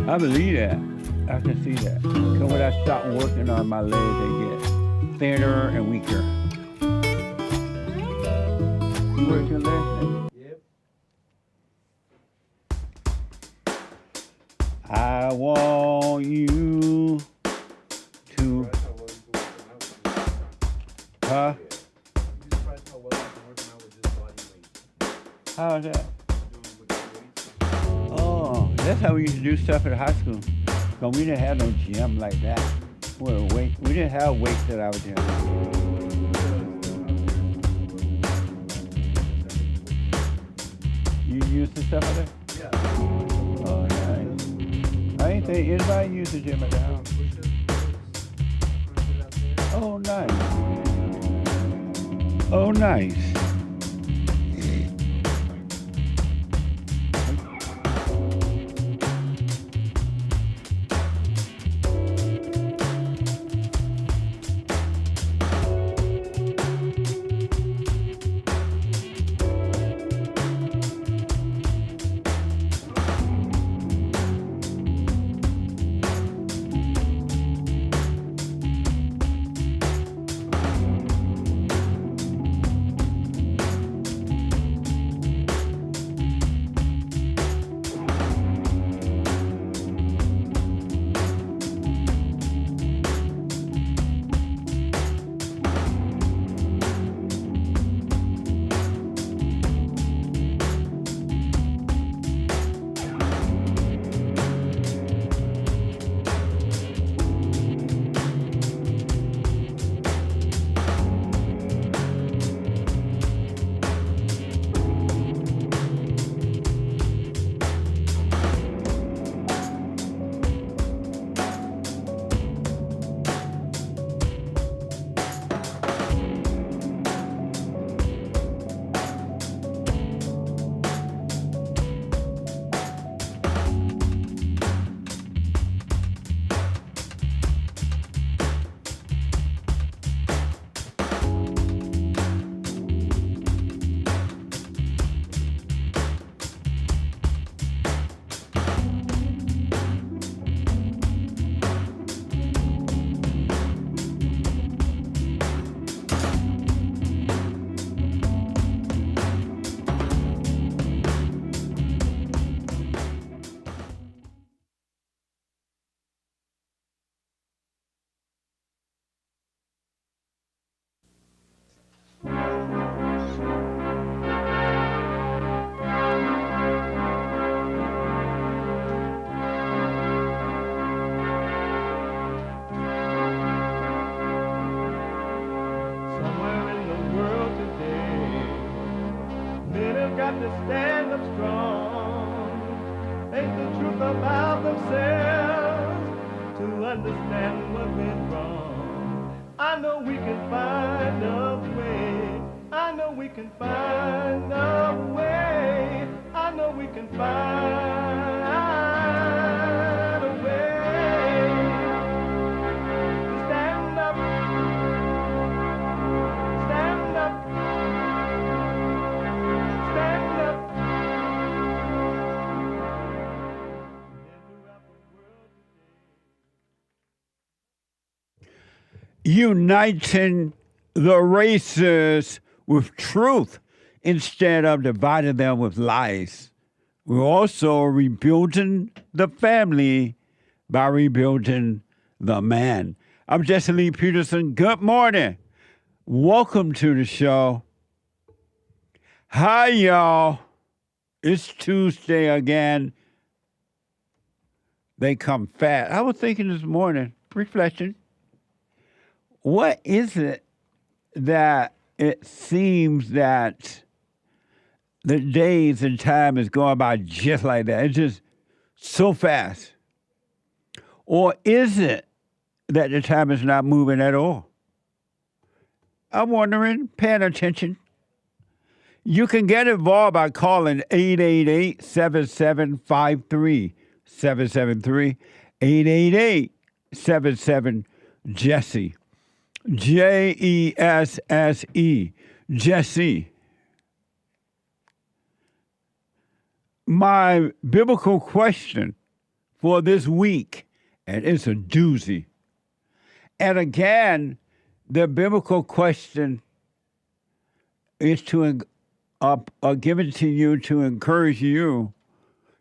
I believe that. I can see that. Because when I stop working on my legs, they get thinner and weaker. You work your legs? Yep. I want you to... Huh? You surprised how well I can work out with this body weight. How is that? Doing with the weights. Oh, that's how we used to do stuff in high school. Because we didn't have no gym like that. We didn't have weights at our gym. You used the stuff out there? Yeah. Oh, nice. I ain't think anybody used the gym at the house. Oh, nice. Oh, nice. Uniting the races with truth instead of dividing them with lies. We're also rebuilding the family by rebuilding the man. I'm Jesse Lee Peterson. Good morning. Welcome to the show. Hi, y'all. It's Tuesday again. They come fast. I was thinking this morning, reflection. What is it that it seems that the days and time is going by just like that? It's just so fast. Or is it that the time is not moving at all? I'm wondering, paying attention. You can get involved by calling 888-7753. 773 888-77-JESSE. Jesse. Jesse. My biblical question for this week, and it's a doozy. And again, the biblical question is given to you to encourage you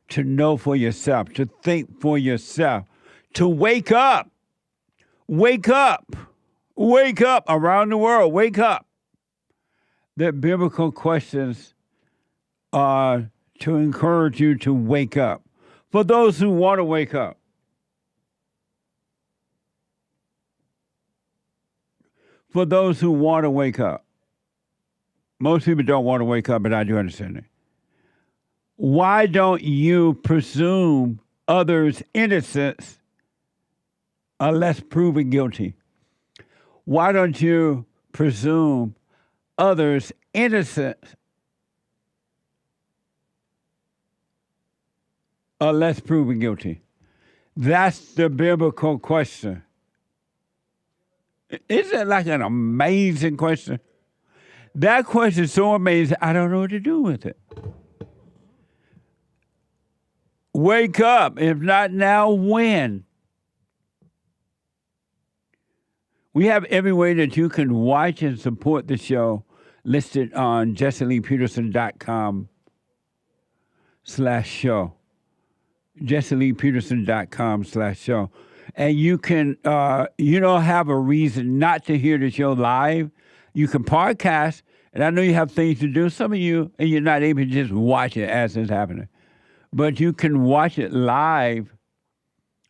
to know for yourself, to think for yourself, to wake up. Wake up. Wake up around the world. Wake up. The biblical questions are to encourage you to wake up. For those who want to wake up. For those who want to wake up. Most people don't want to wake up, but I do understand it. Why don't you presume others' innocence unless proven guilty? Why don't you presume others' innocence unless proven guilty? That's the biblical question. Isn't it like an amazing question? That question is so amazing, I don't know what to do with it. Wake up. If not now, when? We have every way that you can watch and support the show listed on JesseLeePeterson.com/show. JesseLeePeterson.com/show. And you can, you don't have a reason not to hear the show live. You can podcast, and I know you have things to do. Some of you, and you're not able to just watch it as it's happening. But you can watch it live.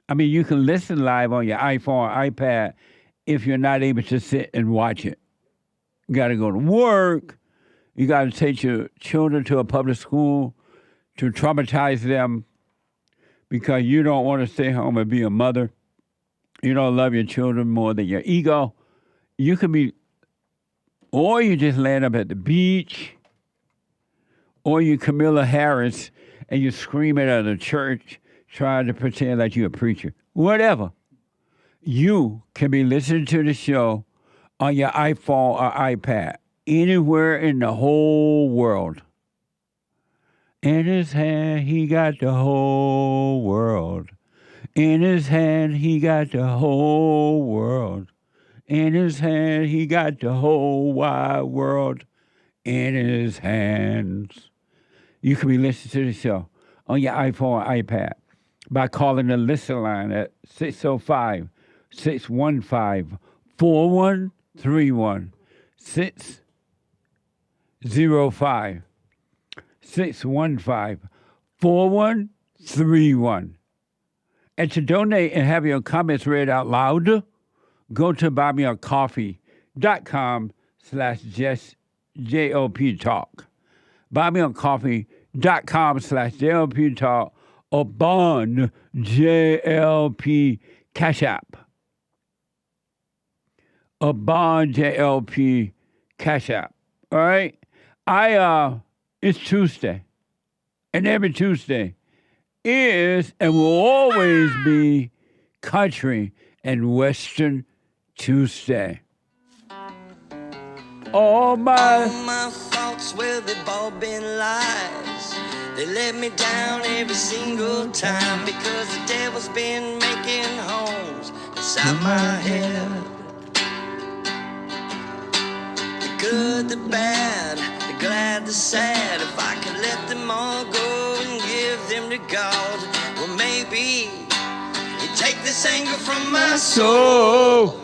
I mean, you can listen live on your iPhone or iPad if you're not able to sit and watch it. You got to go to work. You got to take your children to a public school to traumatize them because you don't want to stay home and be a mother. You don't love your children more than your ego. You can be, or you just land up at the beach, or you Camilla Harris and you're screaming at a church trying to pretend like you're a preacher. Whatever. You can be listening to the show on your iPhone or iPad anywhere in the whole world. In his hand, he got the whole world. In his hand, he got the whole world. In his hand, he got the whole wide world in his hands. You can be listening to the show on your iPhone or iPad by calling the listen line at 605-615-4131. 605-615-4131. And to donate and have your comments read out loud, go to buymeacoffee.com/JLP Talk. buymeacoffee.com/JLP Talk or Bond JLP Cash App. A Bond JLP Cash App. All right? It's Tuesday. And every Tuesday is and will always be Country and Western Tuesday. All my thoughts, well, they've all been lies. They let me down every single time because the devil's been making homes inside my head. The good, the bad, the glad, the sad. If I could let them all go and give them to God, well, maybe he'd take this anger from my soul.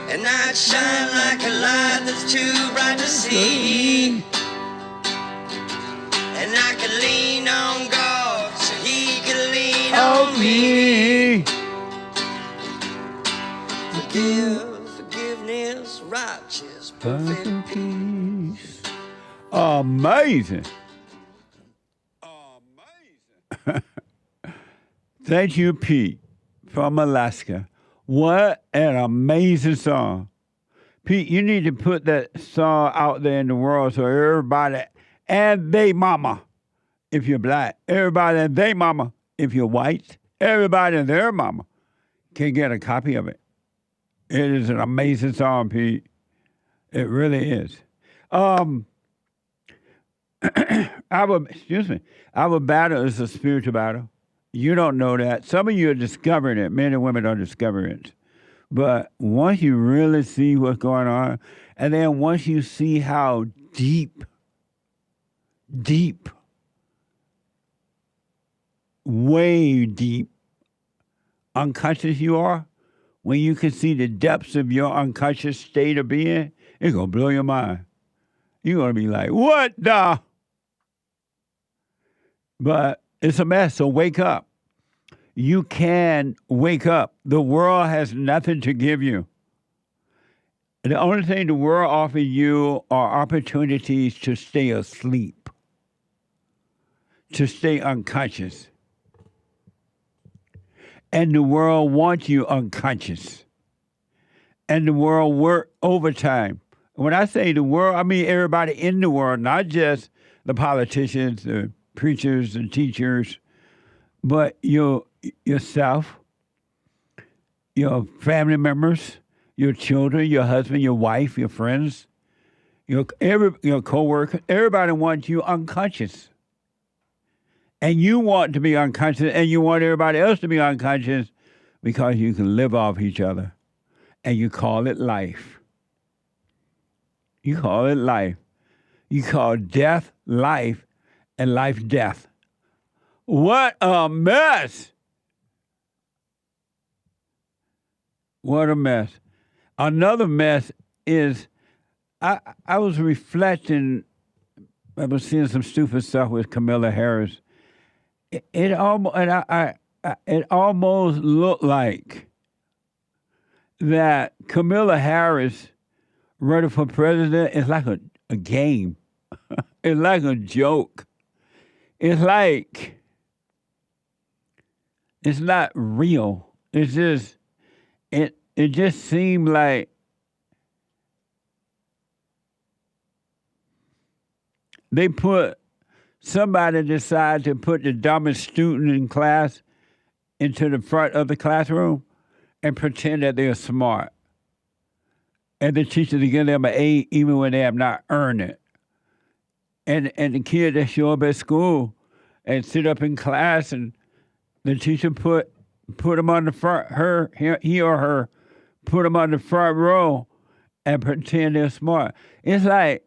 And I'd shine like a light that's too bright to see. And I could lean on God so he could lean on me. Forgiveness, righteous, perfect peace. Amazing. Amazing. Thank you, Pete, from Alaska. What an amazing song. Pete, you need to put that song out there in the world so everybody and they mama, if you're black, everybody and they mama, if you're white, everybody and their mama can get a copy of it. It is an amazing song, Pete. It really is. Our battle is a spiritual battle. You don't know that. Some of you are discovering it. Men and women are discovering it. But once you really see what's going on, and then once you see how deep, way deep unconscious you are, when you can see the depths of your unconscious state of being, it's going to blow your mind. You're going to be like, what the? But it's a mess, so wake up. You can wake up. The world has nothing to give you. The only thing the world offers you are opportunities to stay asleep, to stay unconscious. And the world wants you unconscious. And the world works overtime. When I say the world, I mean everybody in the world, not just the politicians, the preachers, and teachers, but yourself, your family members, your children, your husband, your wife, your friends, your co-worker. Everybody wants you unconscious. And you want to be unconscious, and you want everybody else to be unconscious because you can live off each other. And you call it life. You call it life. You call death life and life death. What a mess! What a mess. Another mess is, I was reflecting, I was seeing some stupid stuff with Kamala Harris. It almost looked like that Kamala Harris running for president is like a game. It's like a joke. It's like, it's not real. It's just, it just seemed like they put, somebody decided to put the dumbest student in class into the front of the classroom and pretend that they're smart. And the teacher to give them an A even when they have not earned it. And the kid that show up at school and sit up in class and the teacher put them on the front, he or her, put them on the front row and pretend they're smart. It's like,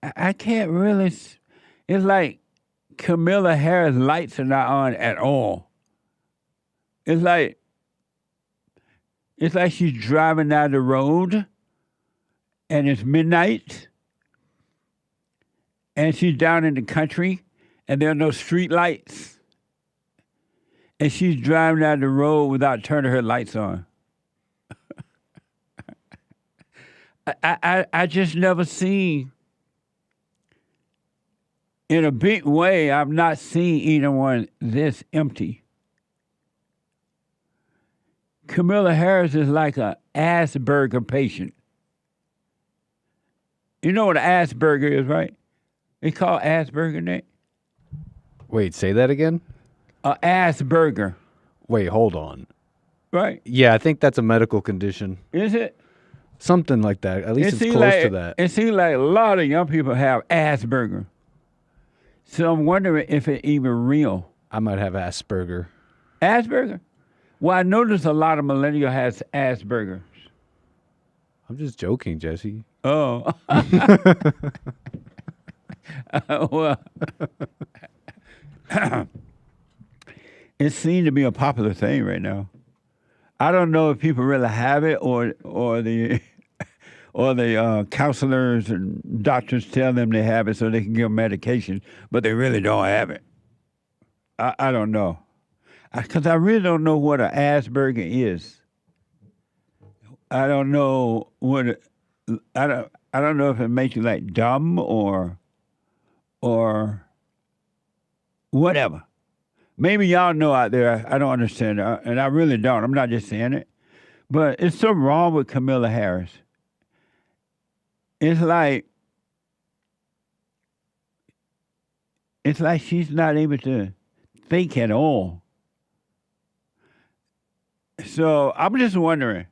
I can't really, it's like Kamala Harris' lights are not on at all. It's like she's driving down the road and it's midnight and she's down in the country and there are no street lights and she's driving down the road without turning her lights on. I just never seen, in a big way, I've not seen anyone this empty. Kamala Harris is like an Asperger patient. You know what an Asperger is, right? They call Asperger, Nick. Wait, say that again? An Asperger. Wait, hold on. Right? Yeah, I think that's a medical condition. Is it? Something like that. At least it's close to that. It seems like a lot of young people have Asperger. So I'm wondering if it's even real. I might have Asperger. Asperger? Well, I noticed a lot of millennials has Asperger. I'm just joking, Jesse. Oh. Well, it seems to be a popular thing right now. I don't know if people really have it or the counselors and doctors tell them they have it so they can give them medication, but they really don't have it. I don't know. Because I really don't know what an Asperger is. I don't know what I don't know if it makes you like dumb or whatever. Maybe y'all know out there. I don't understand it, and I really don't. I'm not just saying it. But it's something wrong with Kamala Harris. It's like she's not able to think at all. So I'm just wondering.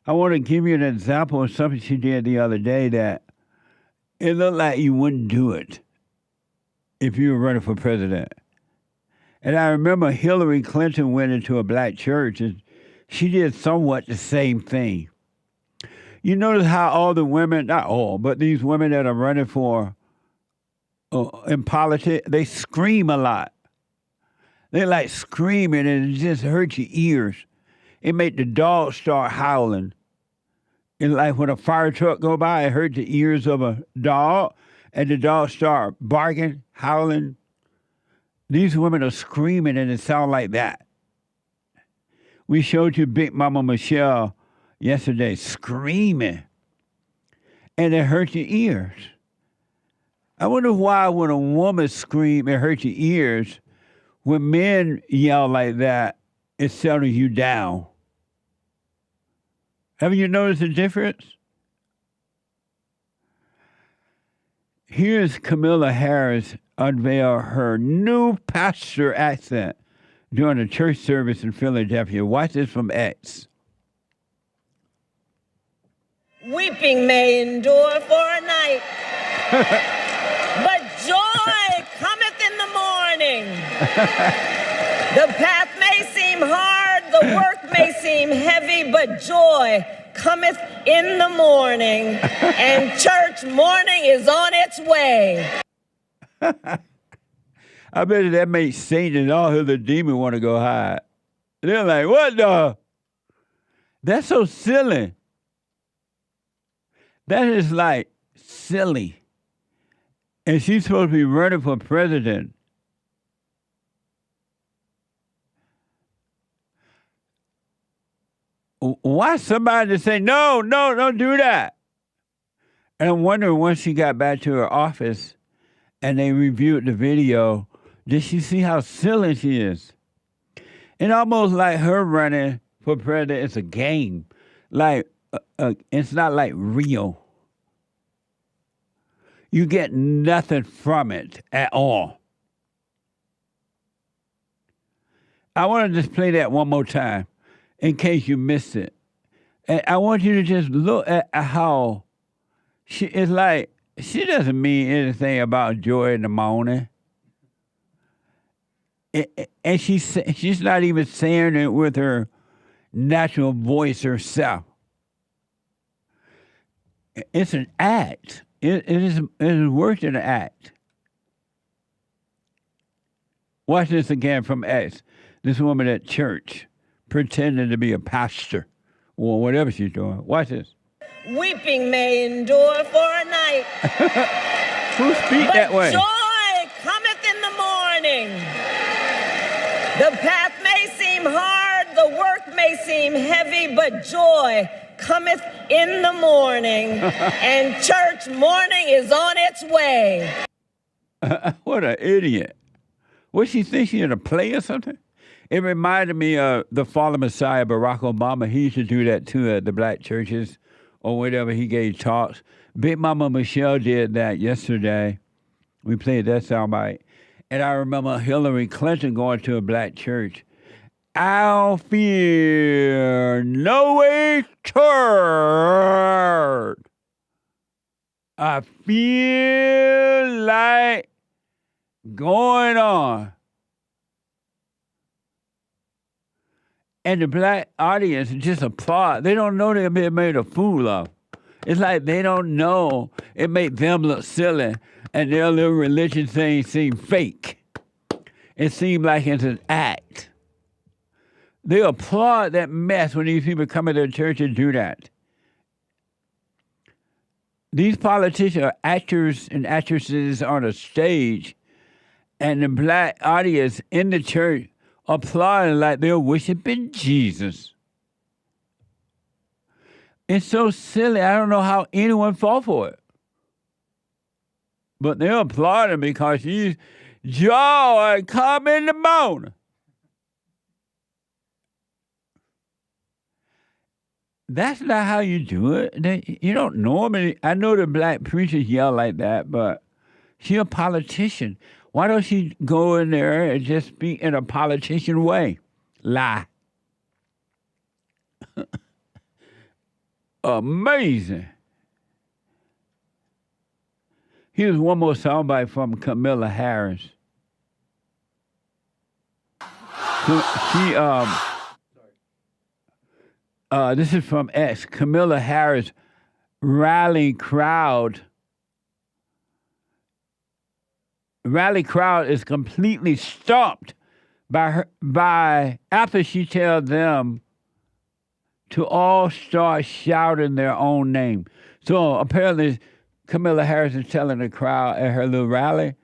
I want to give you an example of something she did the other day that it looked like you wouldn't do it if you were running for president. And I remember Hillary Clinton went into a black church and she did somewhat the same thing. You notice how all the women, not all, but these women that are running for in politics, they scream a lot. They like screaming and it just hurts your ears. It make the dogs start howling. And like when a fire truck go by, it hurt the ears of a dog and the dog start barking, howling. These women are screaming and it sounds like that. We showed you Big Mama Michelle yesterday screaming and it hurt your ears. I wonder why when a woman screams, it hurts your ears. When men yell like that, it settles you down. Haven't you noticed the difference? Here's Kamala Harris unveil her new pastor accent during a church service in Philadelphia. Watch this from X. Weeping may endure for a night, but joy cometh in the morning. The path may seem hard, the work may seem heavy, but joy cometh in the morning, and church morning is on its way. I bet that makes Satan and all of the demons want to go hide. They're like, what the? That's so silly. That is like silly. And she's supposed to be running for president. Why somebody to say, no, don't do that? And I'm wondering once she got back to her office and they reviewed the video, did she see how silly she is? And almost like her running for president is a game. Like, it's not like real. You get nothing from it at all. I want to just play that one more time in case you missed it. And I want you to just look at how it's like she doesn't mean anything about joy in the morning. And she's not even saying it with her natural voice herself. It's an act. It is worse than an act. Watch this again from X. This woman at church pretending to be a pastor or whatever she's doing. Watch this. Weeping may endure for a night. Who speak that way? Joy cometh in the morning. The path may seem hard, the work may seem heavy, but joy cometh in the morning, and church morning is on its way. What an idiot. What she think she in a play or something? It reminded me of the fallen Messiah, Barack Obama. He used to do that too at the black churches or whatever. He gave talks. Big Mama Michelle did that yesterday. We played that soundbite. And I remember Hillary Clinton going to a black church. I'll fear no return. I feel like going on. And the black audience just applaud. They don't know they're being made a fool of. It's like they don't know. It made them look silly, and their little religion thing seem fake. It seemed like it's an act. They applaud that mess when these people come to their church and do that. These politicians are actors and actresses on a stage, and the black audience in the church applauding like they're worshiping Jesus. It's so silly. I don't know how anyone fall for it. But they're applauding because she's joy come in the morning. That's not how you do it. You don't normally. I know the black preachers yell like that, but she's a politician. Why don't she go in there and just speak in a politician way? Lie. amazing. Here's one more soundbite from Kamala Harris. This is from X. Kamala Harris rally crowd is completely stopped by after she tells them to all start shouting their own name. So apparently Kamala Harris is telling the crowd at her little rally,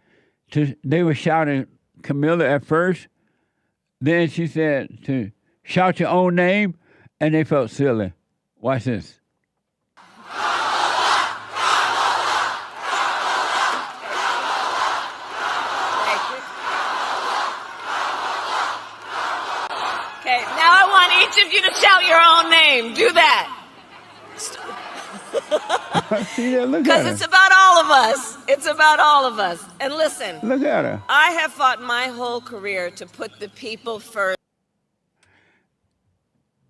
they were shouting Kamala at first. Then she said to shout your own name, and they felt silly. Watch this. Okay, now I want each of you to shout your own name. Do that. See that? Look at Because her. it's about all of us. It's about all of us. And listen, Look at her. I have fought my whole career to put the people first.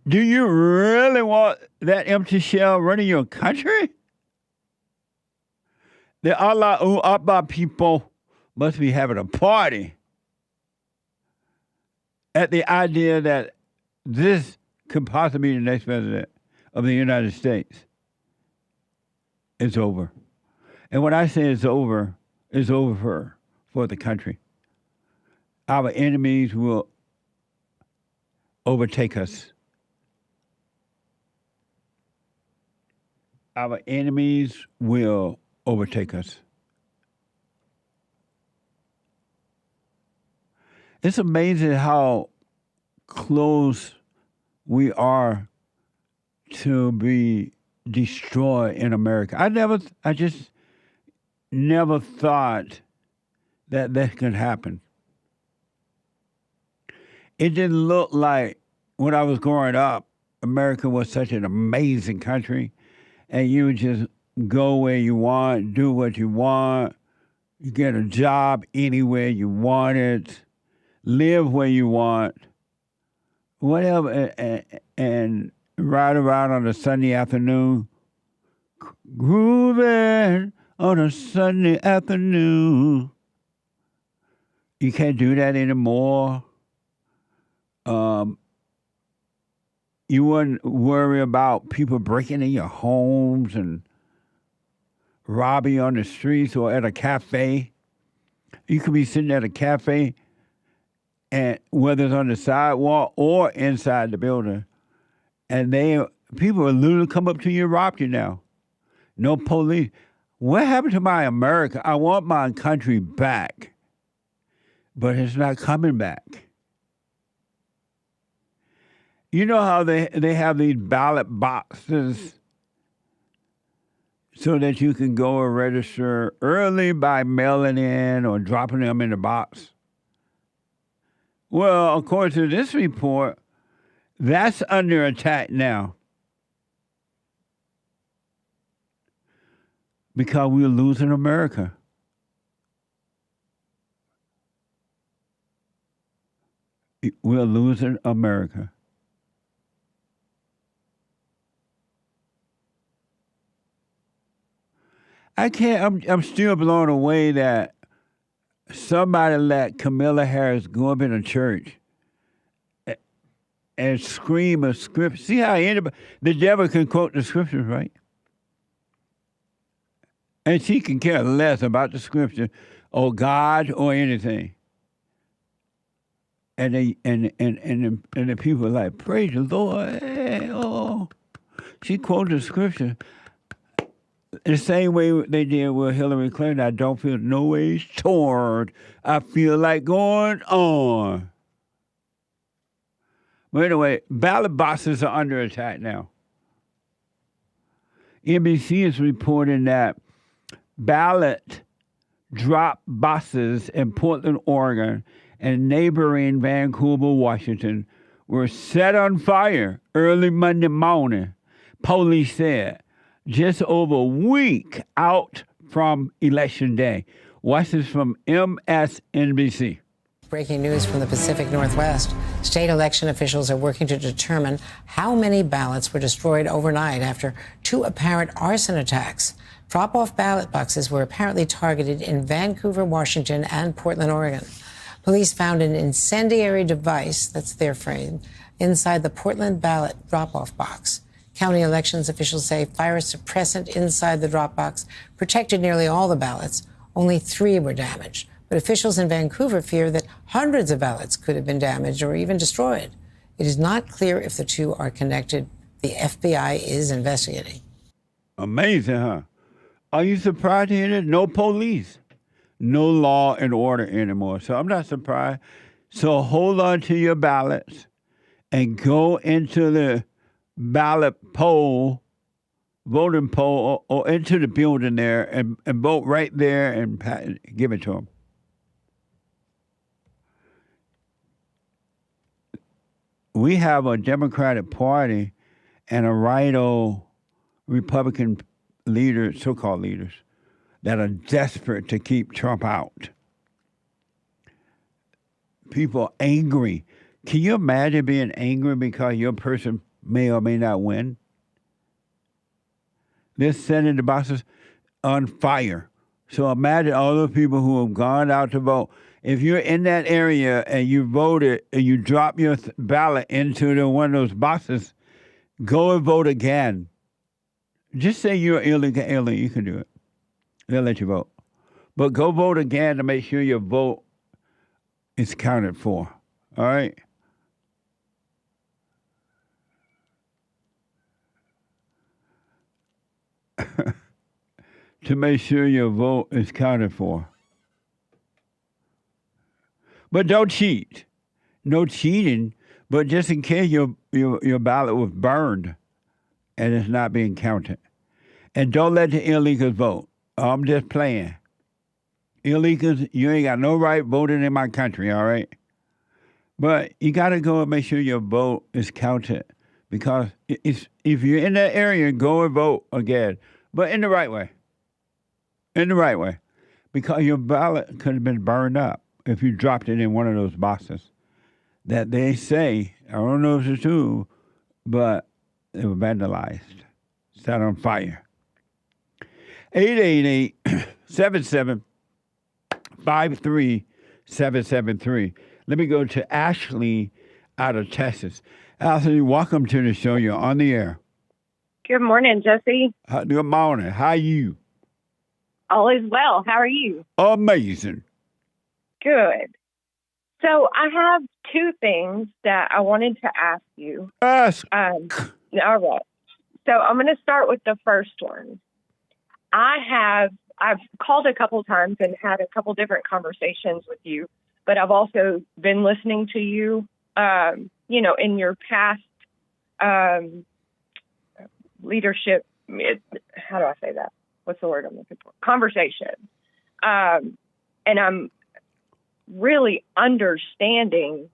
Do you really want that empty shell running your country? The Allah Akbar people must be having a party at the idea that this could possibly be the next president of the United States. It's over. And when I say it's over for the country. Our enemies will overtake us. Our enemies will overtake us. It's amazing how close we are to be destroyed in America. I just never thought that could happen. It didn't look like when I was growing up, America was such an amazing country, and you would just go where you want, do what you want, you get a job anywhere you want it, live where you want, whatever, and ride around on a Sunday afternoon, grooving on a Sunday afternoon. You can't do that anymore. You wouldn't worry about people breaking in your homes and robbing you on the streets or at a cafe. You could be sitting at a cafe, and whether it's on the sidewalk or inside the building, and people will literally come up to you and rob you now. No police. What happened to my America? I want my country back, but it's not coming back. You know how they have these ballot boxes so that you can go and register early by mailing in or dropping them in the box? Well, according to this report, that's under attack now because we're losing America. We're losing America. I'm still blown away that somebody let Kamala Harris go up in a church and scream a scripture. See how the devil can quote the scriptures, right? And she can care less about the scripture or God or anything. And the people are like, praise the Lord. Hey, oh. She quoted the scripture the same way they did with Hillary Clinton. I don't feel no ways toward. I feel like going on. But anyway, ballot boxes are under attack now. NBC is reporting that ballot drop boxes in Portland, Oregon, and neighboring Vancouver, Washington, were set on fire early Monday morning, police said, just over a week out from Election Day. Watch this from MSNBC. Breaking news from the Pacific Northwest. State election officials are working to determine how many ballots were destroyed overnight after two apparent arson attacks. Drop-off ballot boxes were apparently targeted in Vancouver, Washington, and Portland, Oregon. Police found an incendiary device, that's their frame, inside the Portland ballot drop-off box. County elections officials say fire suppressant inside the drop box protected nearly all the ballots. Only 3 were damaged. But officials in Vancouver fear that hundreds of ballots could have been damaged or even destroyed. It is not clear if the two are connected. The FBI is investigating. Amazing, huh? Are you surprised to hear that? No police, no law and order anymore. So I'm not surprised. So hold on to your ballots and go into the ballot poll, voting poll, or into the building there and vote right there and give it to them. We have a Democratic Party and a right-o Republican leaders, so-called leaders, that are desperate to keep Trump out. People angry. Can you imagine being angry because your person may or may not win? This Senate box is on fire. So imagine all the people who have gone out to vote. If you're in that area and you voted and you drop your ballot into one of those boxes, go and vote again. Just say you're illegal alien, you can do it. They'll let you vote. But go vote again to make sure your vote is counted for. All right? To make sure your vote is counted for. But don't cheat. No cheating, but just in case your ballot was burned and it's not being counted. And don't let the illegals vote. I'm just playing. Illegals, you ain't got no right voting in my country, all right? But you got to go and make sure your vote is counted. Because if you're in that area, go and vote again. But in the right way. In the right way. Because your ballot could have been burned up if you dropped it in one of those boxes that they say, I don't know if it's true, but they were vandalized, set on fire. 888-77-53773. Let me go to Ashley out of Texas. Ashley, welcome to the show. You're on the air. Good morning, Jesse. Good morning. How are you? All is well. How are you? Amazing. Good. So I have 2 things that I wanted to ask you. Ask. All right. So I'm going to start with the first one. I've called a couple times and had a couple different conversations with you, but I've also been listening to you, in your past leadership. How do I say that? What's the word I'm looking for? Conversation. And I'm really understanding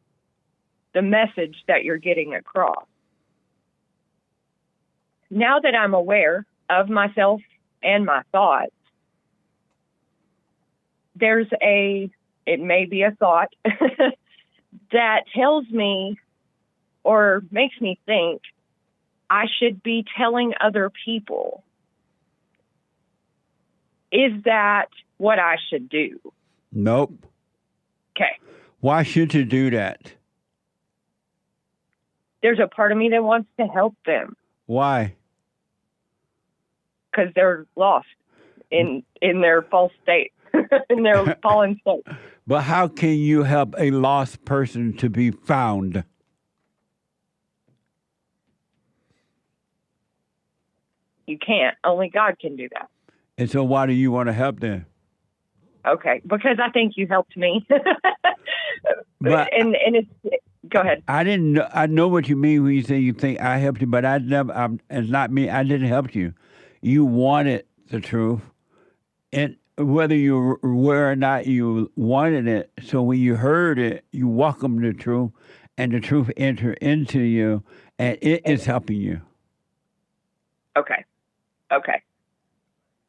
the message that you're getting across. Now that I'm aware of myself and my thoughts, it may be a thought that tells me or makes me think I should be telling other people. Is that what I should do? Nope. Okay. Why should you do that? There's a part of me that wants to help them. Why? Because they're lost in their false state, in their fallen state. But how can you help a lost person to be found? You can't. Only God can do that. And so why do you want to help them? Okay, because I think you helped me. But and it's go ahead. I didn't know. I know what you mean when you say you think I helped you, but I never. It's not me. I didn't help you. You wanted the truth, and whether you were or not, you wanted it. So when you heard it, you welcomed the truth, and the truth entered into you, and it is helping you. Okay.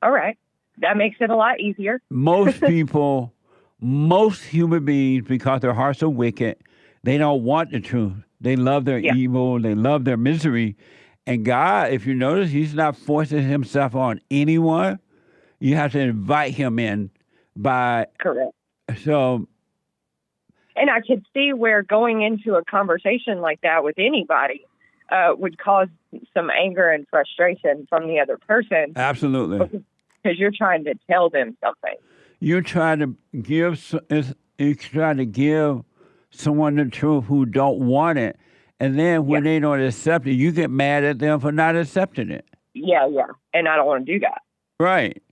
All right. That makes it a lot easier. Most people most human beings, because their hearts are wicked, they don't want the truth. They love their evil. They love their misery. And God, if you notice, he's not forcing himself on anyone. You have to invite him in by... Correct. So... And I could see where going into a conversation like that with anybody would cause some anger and frustration from the other person. Absolutely. Because you're trying to tell them something. You're trying to give someone the truth who don't want it. And then when they don't accept it, you get mad at them for not accepting it. Yeah. And I don't want to do that. Right.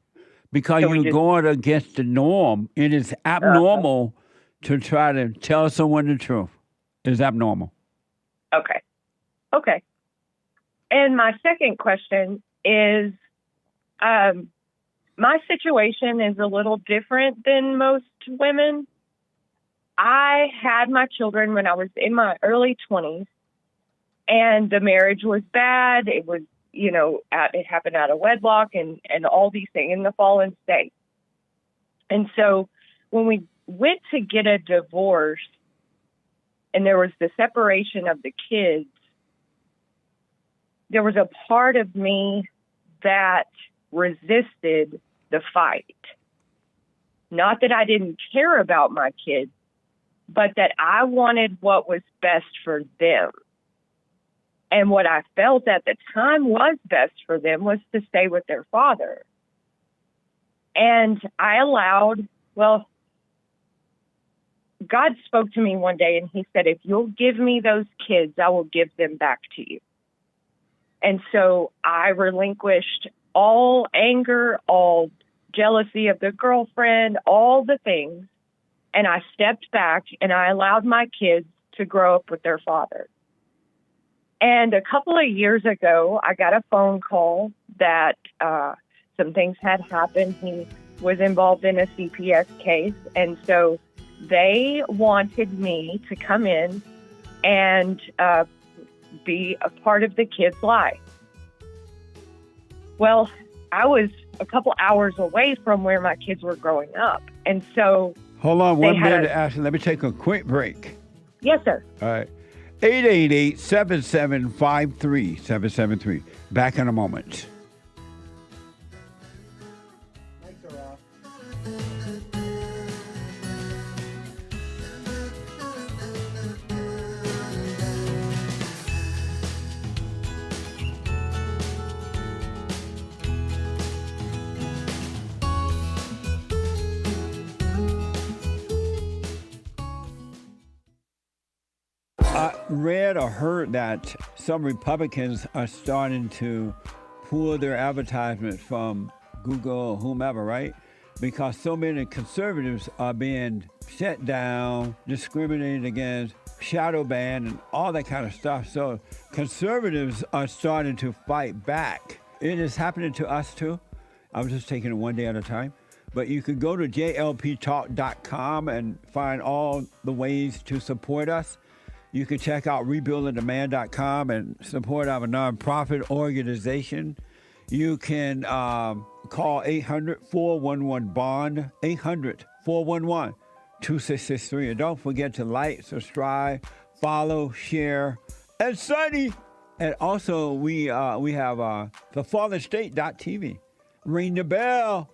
Because So you're going against the norm. It is abnormal to try to tell someone the truth. It's abnormal. Okay. And my second question is, my situation is a little different than most women. I had my children when I was in my early 20s, and the marriage was bad. It was, it happened out of wedlock and all these things in the fallen state. And so when we went to get a divorce and there was the separation of the kids, there was a part of me that resisted the fight. Not that I didn't care about my kids, but that I wanted what was best for them. And what I felt at the time was best for them was to stay with their father. And I allowed, God spoke to me one day and he said, if you'll give me those kids, I will give them back to you. And so I relinquished all anger, all jealousy of the girlfriend, all the things. And I stepped back and I allowed my kids to grow up with their father. And a couple of years ago, I got a phone call that some things had happened. He was involved in a CPS case. And so they wanted me to come in and be a part of the kid's life. Well, I was a couple hours away from where my kids were growing up. And so... Hold on 1 minute, Ashley. Let me take a quick break. Yes, sir. All right. 888-7753-773. Back in a moment. I read or heard that some Republicans are starting to pull their advertisements from Google or whomever, right? Because so many conservatives are being shut down, discriminated against, shadow banned, and all that kind of stuff. So conservatives are starting to fight back. It is happening to us too. I'm just taking it one day at a time. But you can go to JLPtalk.com and find all the ways to support us. You can check out rebuildingdemand.com and support our nonprofit organization. You can call 800-411-BOND, 800-411-2663. And don't forget to like, subscribe, follow, share, and Sunny. And also, we have thefallenstate.tv. Ring the bell.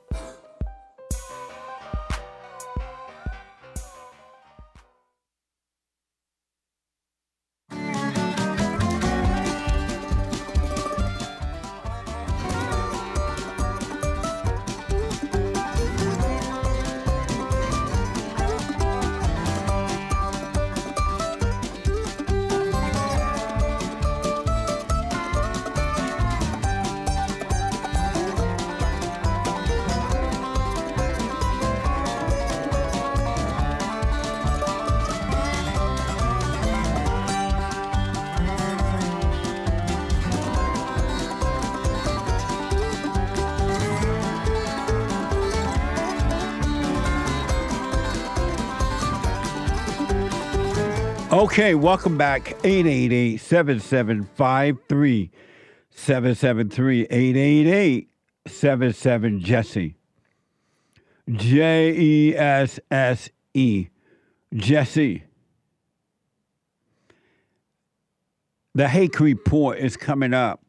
Okay, welcome back. 888-7753-773. 888-77-JESSE. Jesse. Jesse. The Hake Report is coming up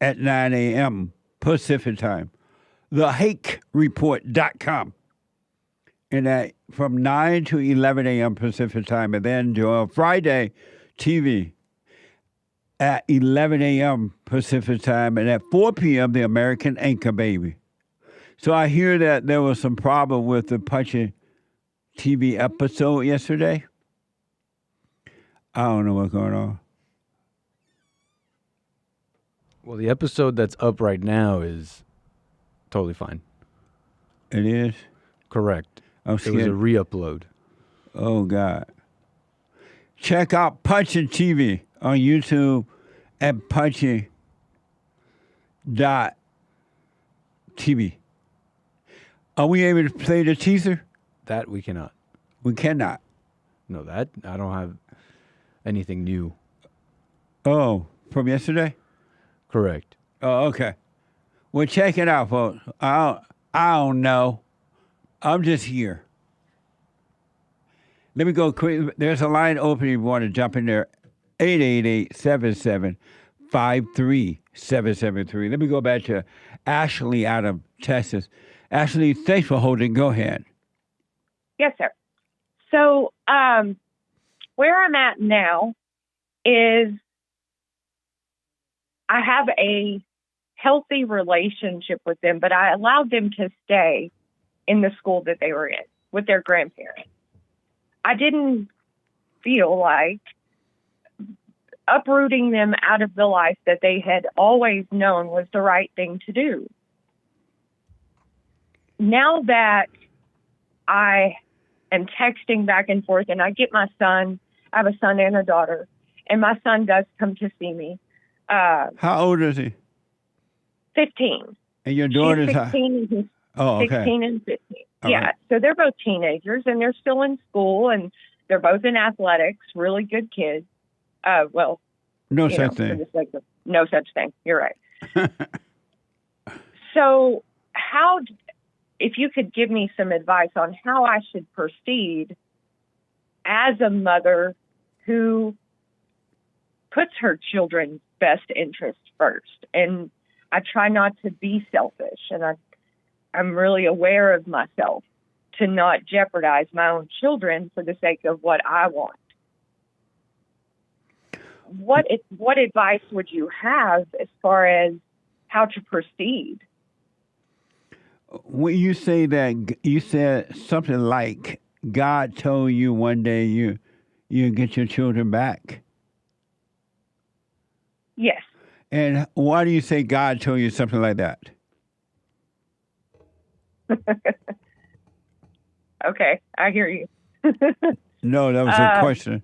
at 9 a.m. Pacific time. TheHakeReport.com. And that from 9 to 11 a.m. Pacific time. And then Joel Friday TV at 11 a.m. Pacific time. And at 4 p.m., the American Anchor Baby. So I hear that there was some problem with the Punchy TV episode yesterday. I don't know what's going on. Well, the episode that's up right now is totally fine. It is? Correct. I'm It was a scared. re-upload. Oh, God. Check out Punchy TV on YouTube at punchy.tv. Are we able to play the teaser? That we cannot. We cannot. No, that I don't have anything new. Oh, from yesterday? Correct. Oh, okay. Well, check it out, folks. I don't know. I'm just here. Let me go quick. There's a line open if you want to jump in there. 888-77-53773. Let me go back to Ashley out of Texas. Ashley, thanks for holding. Go ahead. Yes, sir. So where I'm at now is I have a healthy relationship with them, but I allowed them to stay in the school that they were in with their grandparents. I didn't feel like uprooting them out of the life that they had always known was the right thing to do. Now that I am texting back and forth and I get my son, I have a son and a daughter, and my son does come to see me. How old is he? 15. And your daughter's She's 16 and he's Oh, okay. 16 and 15. All Yeah. right. So they're both teenagers and they're still in school and they're both in athletics, really good kids. Well, No you such know, thing. for the sake of- no such thing. You're right. So if you could give me some advice on how I should proceed as a mother who puts her children's best interest first. And I try not to be selfish, and I'm really aware of myself to not jeopardize my own children for the sake of what I want. What advice would you have as far as how to proceed? When you say that, you said something like God told you one day you get your children back. Yes. And why do you say God told you something like that? Okay, I hear you. No, that was a question.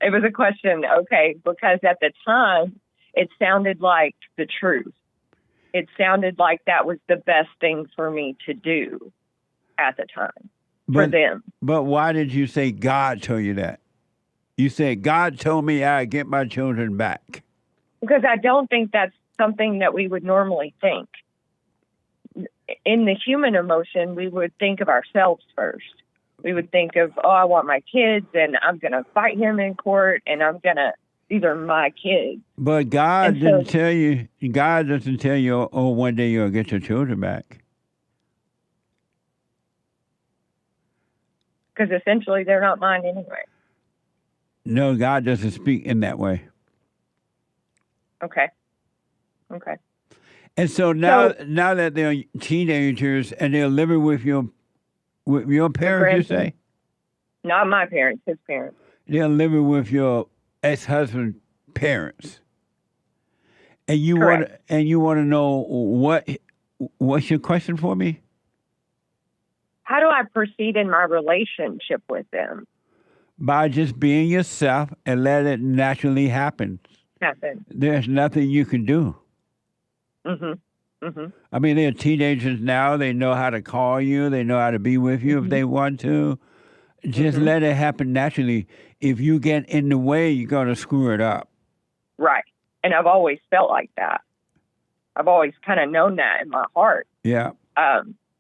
It was a question, okay, because at the time, it sounded like the truth. It sounded like that was the best thing for me to do at the time for them. But why did you say God told you that? You said, God told me I'd get my children back. Because I don't think that's something that we would normally think. In the human emotion, we would think of ourselves first. We would think of, oh, I want my kids, and I'm going to fight him in court, and these are my kids. But God And didn't so- tell you, God doesn't tell you, oh, one day you'll get your children back. Because essentially, they're not mine anyway. No, God doesn't speak in that way. Okay. And so now that they're teenagers and they're living with your parents, you say? Not my parents, his parents. They're living with your ex-husband's parents. And you Correct. want to know what's your question for me? How do I proceed in my relationship with them? By just being yourself and let it naturally happen. There's nothing you can do. I mean, they're teenagers now. They know how to call you. They know how to be with you if they want to. Just let it happen naturally. If you get in the way, you're going to screw it up. Right. And I've always felt like that. I've always kind of known that in my heart. Yeah.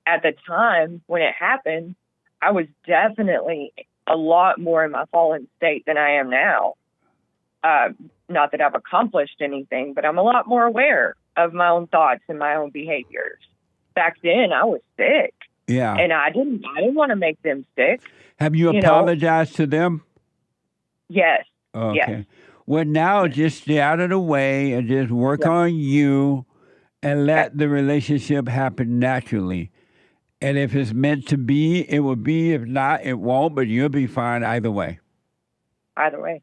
at the time when it happened, I was definitely a lot more in my fallen state than I am now. Not that I've accomplished anything, but I'm a lot more aware of my own thoughts and my own behaviors. Back then, I was sick. Yeah. And I didn't want to make them sick. Have you apologized to them? Yes. Okay. Yes. Well, now just stay out of the way and just work on you and let the relationship happen naturally. And if it's meant to be, it will be. If not, it won't, but you'll be fine either way. Either way.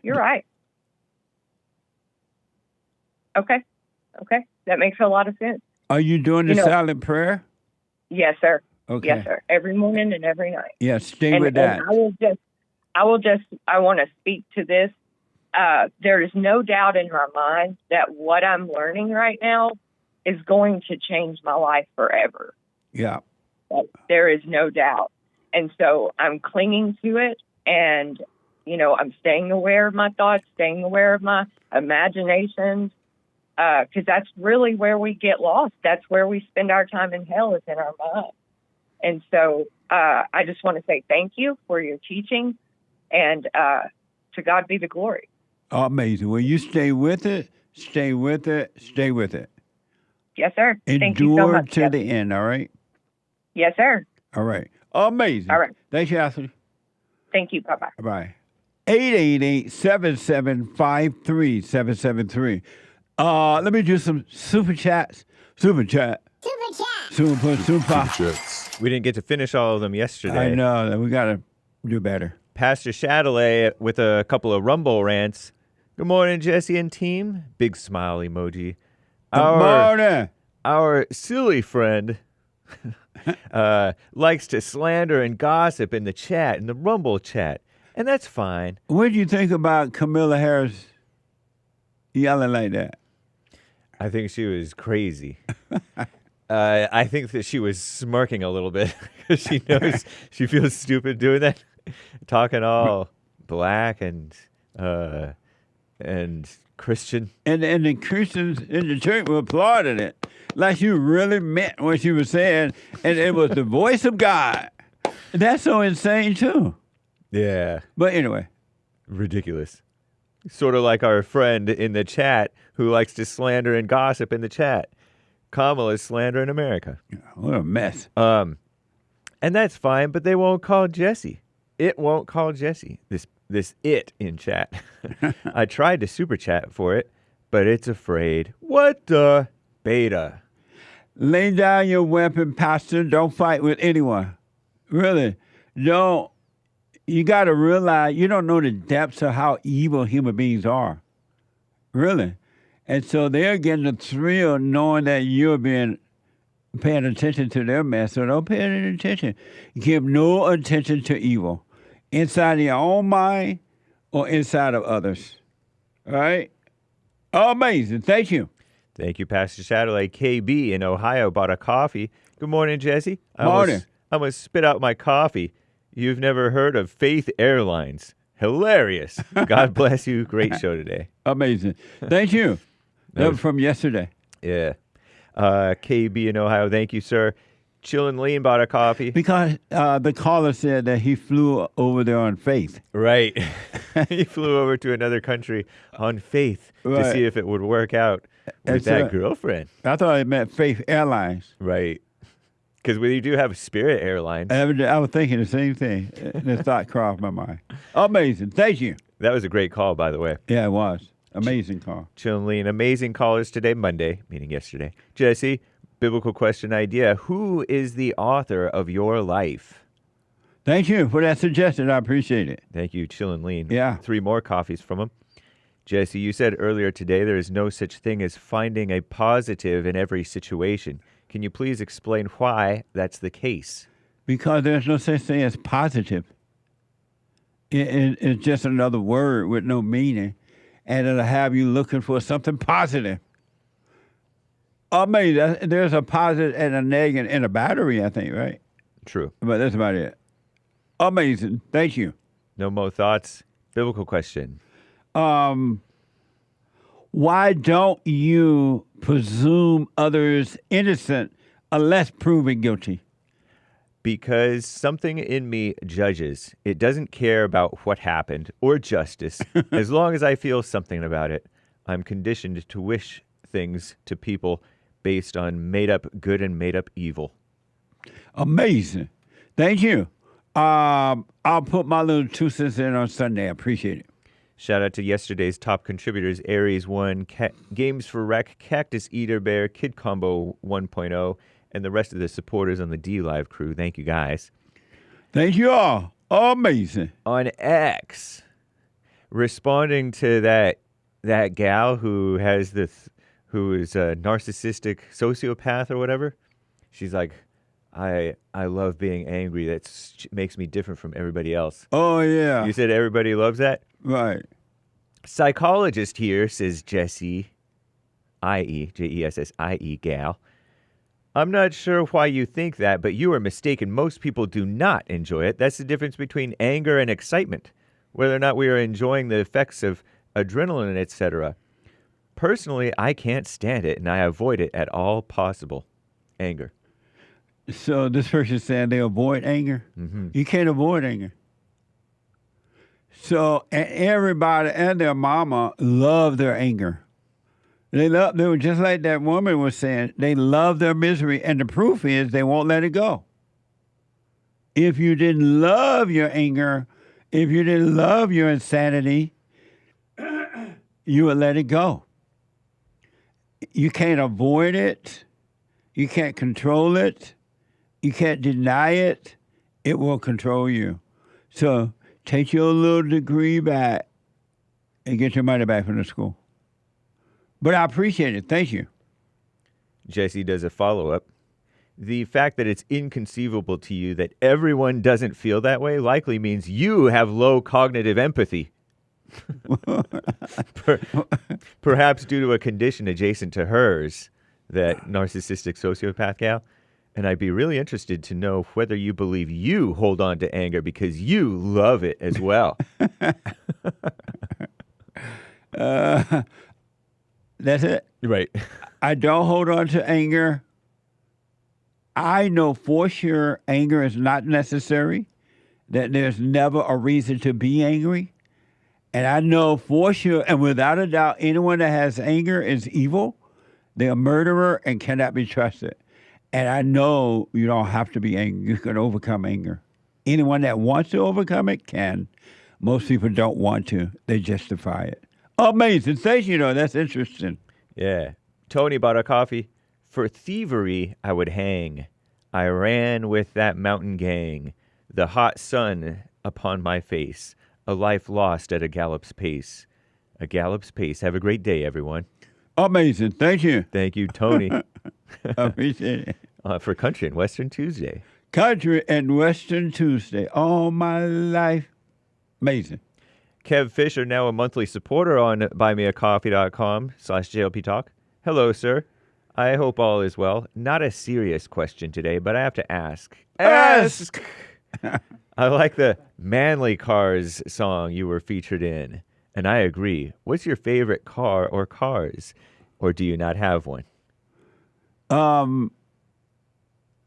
You're right. Okay. That makes a lot of sense. Are you doing the silent prayer? Yes, sir. Okay. Yes, sir. Every morning and every night. Yeah, stay with that. And I want to speak to this. There is no doubt in my mind that what I'm learning right now is going to change my life forever. Yeah. There is no doubt. And so I'm clinging to it, and, I'm staying aware of my thoughts, staying aware of my imaginations, because that's really where we get lost. That's where we spend our time in hell, is in our mind. And so I just want to say thank you for your teaching, and to God be the glory. Amazing. Well, you stay with it, stay with it, stay with it. Yes, sir. Thank you so Endure much. to the end, all right? Yes, sir. All right. Amazing. All right. Thank you, Ashley. Thank you. Bye-bye. Bye. 888-7753-773. Let me do some super chats. Super chat. Super. We didn't get to finish all of them yesterday. I know. We got to do better. Pastor Chatelet with a couple of Rumble rants. Good morning, Jesse and team. Big smile emoji. Good morning. Our silly friend likes to slander and gossip in the chat, in the Rumble chat. And that's fine. What do you think about Kamala Harris yelling like that? I think she was crazy. I think that she was smirking a little bit because she knows she feels stupid doing that, talking all black and Christian. And the Christians in the church were applauding it, like she really meant what she was saying, and it was the voice of God. That's so insane too. Yeah. But anyway. Ridiculous. Sort of like our friend in the chat who likes to slander and gossip in the chat. Kamala's slander in America. What a mess. And that's fine, but they won't call Jesse. It won't call Jesse. This it in chat. I tried to super chat for it, but it's afraid. What the beta? Lay down your weapon, Pastor. Don't fight with anyone. Really. Don't. You got to realize you don't know the depths of how evil human beings are. Really. And so they're getting the thrill knowing that you're paying attention to their mess. So don't pay any attention. Give no attention to evil inside of your own mind or inside of others. All right? Amazing. Thank you. Thank you, Pastor Satellite. KB in Ohio bought a coffee. Good morning, Jesse. Morning. I'm going to spit out my coffee. You've never heard of Faith Airlines. Hilarious. God bless you. Great show today. Amazing. Thank you. That was from yesterday. Yeah. KB in Ohio, thank you, sir. Chill and Lean bought a coffee. Because the caller said that he flew over there on faith. Right. He flew over to another country on faith to see if it would work out with that girlfriend. I thought it meant Faith Airlines. Right. Because we do have Spirit Airlines. I was thinking the same thing. The thought crossed my mind. Amazing. Thank you. That was a great call, by the way. Yeah, it was. Amazing call. Chill and Lean. Amazing callers today, Monday, meaning yesterday. Jesse, biblical question idea. Who is the author of your life? Thank you for that suggestion. I appreciate it. Thank you, Chill and Lean. Yeah. 3 more coffees from him. Jesse, you said earlier today there is no such thing as finding a positive in every situation. Can you please explain why that's the case? Because there's no such thing as positive. It's just another word with no meaning, and it'll have you looking for something positive. Amazing. There's a positive and a negative in a battery, I think, right? True. But that's about it. Amazing. Thank you. No more thoughts? Biblical question. Why don't you presume others innocent unless proven guilty? Because something in me judges. It doesn't care about what happened or justice. As long as I feel something about it, I'm conditioned to wish things to people based on made-up good and made-up evil. Amazing. Thank you. I'll put my little 2 cents in on Sunday. I appreciate it. Shout out to yesterday's top contributors, Aries 1, Games for Rec, Cactus Eater Bear, Kid Combo 1.0, and the rest of the supporters on the D-Live crew. Thank you, guys. Thank you all. Amazing. On X, responding to that gal who has who is a narcissistic sociopath or whatever, she's like, I love being angry. That makes me different from everybody else. Oh, yeah. You said everybody loves that? Right. Psychologist here, says Jessie, I-E, Jessie gal. I'm not sure why you think that, but you are mistaken. Most people do not enjoy it. That's the difference between anger and excitement, whether or not we are enjoying the effects of adrenaline, etc. Personally, I can't stand it, and I avoid it at all possible. Anger. So this person saying they avoid anger? Mm-hmm. You can't avoid anger. So and everybody and their mama love their anger. They were just like that woman was saying, they love their misery, and the proof is they won't let it go. If you didn't love your anger, if you didn't love your insanity, you would let it go. You can't avoid it. You can't control it. You can't deny it. It will control you. So take your little degree back and get your money back from the school. But I appreciate it. Thank you. Jesse does a follow-up. The fact that it's inconceivable to you that everyone doesn't feel that way likely means you have low cognitive empathy. Perhaps due to a condition adjacent to hers, that narcissistic sociopath gal. And I'd be really interested to know whether you believe you hold on to anger because you love it as well. That's it. Right. I don't hold on to anger. I know for sure anger is not necessary, that there's never a reason to be angry. And I know for sure, and without a doubt, anyone that has anger is evil. They're a murderer and cannot be trusted. And I know you don't have to be angry. You can overcome anger. Anyone that wants to overcome it can. Most people don't want to. They justify it. Amazing. Thank you, though. That's interesting. Yeah. Tony bought a coffee. For thievery, I would hang. I ran with that mountain gang. The hot sun upon my face. A life lost at a gallop's pace. A gallop's pace. Have a great day, everyone. Amazing. Thank you. Thank you, Tony. I appreciate it. For Country and Western Tuesday. Country and Western Tuesday. All my life. Amazing. Kev Fisher, now a monthly supporter on buymeacoffee.com/JLP Talk. Hello, sir. I hope all is well. Not a serious question today, but I have to ask. Ask! I like the Manly Cars song you were featured in, and I agree. What's your favorite car or cars, or do you not have one?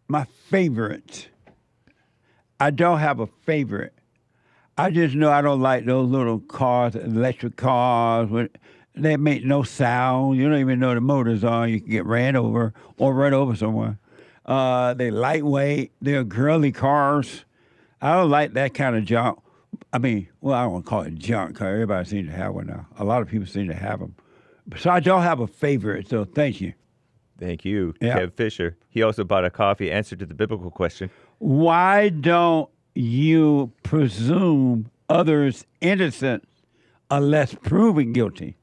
My favorite. I don't have a favorite. I just know I don't like those little cars, electric cars. They make no sound. You don't even know the motor's on. You can get ran over or run over someone. They're lightweight. They're girly cars. I don't like that kind of junk. I mean, well, I don't want to call it junk because everybody seems to have one now. A lot of people seem to have them. So I don't have a favorite, so thank you. Thank you, Yeah. Kev Fisher. He also bought a coffee, answer to the biblical question. Why don't you presume others innocent unless proven guilty?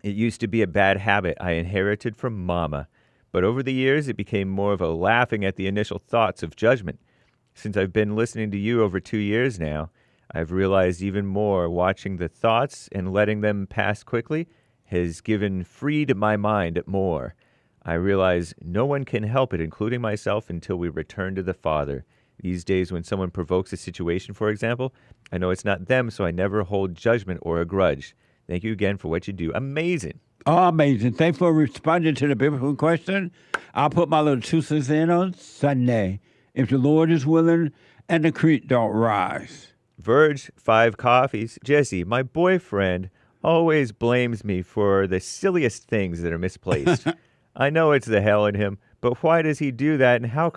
It used to be a bad habit I inherited from Mama, but over the years it became more of a laughing at the initial thoughts of judgment. Since I've been listening to you over 2 years now, I've realized even more watching the thoughts and letting them pass quickly has freed my mind more. I realize no one can help it, including myself, until we return to the Father. These days, when someone provokes a situation, for example, I know it's not them, so I never hold judgment or a grudge. Thank you again for what you do. Amazing. Oh, amazing. Thanks for responding to the biblical question. I'll put my little 2 cents in on Sunday. If the Lord is willing and the creek don't rise. Verge, 5 coffees. Jesse, my boyfriend always blames me for the silliest things that are misplaced. I know it's the hell in him, but why does he do that, and how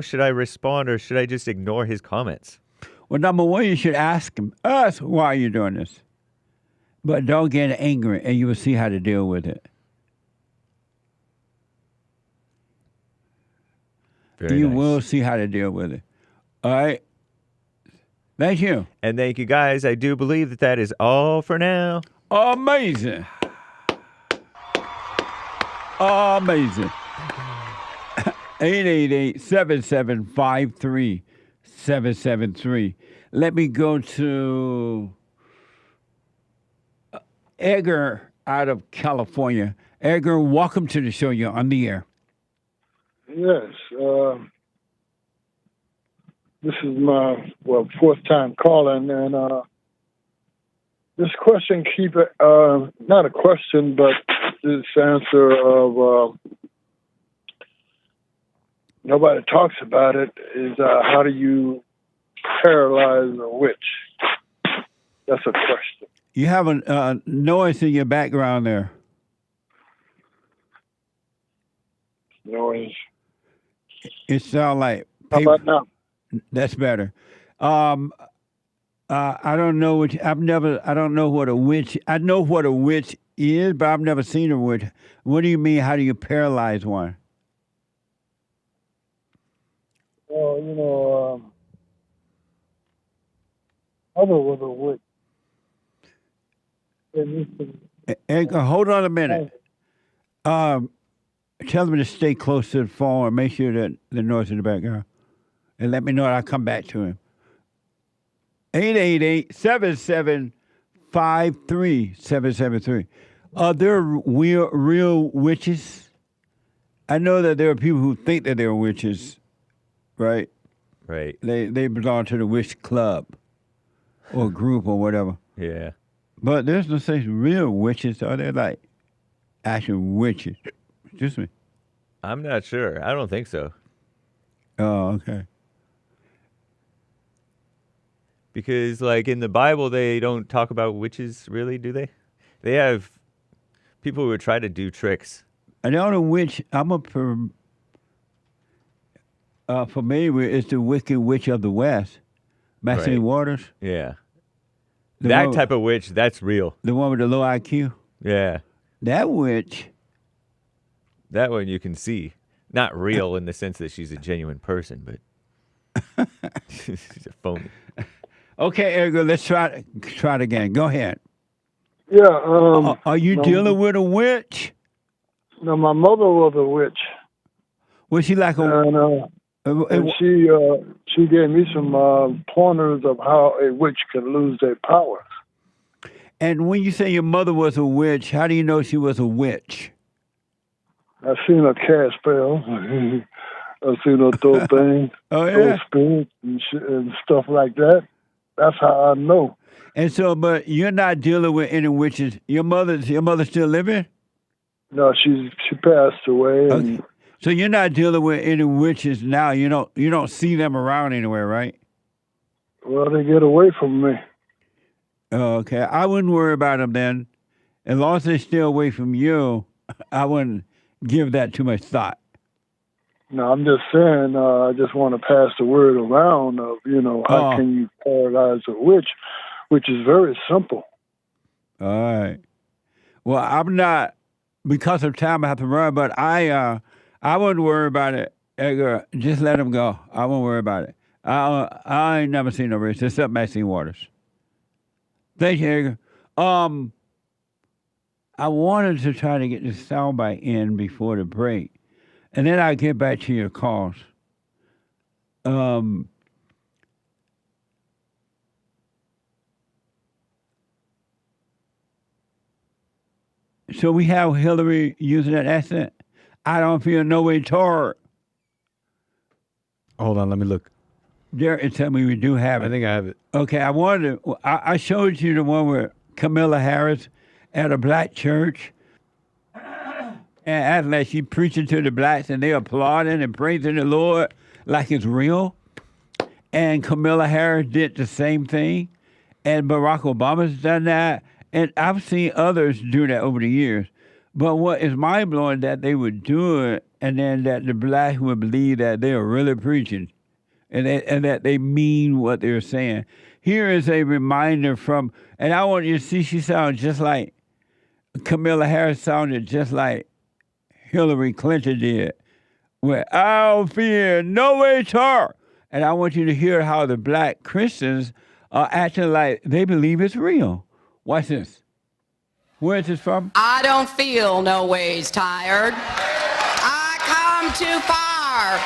should I respond, or should I just ignore his comments? Well, number one, you should ask us, why are you doing this? But don't get angry, and you will see how to deal with it. Very nice. Will see how to deal with it. All right? Thank you. And thank you, guys. I do believe that is all for now. Amazing. Amazing. 888-7753-773. Let me go to Edgar out of California. Edgar, welcome to the show. You're on the air. Yes. This is my, fourth time calling, and this question not a question, but this answer of nobody talks about it is how do you paralyze a witch? That's a question. You have a noise in your background there. Noise. It sounds like How paper. about now? That's better. I don't know I don't know what a witch. I know what a witch is, but I've never seen a witch. What do you mean? How do you paralyze one? Well, other was a witch. Edgar, hold on a minute. Tell them to stay close to the phone and make sure that the noise in the background. And let me know, and I'll come back to him. 888-7753-773. Are there real witches? I know that there are people who think that they're witches, right? Right. They belong to the witch club or group or whatever. Yeah. But there's no such real witches. Are they like actual witches? Excuse me. I'm not sure. I don't think so. Oh, okay. Because, like, in the Bible, they don't talk about witches, really, do they? They have people who would try to do tricks. And the only witch I'm familiar with is the Wicked Witch of the West, Maxine Right. Waters. Yeah. The That one- type of witch, that's real. The one with the low IQ. Yeah. That witch. That one you can see. Not real in the sense that she's a genuine person, but she's a phony. Okay, Edgar, let's try it again. Go ahead. Yeah. Are you dealing with a witch? No, my mother was a witch, Was she like a? and she gave me some pointers of how a witch can lose their powers. And when you say your mother was a witch, how do you know she was a witch? I seen her cast spells. I seen her throw things, Oh throw yeah. spirits and stuff like that. That's how I know. And so, but you're not dealing with any witches. Your mother still living? No, she passed away. And Okay. So you're not dealing with any witches now. You don't see them around anywhere, right? well, they get away from me. Oh, okay. I wouldn't worry about them then. As long as they stay away from you, I wouldn't give that too much thought. No, I'm just saying. I just want to pass the word around of how can you paralyze a witch, which is very simple. All right. Well, I'm not, because of time I have to run, but I wouldn't worry about it, Edgar. Just let them go. I won't worry about it. I ain't never seen no race except Maxine Waters. Thank you, Edgar. I wanted to try to get this soundbite in before the break, and then I'll get back to your calls. So we have Hillary using that accent. I don't feel no way toward. Hold on, let me look. Jerky, tell me we do have it. I think I have it. Okay, I wanted to, I showed you the one with Camilla Harris at a black church, and act like she preaching to the blacks and they applauding and praising the Lord like it's real. And Kamala Harris did the same thing. And Barack Obama's done that. And I've seen others do that over the years. But what is mind-blowing that they would do it and then that the blacks would believe that they are really preaching and that they mean what they're saying. Here is a reminder from, and I want you to see she sounds just like, Kamala Harris sounded just like Hillary Clinton did. Where I don't fear no HR. And I want you to hear how the black Christians are acting like they believe it's real. Watch this. Where is this from? I don't feel no ways tired. I come too far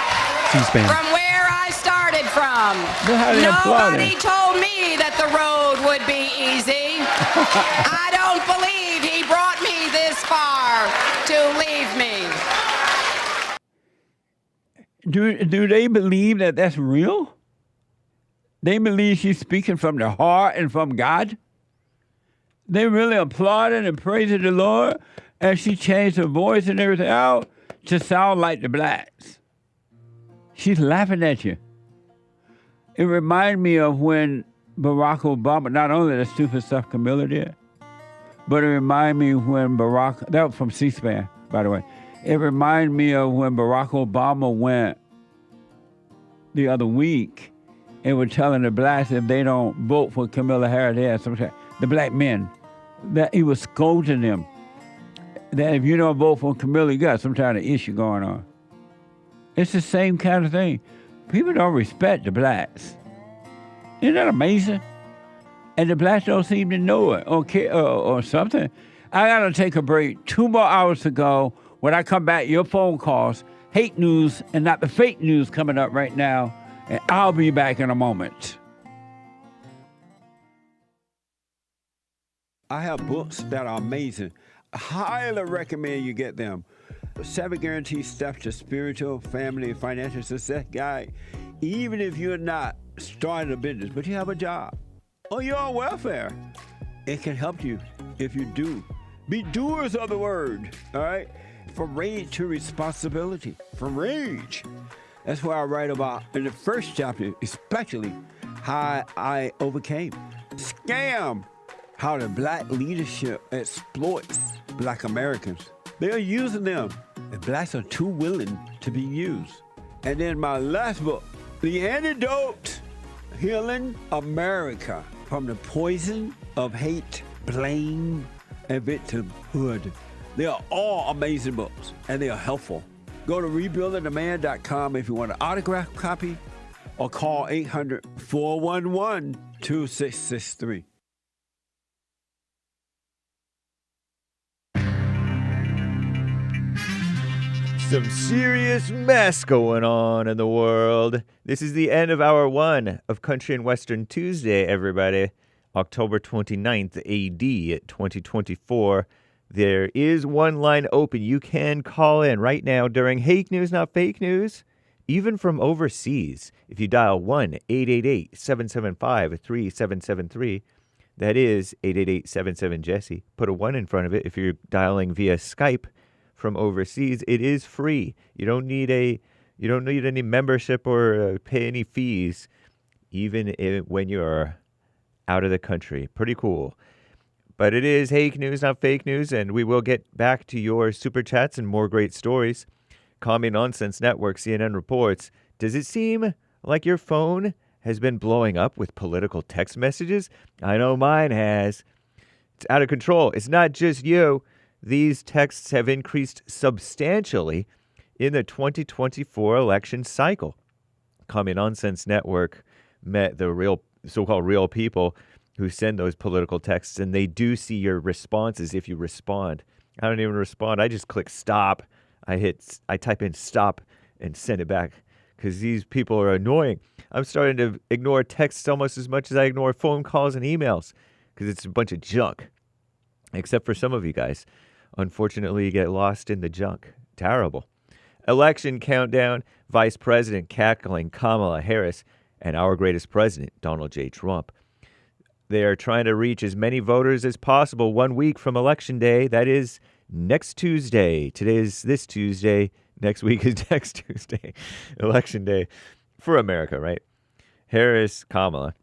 from where I started from. Nobody told me that the road would be easy. I don't believe he brought me this far to leave me. Do they believe that that's real? They believe she's speaking from the heart and from God? They really applauding and praising the Lord as she changed her voice and everything out to sound like the blacks. She's laughing at you. It reminded me of when Barack Obama, not only the stupid stuff Camilla did, but it reminded me when Barack, that was from C-SPAN, by the way. It reminded me of when Barack Obama went the other week and was telling the blacks if they don't vote for Kamala Harris, they had some the black men, that he was scolding them. That if you don't vote for Kamala, you got some kind of issue going on. It's the same kind of thing. People don't respect the blacks. Isn't that amazing? And the blacks don't seem to know it or care or something. I got to take a break. 2 more hours to go. When I come back, your phone calls, hate news and not the fake news coming up right now. And I'll be back in a moment. I have books that are amazing. I highly recommend you get them. 7 Guaranteed Steps to Spiritual, Family, and Financial Success Guide. Even if you're not starting a business, but you have a job or you're on welfare, it can help you if you do. Be doers of the word, all right? From rage to responsibility. From rage. That's what I write about in the first chapter, especially how I overcame. Scam. How the black leadership exploits black Americans. They are using them. And blacks are too willing to be used. And then my last book, The Antidote, Healing America from the Poison of Hate, Blame, and Victimhood. They are all amazing books, and they are helpful. Go to rebuildingtheman.com if you want an autographed copy, or call 800-411-2663. Some serious mess going on in the world. This is the end of hour 1 of Country and Western Tuesday, everybody. October 29th, AD 2024. There is one line open. You can call in right now during Hate News, Not Fake News, even from overseas. If you dial 1-888-775-3773, that is 888-77-JESSE. Put a 1 in front of it if you're dialing via Skype from overseas. It is free. You don't need any membership or pay any fees, even when you're out of the country. Pretty cool. But it is Hate News, Not Fake News, and we will get back to your super chats and more great stories. Commie Nonsense Network, CNN reports, does it seem like your phone has been blowing up with political text messages? I know mine has. It's out of control. It's not just you. These texts have increased substantially in the 2024 election cycle. Commie Nonsense Network met the so-called real people who send those political texts, and they do see your responses if you respond. I don't even respond. I just click stop. I type in stop and send it back because these people are annoying. I'm starting to ignore texts almost as much as I ignore phone calls and emails because it's a bunch of junk, except for some of you guys. Unfortunately, you get lost in the junk. Terrible. Election countdown, Vice President cackling Kamala Harris, and our greatest president, Donald J. Trump. They are trying to reach as many voters as possible 1 week from Election Day. That is next Tuesday. Today is this Tuesday. Next week is next Tuesday. Election day for America, right? Harris, Kamala,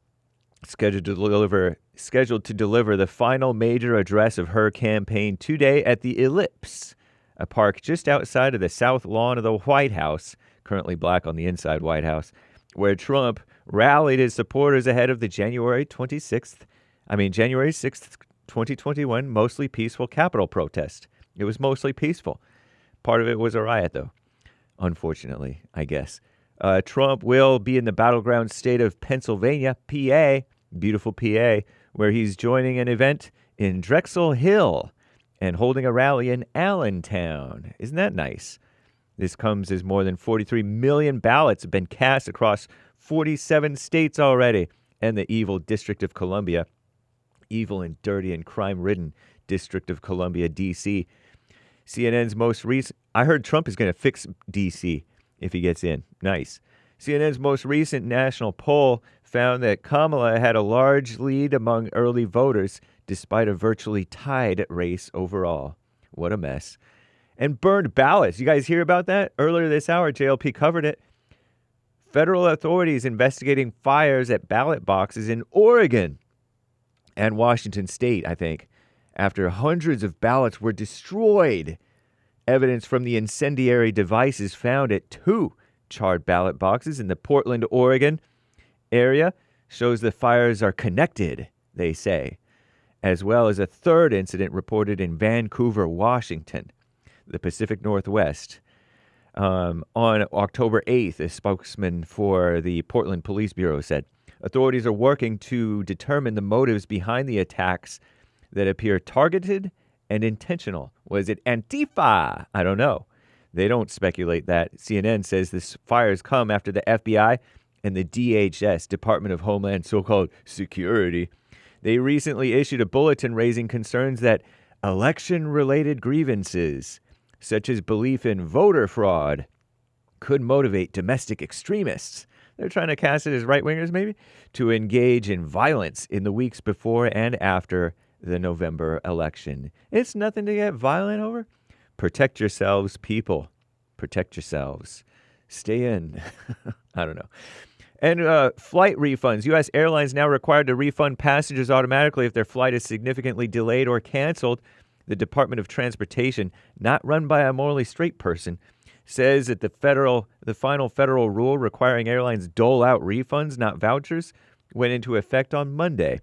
scheduled to deliver the final major address of her campaign today at the Ellipse, a park just outside of the south lawn of the White House, currently black on the inside White House, where Trump rallied his supporters ahead of the January 6th, 2021, mostly peaceful Capitol protest. It was mostly peaceful. Part of it was a riot, though, unfortunately, I guess. Trump will be in the battleground state of Pennsylvania, PA, beautiful PA, where he's joining an event in Drexel Hill and holding a rally in Allentown. Isn't that nice? This comes as more than 43 million ballots have been cast across 47 states already, and the evil District of Columbia, evil and dirty and crime-ridden District of Columbia, D.C. CNN's most recent... I heard Trump is going to fix D.C. if he gets in. Nice. CNN's most recent national poll found that Kamala had a large lead among early voters, despite a virtually tied race overall. What a mess. And burned ballots. You guys hear about that? Earlier this hour, JLP covered it. Federal authorities investigating fires at ballot boxes in Oregon and Washington State, I think, after hundreds of ballots were destroyed. Evidence from the incendiary devices found at 2 charred ballot boxes in the Portland, Oregon area shows the fires are connected, they say, as well as a third incident reported in Vancouver, Washington, the Pacific Northwest. On October 8th, a spokesman for the Portland Police Bureau said, authorities are working to determine the motives behind the attacks that appear targeted and intentional. Was it Antifa? I don't know. They don't speculate that. CNN says this fires come after the FBI and the DHS, Department of Homeland so-called Security, they recently issued a bulletin raising concerns that election-related grievances, such as belief in voter fraud, could motivate domestic extremists. They're trying to cast it as right-wingers, maybe, to engage in violence in the weeks before and after the November election. It's nothing to get violent over. Protect yourselves, people. Protect yourselves. Stay in. I don't know. And flight refunds. U.S. airlines now required to refund passengers automatically if their flight is significantly delayed or canceled. The Department of Transportation, not run by a morally straight person, says that the final federal rule requiring airlines dole out refunds, not vouchers, went into effect on Monday.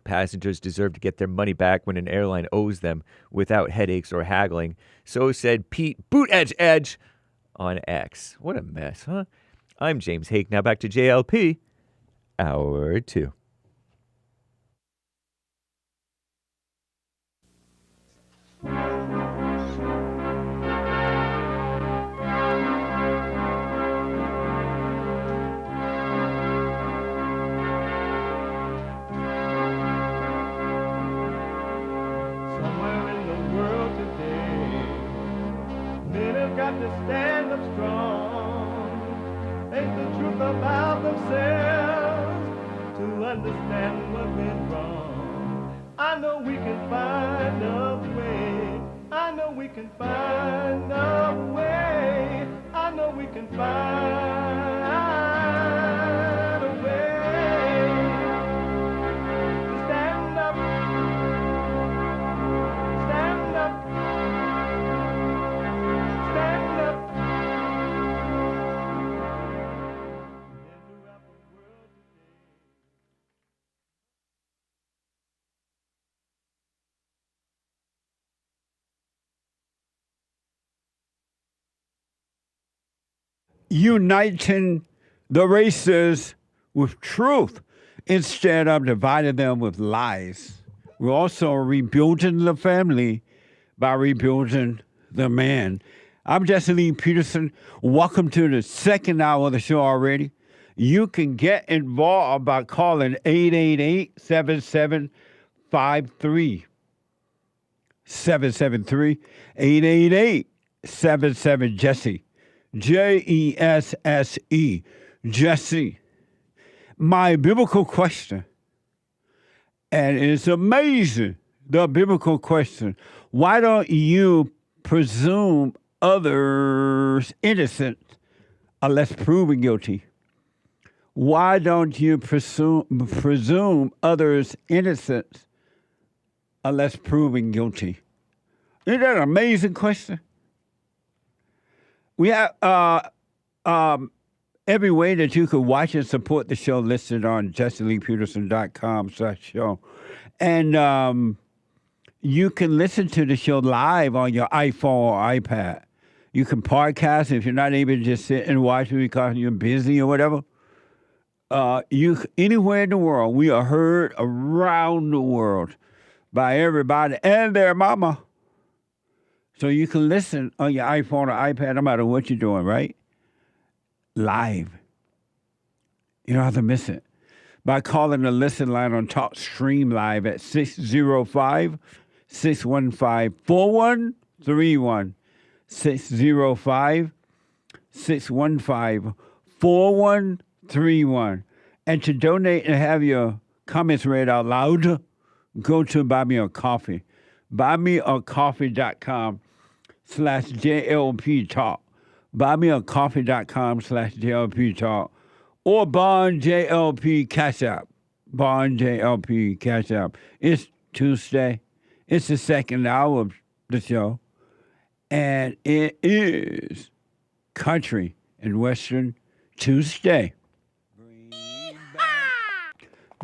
Passengers deserve to get their money back when an airline owes them without headaches or haggling. So said Pete Buttigieg on X. What a mess, huh? I'm James Hake. Now back to JLP, Hour 2. To stand up strong, face the truth about themselves, to understand what went wrong. I know we can find a way. I know we can find a way. I know we can find a way to stand up, stand up. Uniting the races with truth instead of dividing them with lies. We're also rebuilding the family by rebuilding the man. I'm Jesse Lee Peterson. Welcome to the second hour of the show already. You can get involved by calling 888-7753. 773 888-77-JESSE. Jesse. Jesse. My biblical question, and it's amazing the biblical question. Why don't you presume others innocent unless proven guilty? Why don't you presume others innocent unless proven guilty? Isn't that an amazing question? We have every way that you could watch and support the show listed on JustineLeePeterson.com/show. And you can listen to the show live on your iPhone or iPad. You can podcast if you're not able to just sit and watch it because you're busy or whatever. Anywhere in the world, we are heard around the world by everybody and their mama. So you can listen on your iPhone or iPad no matter what you're doing, right? Live. You don't have to miss it. By calling the listen line on Talk Stream Live at 605-615-4131. 605-615-4131. And to donate and have your comments read out loud, go to Buy Me a Coffee. BuyMeACoffee.com/JLP Talk. BuyMeACoffee.com/JLP Talk. Or Bond JLP Cash App. Bond JLP Cash App. It's Tuesday. It's the second hour of the show. And it is Country and Western Tuesday.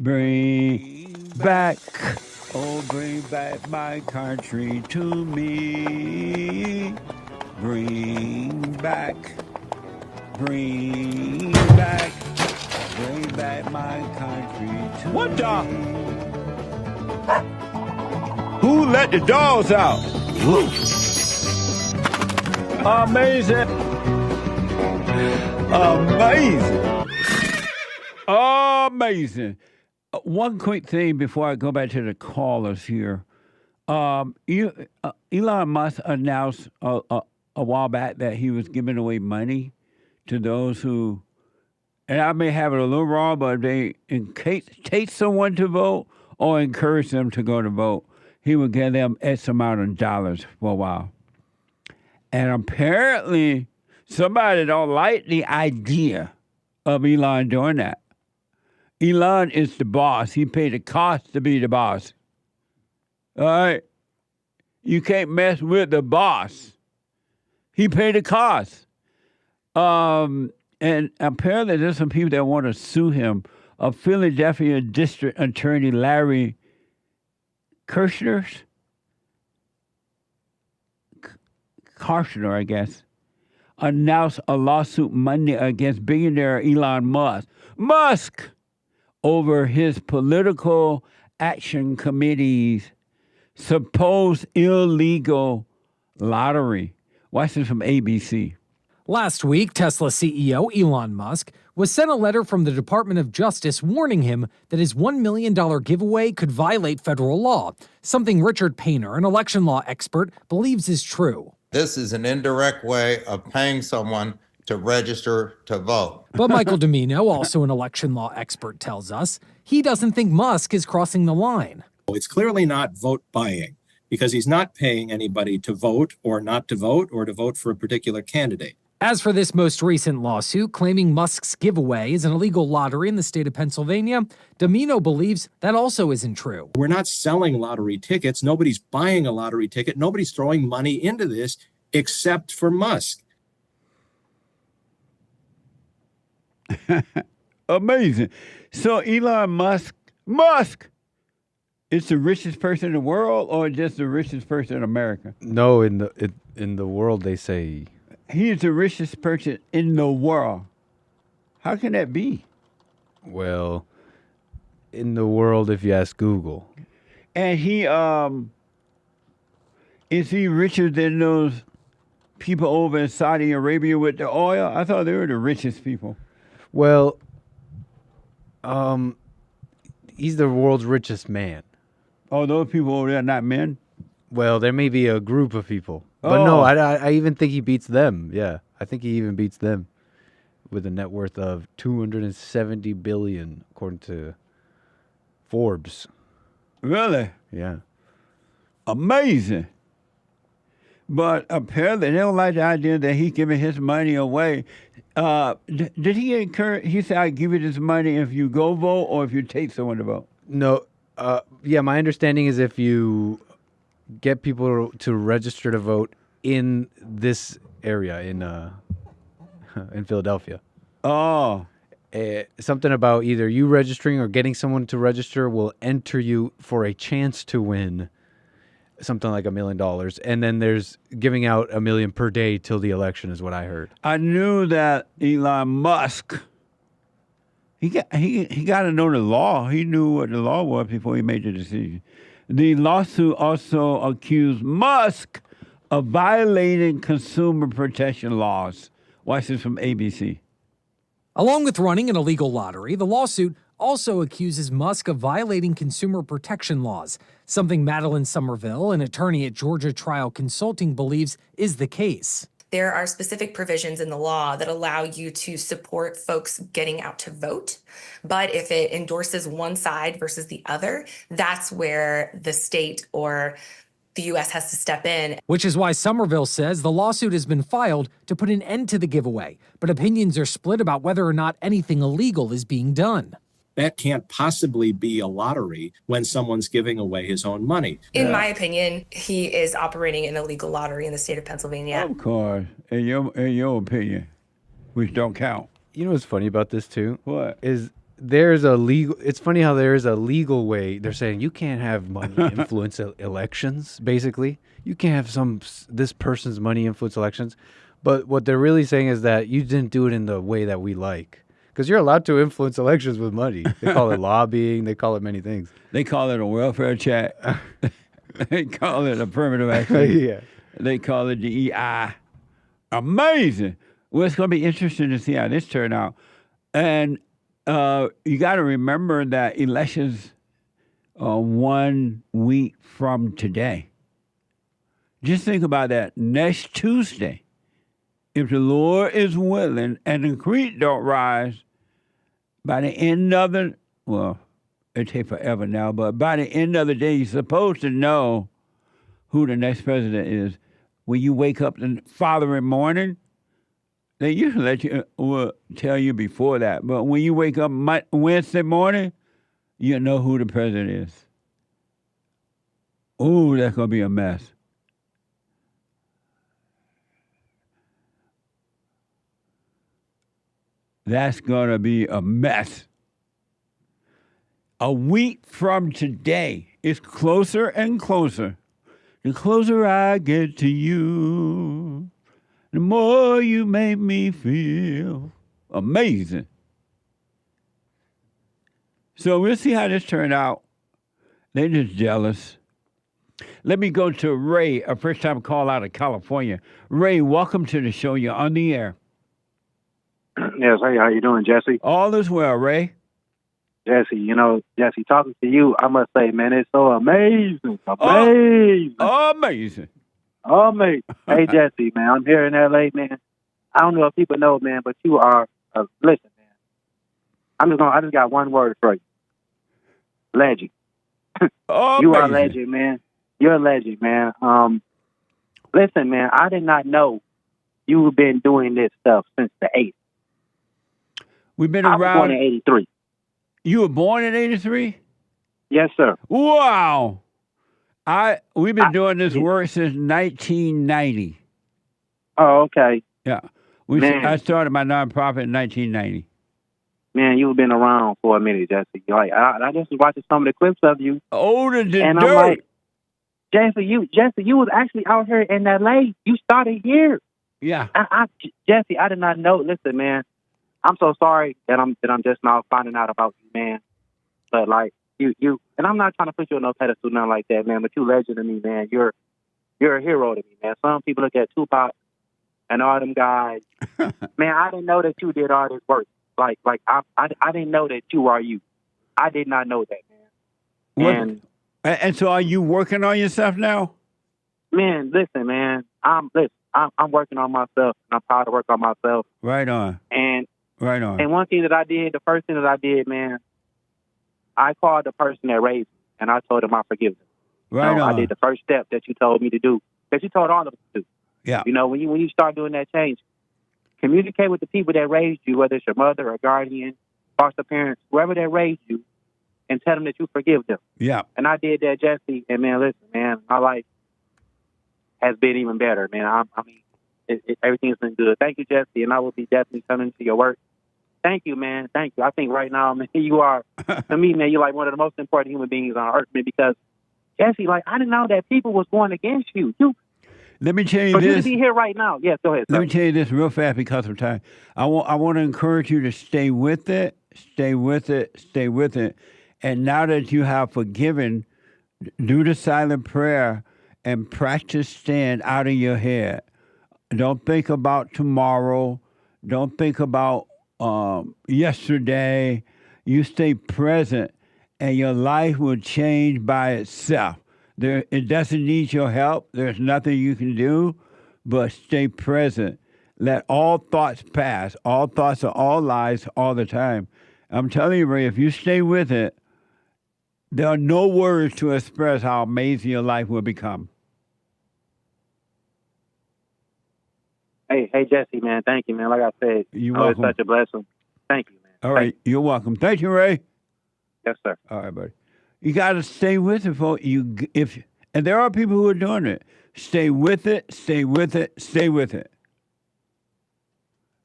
Bring back, oh, bring back my country to me. Bring back my country to me. What the? Who let the dogs out? Amazing. Amazing. One quick thing before I go back to the callers here. Elon Musk announced a while back that he was giving away money to those who, and I may have it a little wrong, but they take someone to vote or encourage them to go to vote. He would give them X amount of dollars for a while. And apparently somebody don't like the idea of Elon doing that. Elon is the boss. He paid the cost to be the boss. All right? You can't mess with the boss. He paid the cost. And apparently there's some people that want to sue him. A Philadelphia District Attorney Larry Kirshner, I guess, announced a lawsuit Monday against billionaire Elon Musk over his political action committee's supposed illegal lottery. Watch this from ABC. Last week, Tesla CEO Elon Musk was sent a letter from the Department of Justice warning him that his $1 million giveaway could violate federal law, something Richard Painter, an election law expert, believes is true. This is an indirect way of paying someone to register to vote. But Michael Domino, also an election law expert, tells us he doesn't think Musk is crossing the line. It's clearly not vote buying because he's not paying anybody to vote or not to vote or to vote for a particular candidate. As for this most recent lawsuit claiming Musk's giveaway is an illegal lottery in the state of Pennsylvania, Domino believes that also isn't true. We're not selling lottery tickets. Nobody's buying a lottery ticket. Nobody's throwing money into this except for Musk. Amazing. So Elon Musk is the richest person in the world or just the richest person in America? No, in the world they say he is the richest person in the world. How can that be? Well, in the world if you ask Google. And he is he richer than those people over in Saudi Arabia with the oil? I thought they were the richest people. Well, he's the world's richest man. Oh, those people over there are not men? Well, there may be a group of people. But no, I even think he beats them. Yeah, I think he even beats them with a net worth of $270 billion, according to Forbes. Really? Yeah. Amazing. But apparently they don't like the idea that he's giving his money away. Did he encourage? He said, "I give you this money if you go vote or if you take someone to vote." No. Yeah, my understanding is if you get people to register to vote in this area in Philadelphia. Oh. Something about either you registering or getting someone to register will enter you for a chance to win something like $1 million. And then there's giving out $1 million per day till the election is what I heard. I knew that Elon Musk, he got to know the law. He knew what the law was before he made the decision. The lawsuit also accused Musk of violating consumer protection laws. Watch this from ABC. Along with running an illegal lottery, the lawsuit also accuses Musk of violating consumer protection laws, something Madeline Somerville, an attorney at Georgia Trial Consulting, believes is the case. There are specific provisions in the law that allow you to support folks getting out to vote. But if it endorses one side versus the other, that's where the state or the U.S. has to step in. Which is why Somerville says the lawsuit has been filed to put an end to the giveaway, but opinions are split about whether or not anything illegal is being done. That can't possibly be a lottery when someone's giving away his own money. In my opinion, he is operating an illegal lottery in the state of Pennsylvania. Of course, in your opinion, which don't count. You know what's funny about this too? What? It's funny how there is a legal way. They're saying you can't have money influence elections, basically. You can't have this person's money influence elections. But what they're really saying is that you didn't do it in the way that we like. Because you're allowed to influence elections with money. They call it lobbying. They call it many things. They call it a welfare check. They call it affirmative action. Yeah. They call it DEI. Amazing. Well, it's going to be interesting to see how this turns out. And you got to remember that elections are 1 week from today. Just think about that. Next Tuesday, if the Lord is willing and the creek don't rise, by the end of it takes forever now, but by the end of the day, you're supposed to know who the next president is. When you wake up the following morning, they usually tell you before that. But when you wake up Wednesday morning, you know who the president is. Ooh, that's going to be a mess. That's going to be a mess. A week from today, it's closer and closer. The closer I get to you, the more you make me feel. Amazing. So we'll see how this turned out. They're just jealous. Let me go to Ray, a first-time call out of California. Ray, welcome to the show. You're on the air. Yes, hey, how you doing, Jesse? All is well, Ray. Jesse, Jesse, talking to you, I must say, man, it's so amazing. Amazing. Amazing. Amazing. Hey, Jesse, man, I'm here in L.A., man. I don't know if people know, man, but you are, listen, man. I just got one word for you. Legend. You are a legend, man. You're a legend, man. Listen, man, I did not know you've been doing this stuff since the 80s. We've been I around. was born in 83. You were born in 83? Yes, sir. Wow. We've been doing this work since 1990. Oh, okay. Yeah. I started my nonprofit in 1990. Man, you've been around for a minute, Jesse. Like I just was watching some of the clips of you. Older than and dirt. I'm like, Jesse, you was actually out here in L.A. You started here. Yeah. Jesse, I did not know. Listen, man, I'm so sorry that I'm just now finding out about you, man. But like you, and I'm not trying to put you on no pedestal, nothing like that, man. But you legend to me, man. You're a hero to me, man. Some people look at Tupac and all them guys. Man, I didn't know that you did all this work. Like I didn't know that you are you. I did not know that, man. And so, are you working on yourself now? Man, listen, man. I'm working on myself, and I'm proud to work on myself. Right on. And the first thing that I did, man, I called the person that raised me, and I told him I forgive them. Right I on. did the first step that you told me to do, that you told all of us to do. Yeah. You know, when you start doing that change, communicate with the people that raised you, whether it's your mother or guardian, foster parents, whoever that raised you, and tell them that you forgive them. Yeah. And I did that, Jesse. And man, listen, man, my life has been even better, man. I mean, everything's been good. Thank you, Jesse, and I will be definitely coming to your work. Thank you, man. Thank you. I think right now, man, you are, to me, man, you're like one of the most important human beings on earth, man, because, Jesse, like, I didn't know that people was going against you. Let me tell you For this. you to be here right now. Yes, go ahead, sir. Let me tell you this real fast because of time. I want to encourage you to stay with it, stay with it, stay with it. And now that you have forgiven, do the silent prayer and practice staying out of your head. Don't think about tomorrow. Don't think about yesterday. You stay present, and your life will change by itself. It doesn't need your help. There's nothing you can do, but stay present. Let all thoughts pass. All thoughts are all lies all the time. I'm telling you, Ray, if you stay with it, there are no words to express how amazing your life will become. Hey, Jesse, man, thank you, man. Like I said, You're it's welcome. such a blessing. Thank you, man. All right, you're welcome. Thank you, Ray. Yes, sir. All right, buddy. You got to stay with it, folks. And there are people who are doing it. Stay with it, stay with it, stay with it.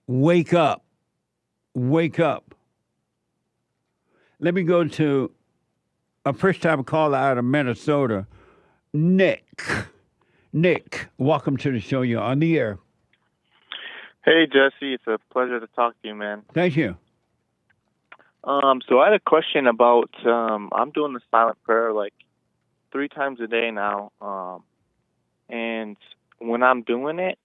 Wake up. Wake up. Let me go to a first-time caller out of Minnesota, Nick. Nick, welcome to the show. You're on the air. Hey, Jesse. It's a pleasure to talk to you, man. Thank you. So I had a question about, I'm doing the silent prayer like 3 times a day now. And when I'm doing it,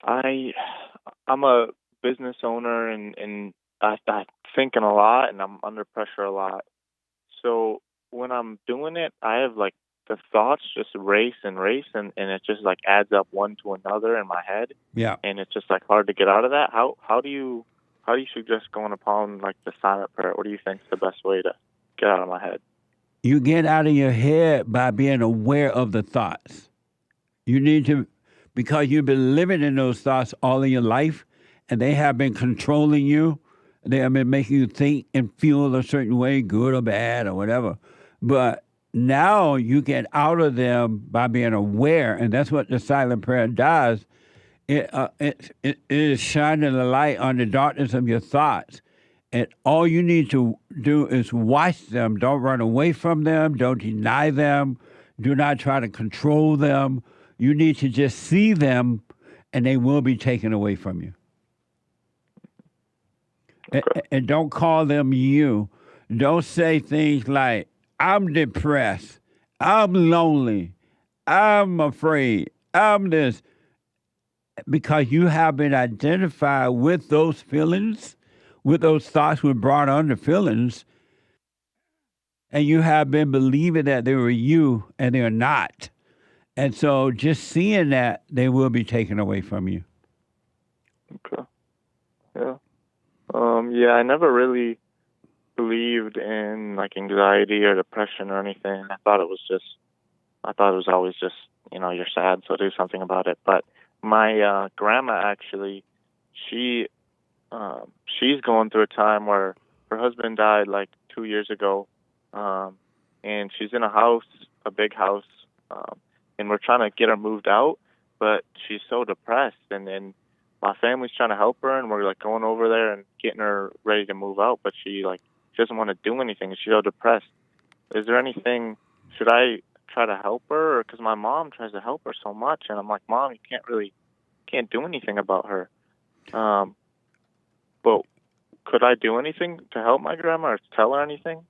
I'm a business owner and I'm thinking a lot and I'm under pressure a lot. So when I'm doing it, I have like the thoughts just race and it just like adds up one to another in my head. Yeah. And it's just like hard to get out of that. How do you suggest going upon like the silent prayer? What do you think is the best way to get out of my head? You get out of your head by being aware of the thoughts. You need to, because you've been living in those thoughts all of your life, and they have been controlling you. They have been making you think and feel a certain way, good or bad or whatever. But now you get out of them by being aware, and that's what the silent prayer does. It is shining a light on the darkness of your thoughts. And all you need to do is watch them. Don't run away from them. Don't deny them. Do not try to control them. You need to just see them, and they will be taken away from you. Okay. And don't call them you. Don't say things like, I'm depressed. I'm lonely. I'm afraid. I'm this. Because you have been identified with those feelings, with those thoughts were brought on the feelings, and you have been believing that they were you and they're not. And so just seeing that, they will be taken away from you. Okay. Yeah. Yeah, I never really believed in like anxiety or depression or anything. I thought it was always just, you're sad, so do something about it. But my grandma actually, she's going through a time where her husband died like 2 years ago, and she's in a big house, and we're trying to get her moved out, but she's so depressed, and my family's trying to help her, and we're like going over there and getting her ready to move out, but she doesn't want to do anything, and she's so depressed. Is there anything? Should I try to help her? Because my mom tries to help her so much, and I'm like, Mom, you can't do anything about her. But could I do anything to help my grandma or tell her anything?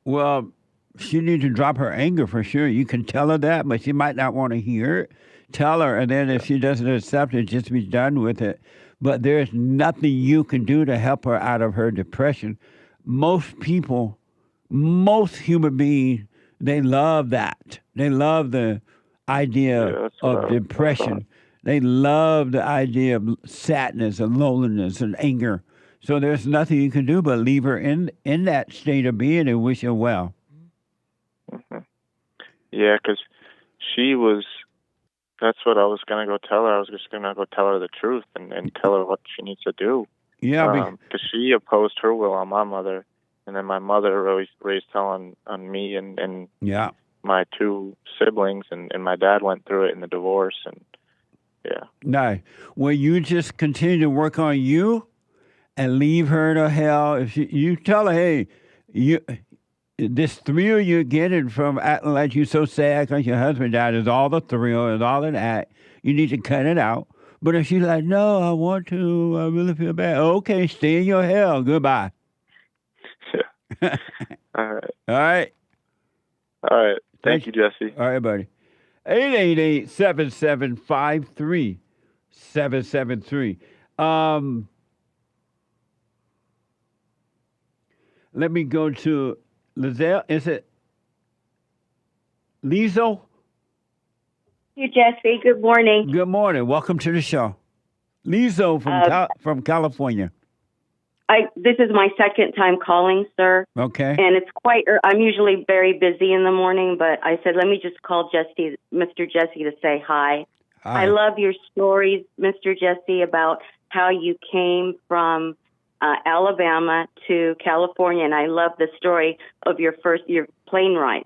Well, she needs to drop her anger for sure. You can tell her that, but she might not want to hear it. Tell her, and then if she doesn't accept it, just be done with it. But there's nothing you can do to help her out of her depression. Most people, most human beings, they love that. They love the idea of depression. They love the idea of sadness and loneliness and anger. So there's nothing you can do but leave her in that state of being and wish her well. Mm-hmm. Yeah, because she was. That's what I was gonna go tell her. I was just gonna go tell her the truth and tell her what she needs to do. Yeah, because she opposed her will on my mother, and then my mother raised hell on me and yeah, my two siblings, and my dad went through it in the divorce, and yeah. No, well, you just continue to work on you and leave her to hell. If you tell her, hey, this thrill you're getting from acting like you're so sad because your husband died is all the thrill, is all of that. You need to cut it out. But if she's like, no, I want to, I really feel bad. Okay, stay in your hell. Goodbye. Yeah. All right. All right. All right. Thank you, Jesse. All right, buddy. 888-775-3773. Let me go to LIEZL. Is it LIEZL? Hey, Jesse. Good morning. Good morning. Welcome to the show. LIEZL from California. This is my second time calling, sir. Okay. And it's I'm usually very busy in the morning, but I said, let me just call Mr. Jesse to say hi. Hi. I love your stories, Mr. Jesse, about how you came from Alabama to California. And I love the story of your plane ride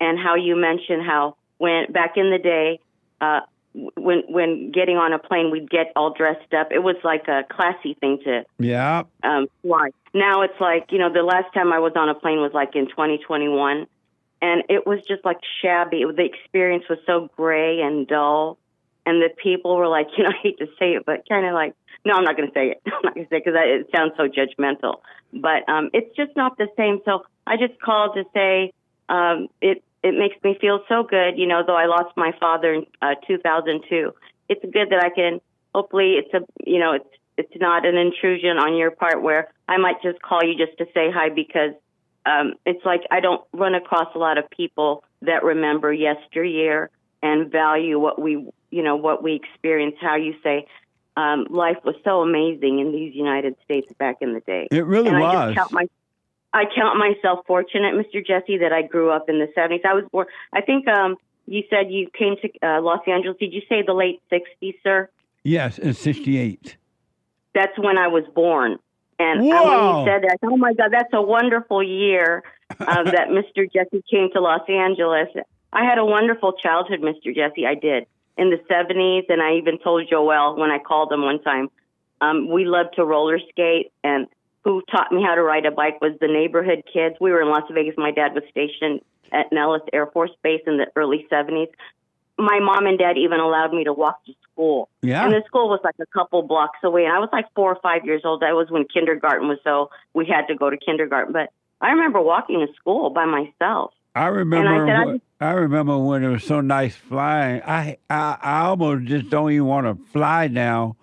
and how you mentioned how when back in the day, when getting on a plane, we'd get all dressed up. It was like a classy thing to fly. Now it's like, the last time I was on a plane was like in 2021, and it was just like shabby. The experience was so gray and dull, and the people were like, I hate to say it, but kind of like, no, I'm not going to say it. I'm not going to say it because it sounds so judgmental. But it's just not the same. So I just called to say it makes me feel so good, though I lost my father in 2002. It's good that I can, hopefully it's not an intrusion on your part where I might just call you just to say hi because it's like I don't run across a lot of people that remember yesteryear and value what we experienced, how you say life was so amazing in these United States back in the day. It really was. I count myself fortunate, Mr. Jesse, that I grew up in the 70s. I was born, I think you said you came to Los Angeles. Did you say the late 60s, sir? Yes, in 68. That's when I was born. And when you said that, oh, my God, that's a wonderful year that Mr. Jesse came to Los Angeles. I had a wonderful childhood, Mr. Jesse. I did. In the 70s, and I even told Joel when I called him one time, we loved to roller skate, and who taught me how to ride a bike was the neighborhood kids. We were in Las Vegas. My dad was stationed at Nellis Air Force Base in the early 70s. My mom and dad even allowed me to walk to school. Yeah. And the school was like a couple blocks away. And I was like 4 or 5 years old. That was when kindergarten was, so we had to go to kindergarten. But I remember walking to school by myself. I remember when it was so nice flying. I almost just don't even want to fly now.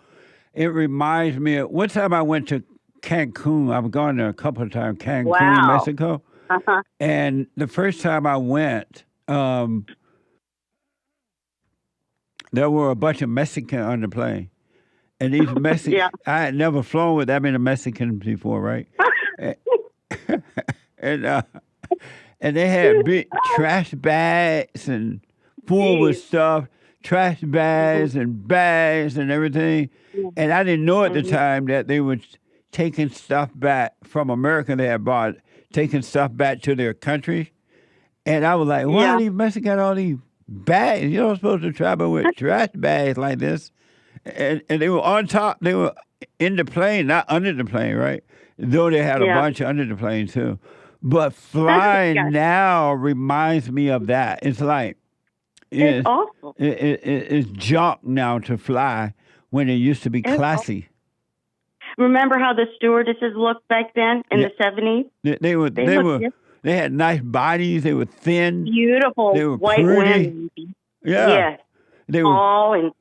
It reminds me of one time I went to Cancun. I've gone there a couple of times. Cancun, Mexico. Uh-huh. And the first time I went, there were a bunch of Mexicans on the plane. And these Mexicans, I had never flown with that many Mexicans before, right? and they had big trash bags and full with stuff, trash bags and bags and everything. And I didn't know at the time that they were taking stuff back from America they had bought, taking stuff back to their country. And I was like, why are these Mexicans got all these bags? You're not supposed to travel with trash bags like this. And they were on top, they were in the plane, not under the plane, right? Though they had a bunch under the plane too. But flying now reminds me of that. It's like, it's awful. It's junk now to fly when it used to be classy. Remember how the stewardesses looked back then in the 70s? They had nice bodies. They were thin. Beautiful. They were white pretty. women. Yeah. Yes. They were tall and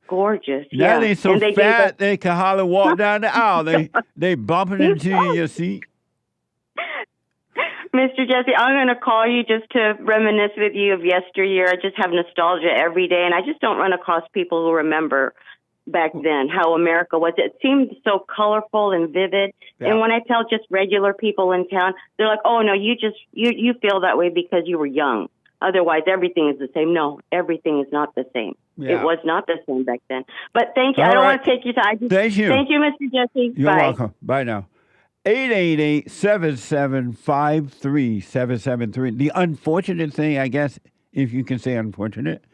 gorgeous. Now they so fat they can hardly walk down the aisle. They bumping into your seat. Mr. Jesse, I'm going to call you just to reminisce with you of yesteryear. I just have nostalgia every day, and I just don't run across people who remember back then how America was. It seemed so colorful and vivid. Yeah. And when I tell just regular people in town, they're like, "Oh no, you feel that way because you were young." Otherwise, everything is the same. No, everything is not the same. Yeah. It was not the same back then. But thank you. All I don't right. want to take your time. Thank you. Thank you, Mr. Jesse. You're Bye. welcome. Bye now. 888-7753-773. The unfortunate thing, I guess, if you can say unfortunate,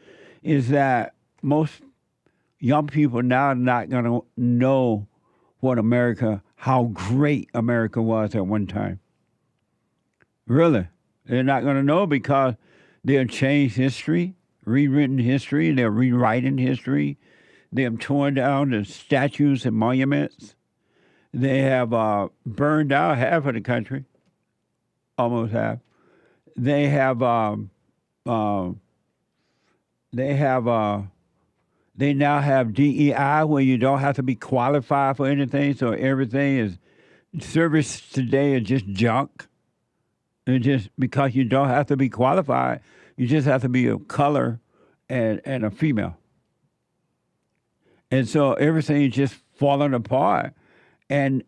is that most young people now are not going to know how great America was at one time. Really. They're not going to know because they've changed history, rewritten history, they're rewriting history. They have torn down the statues and monuments. They have burned out half of the country, almost half. They now have DEI where you don't have to be qualified for anything, so everything is service today is just junk. And just because you don't have to be qualified, you just have to be of color and a female. And so everything is just falling apart. And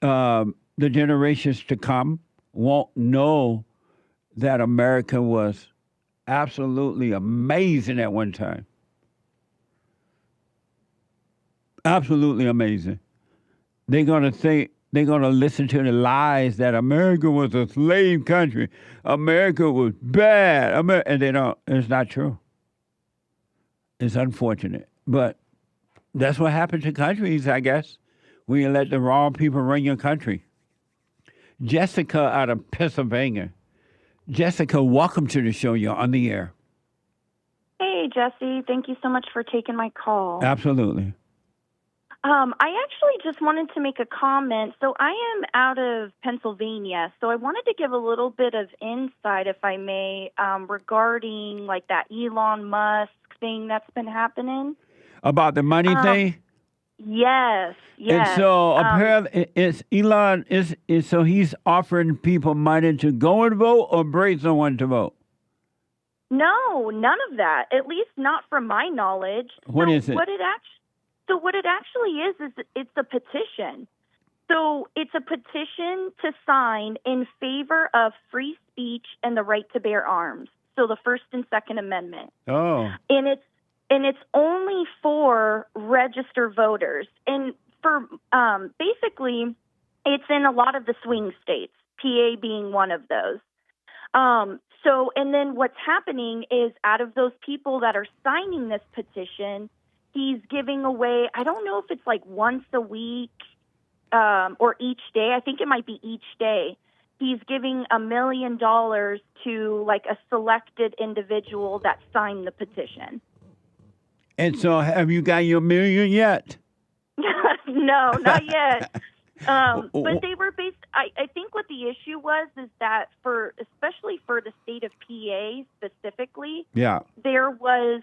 the generations to come won't know that America was absolutely amazing at one time. Absolutely amazing. They're going to listen to the lies that America was a slave country. America was bad. And they don't. It's not true. It's unfortunate. But that's what happened to countries, I guess, when you let the wrong people run your country. Jessica out of Pennsylvania. Jessica, welcome to the show. You're on the air. Hey, Jesse. Thank you so much for taking my call. Absolutely. I actually just wanted to make a comment. So I am out of Pennsylvania, so I wanted to give a little bit of insight, if I may, regarding like that Elon Musk thing that's been happening. About the money thing? Yes. And so apparently it's Elon is so he's offering people money to go and vote or bring someone to vote? No, none of that. At least not from my knowledge. What is it? So what it actually is it's a petition. So it's a petition to sign in favor of free speech and the right to bear arms. So the First and Second Amendment. Oh. And it's only for registered voters. And for basically it's in a lot of the swing states, PA being one of those. So and then what's happening is out of those people that are signing this petition, he's giving away, I don't know if it's like once a week or each day. I think it might be each day. He's giving $1 million to like a selected individual that signed the petition. And so have you got your million yet? No, not yet. But they were based, I think what the issue was is that especially for the state of PA specifically, yeah, there was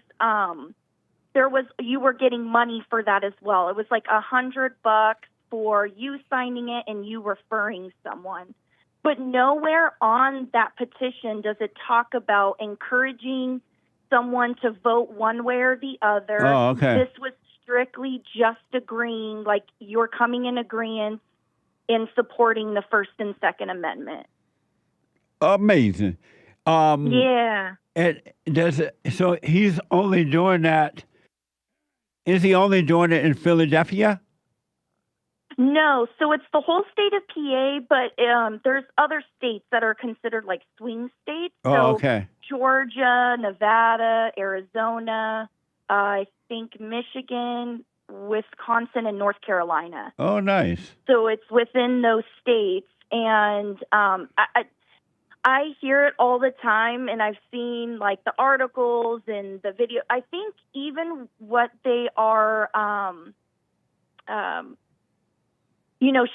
you were getting money for that as well. It was like $100 for you signing it and you referring someone. But nowhere on that petition does it talk about encouraging someone to vote one way or the other. Oh, okay. This was strictly just agreeing, like you're coming in agreement in supporting the First and Second Amendment. Amazing. Yeah. And so he's only doing that. Is he only doing it in Philadelphia? No, so it's the whole state of PA, but there's other states that are considered like swing states. Oh, okay. Georgia, Nevada, Arizona, I think Michigan, Wisconsin, and North Carolina. Oh, nice. So it's within those states, and I hear it all the time, and I've seen like the articles and the video. I think even what they are,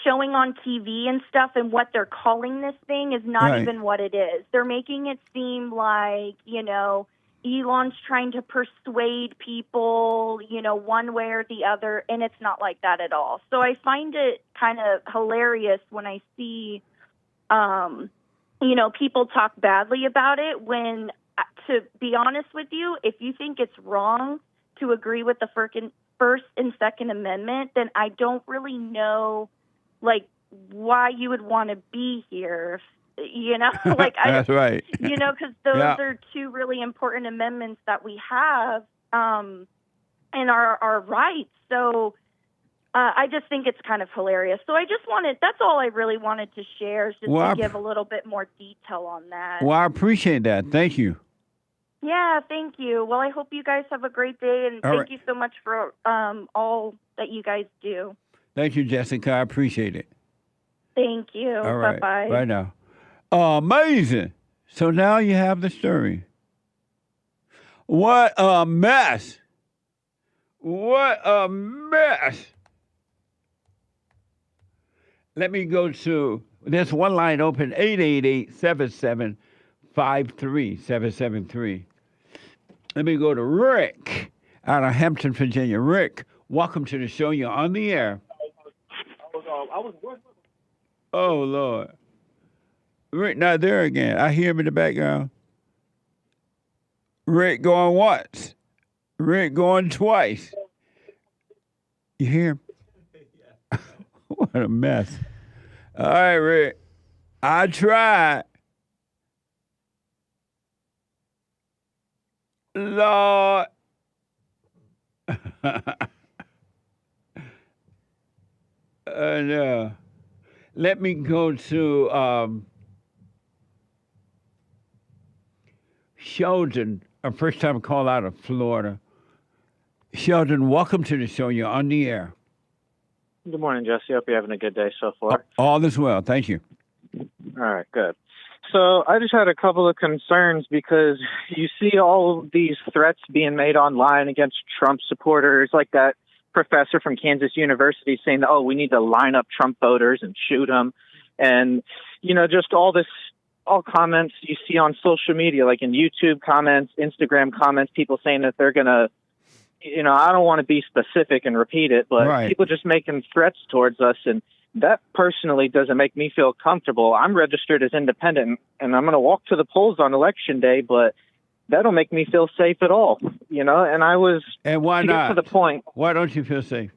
showing on TV and stuff, and what they're calling this thing is not Right. even what it is. They're making it seem like, Elon's trying to persuade people, one way or the other, and it's not like that at all. So I find it kind of hilarious when I see, people talk badly about it when, to be honest with you, if you think it's wrong to agree with the First and Second Amendment, then I don't really know, like, why you would want to be here You know, like That's right. You know, because those Yeah. are two really important amendments that we have in our rights. So I just think it's kind of hilarious. So that's all I really wanted to share, is just Well, to give a little bit more detail on that. Well, I appreciate that. Thank you. Yeah, thank you. Well, I hope you guys have a great day, and All thank right. you so much for all that you guys do. Thank you, Jessica. I appreciate it. Thank you. All right. Bye-bye. Bye now. Amazing. So now you have the story. What a mess. What a mess. Let me go to, there's one line open, 888-7753-773. Let me go to Rick out of Hampton, Virginia. Rick, welcome to the show. You're on the air. Oh, Lord. Rick not there again. I hear him in the background. Rick going once. Rick going twice. You hear him? What a mess. All right, Rick. I tried. Lord. No. Let me go to Sheldon, a first-time call out of Florida. Sheldon, welcome to the show. You're on the air. Good morning, Jesse. Hope you're having a good day so far. All is well. Thank you. All right, good. So I just had a couple of concerns because you see all of these threats being made online against Trump supporters, like that professor from Kansas University saying that, we need to line up Trump voters and shoot them. And, just all comments you see on social media, like in YouTube comments, Instagram comments, people saying that they're going to, I don't want to be specific and repeat it, but Right. people just making threats towards us. And that personally doesn't make me feel comfortable. I'm registered as independent, and I'm going to walk to the polls on election day, but that don't make me feel safe at all, And I was... And why to get not? to the point. Why don't you feel safe?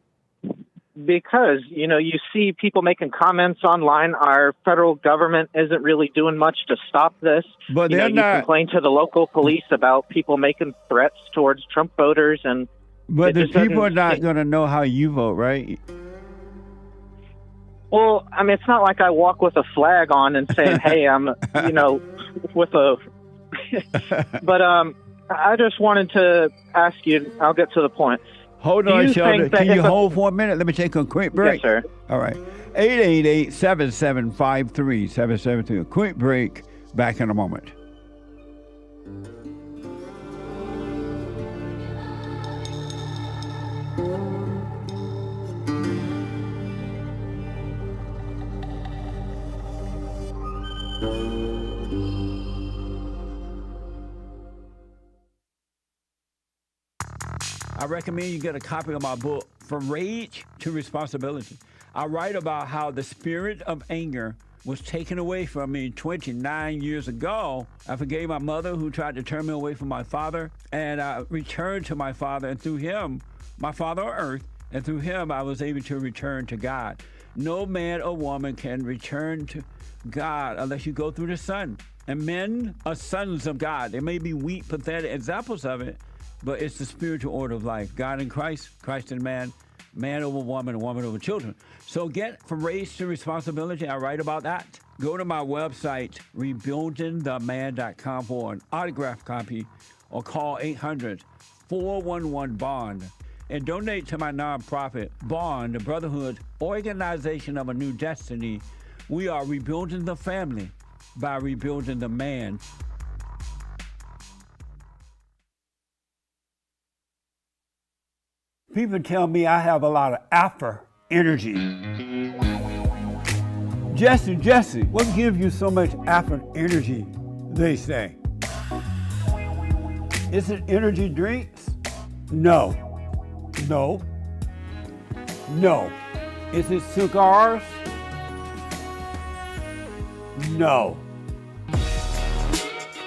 Because, you see people making comments online. Our federal government isn't really doing much to stop this. But they're you not... complain to the local police about people making threats towards Trump voters, and... But the it just people are doesn't- not going to know how you vote, right? Well, I mean, it's not like I walk with a flag on and saying, hey, I'm, with a... But I just wanted to ask you, I'll get to the point. Hold Do on, you Sheldon. think that Can you if a- hold for a minute? Let me take a quick break. Yes, sir. All right. 888-7753-773. A quick break. Back in a moment. I recommend you get a copy of my book, From Rage to Responsibility. I write about how the spirit of anger was taken away from me 29 years ago. I forgave my mother who tried to turn me away from my father, and I returned to my father, and through him, my father on earth, and through him, I was able to return to God. No man or woman can return to God unless you go through the Son. And men are sons of God. There may be weak, pathetic examples of it, but it's the spiritual order of life. God in Christ, Christ in man, man over woman, and woman over children. So get From Rage to Responsibility. I write about that. Go to my website, rebuildingtheman.com for an autographed copy, or call 800-411-BOND. And donate to my nonprofit, Bond, the Brotherhood Organization of a New Destiny. We are rebuilding the family by rebuilding the man. People tell me I have a lot of alpha energy. Jesse, what gives you so much alpha energy, they say? Is it energy drinks? No. Is it cigars? No.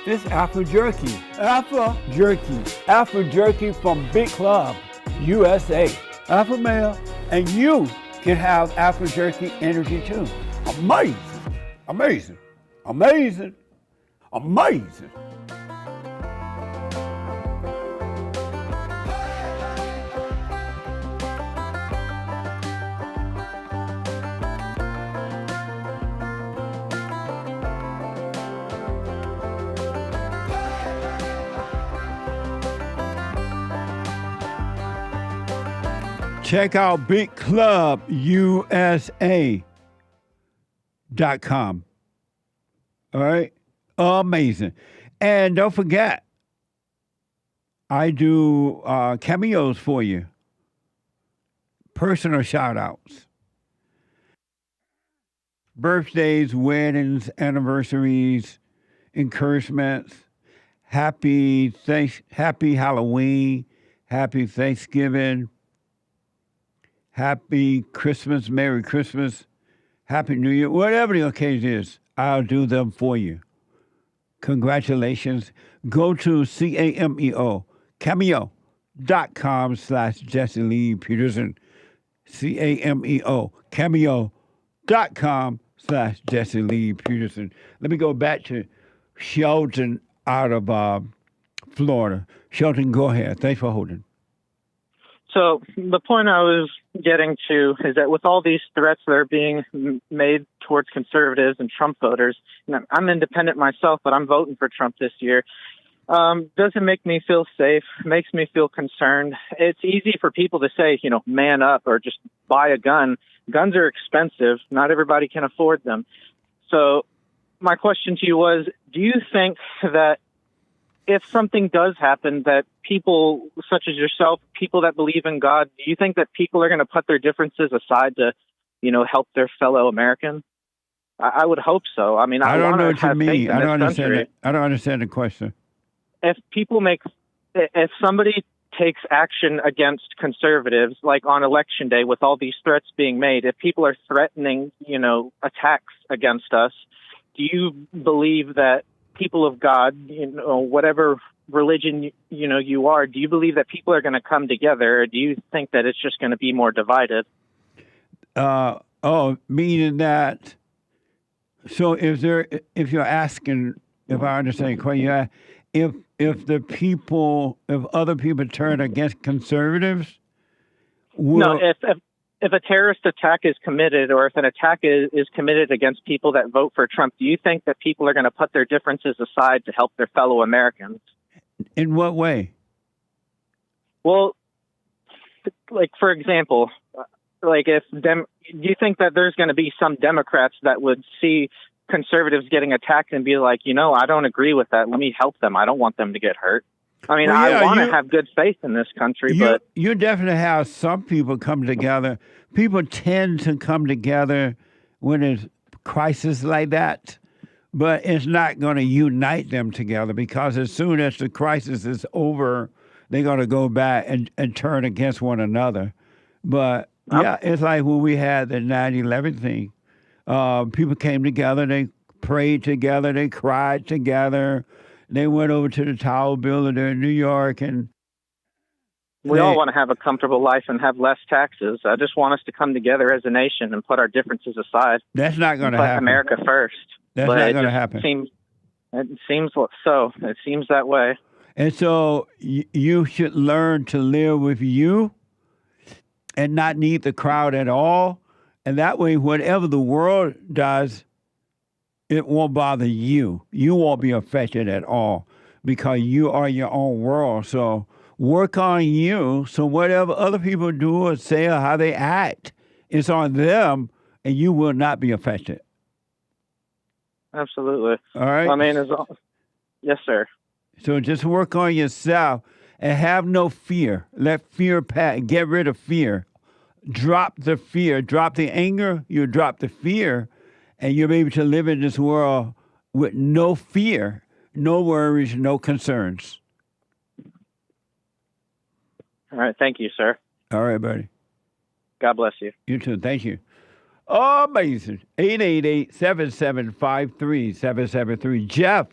It's Alpha Jerky. Alpha Jerky from Big Club, USA. Alpha male. And you can have Alpha Jerky energy too. Amazing. Amazing. Amazing. Check out bigclubusa.com. All right? Amazing. And don't forget, I do cameos for you. Personal shout-outs. Birthdays, weddings, anniversaries, encouragements. Happy Halloween. Happy Thanksgiving. Happy Christmas, Merry Christmas, Happy New Year, whatever the occasion is, I'll do them for you. Congratulations. Go to CAMEO, cameo.com/Jesse Lee Peterson, CAMEO, cameo.com/Jesse Lee Peterson. Let me go back to Sheldon out of Florida. Sheldon, go ahead. Thanks for holding. So the point I was getting to is that with all these threats that are being made towards conservatives and Trump voters, and I'm independent myself, but I'm voting for Trump this year, doesn't make me feel safe, makes me feel concerned. It's easy for people to say, man up or just buy a gun. Guns are expensive. Not everybody can afford them. So my question to you was, do you think that if something does happen, that people such as yourself, people that believe in God, do you think that people are going to put their differences aside to, help their fellow Americans? I would hope so. I mean, I don't know what you mean. I don't understand the question. If somebody takes action against conservatives, like on election day, with all these threats being made, if people are threatening, attacks against us, do you believe that people of God, whatever religion, you are, do you believe that people are going to come together, or do you think that it's just going to be more divided? Meaning that, so if you're asking, if I understand your question, if other people turn against conservatives? No, if a terrorist attack is committed, or if an attack is committed against people that vote for Trump, do you think that people are going to put their differences aside to help their fellow Americans? In what way? Well, like, for example, do you think that there's going to be some Democrats that would see conservatives getting attacked and be like, I don't agree with that. Let me help them. I don't want them to get hurt. I mean, I want to have good faith in this country, but you definitely have some people come together. People tend to come together when there's crisis like that, but it's not going to unite them together, because as soon as the crisis is over, they're going to go back and turn against one another. But it's like when we had the 9/11 thing. People came together, they prayed together, they cried together. They went over to the Tower Building in New York, and we all want to have a comfortable life and have less taxes. I just want us to come together as a nation and put our differences aside. That's not going to happen. Put America first. That's not going to happen. It seems so. It seems that way. And so you should learn to live with you and not need the crowd at all. And that way, whatever the world does, it won't bother you. You won't be affected at all, because you are your own world. So work on you. So whatever other people do or say or how they act, it's on them, and you will not be affected. Absolutely. All right? I mean, yes, sir. So just work on yourself and have no fear. Let fear pass. Get rid of fear. Drop the fear. Drop the anger. You drop the fear. And you'll be able to live in this world with no fear, no worries, no concerns. All right. Thank you, sir. All right, buddy. God bless you. You too. Thank you. Amazing. 888-775-3773. Jeff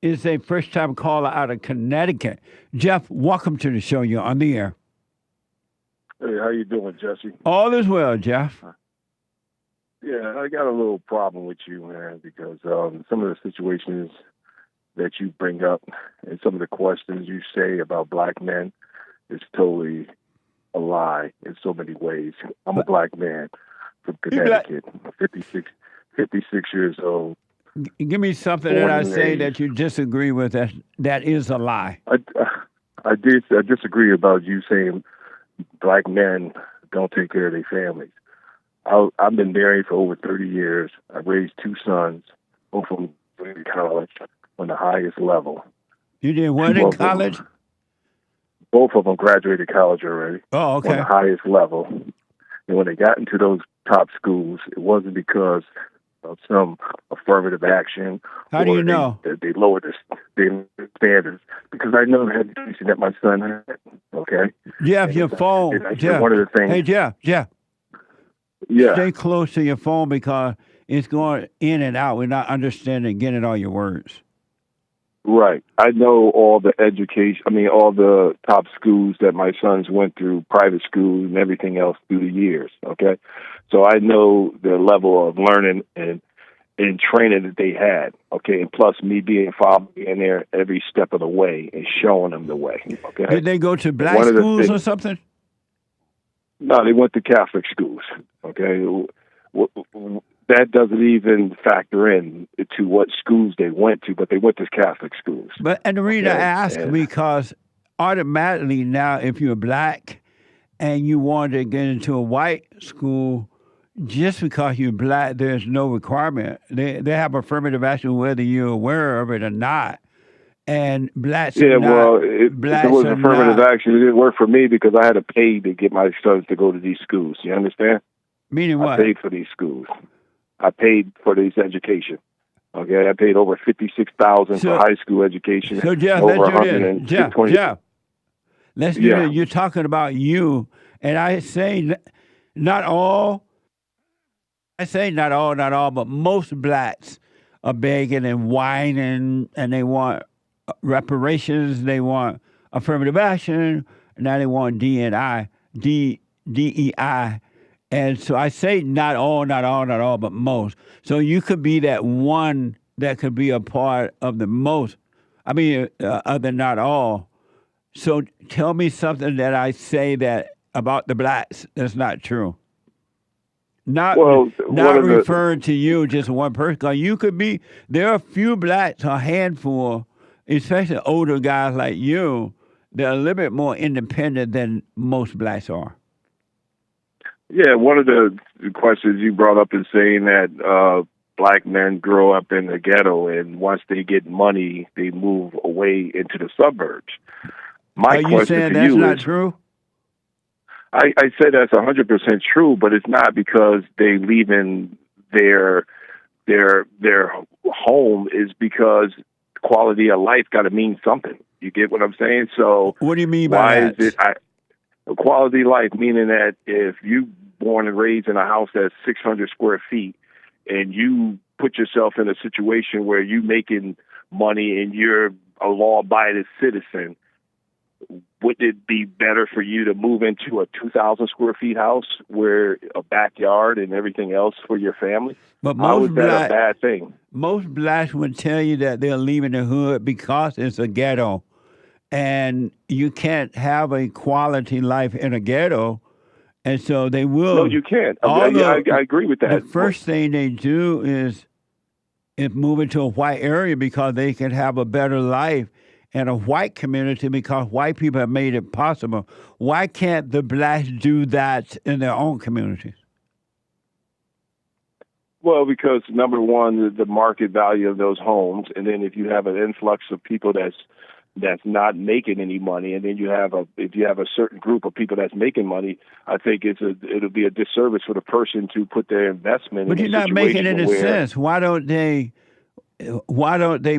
is a first-time caller out of Connecticut. Jeff, welcome to the show. You're on the air. Hey, how you doing, Jesse? All is well, Jeff. Yeah, I got a little problem with you, man, because some of the situations that you bring up and some of the questions you say about black men is totally a lie in so many ways. I'm a black man from Connecticut, 56 years old. Give me something that I say that you disagree with that is a lie. I disagree about you saying black men don't take care of their families. I've been married for over 30 years. I raised 2 sons, both of them went to college on the highest level. You did what in college? Both of them graduated college already. Oh, okay. On the highest level. And when they got into those top schools, it wasn't because of some affirmative action. How do you know? They lowered their standards. Because I know the education that my son had, okay? Jeff, your phone. Jeff. One of the things. Hey, Jeff. Yeah. Stay close to your phone because it's going in and out. We're not understanding, getting all your words. Right. I know all the all the top schools that my sons went through, private schools and everything else through the years, okay? So I know the level of learning and training that they had, okay? And plus me being father, being there every step of the way and showing them the way, okay? Did they go to black schools or something? No, they went to Catholic schools, okay? That doesn't even factor in to what schools they went to, but they went to Catholic schools. And the reason I ask because automatically now, if you're black and you want to get into a white school, just because you're black, there's no requirement. They have affirmative action whether you're aware of it or not. And blacks it was affirmative action. It didn't work for me because I had to pay to get my sons to go to these schools. You understand? Meaning what? I paid for these schools. I paid for this education. Okay, I paid over $56,000 for high school education. So Jeff, let's do this. Jeff, let's do this. You're talking about you, and I say not all. I say not all, but most blacks are begging and whining, and they want reparations. They want affirmative action. Now they want DEI. And so I say not all, but most. So you could be that one that could be a part of the most. Of the not all. So tell me something that I say that about the blacks that's not true. Not referring to you, just one person. 'Cause you could be, there are a few blacks, a handful, especially older guys like you, that are a little bit more independent than most blacks are. Yeah, one of the questions you brought up is saying that black men grow up in the ghetto, and once they get money, they move away into the suburbs. Are you saying that's not true? I say that's 100% true, but it's not because they leaving their home. Is because quality of life got to mean something. You get what I'm saying? So what do you mean by that? Is it? Quality of life, meaning that if you born and raised in a house that's 600 square feet and you put yourself in a situation where you making money and you're a law-abiding citizen, wouldn't it be better for you to move into a 2,000 square feet house where a backyard and everything else for your family? But how is that a bad thing? Most blacks would tell you that they're leaving the hood because it's a ghetto. And you can't have a quality life in a ghetto. And so they will. No, you can't. I agree with that. The first thing they do is move into a white area because they can have a better life in a white community because white people have made it possible. Why can't the blacks do that in their own communities? Well, because number one, the market value of those homes, and then if you have an influx of people that's not making any money, and then if you have a certain group of people that's making money, I think it'll be a disservice for the person to put their investment. But in you're not making any sense. Why don't they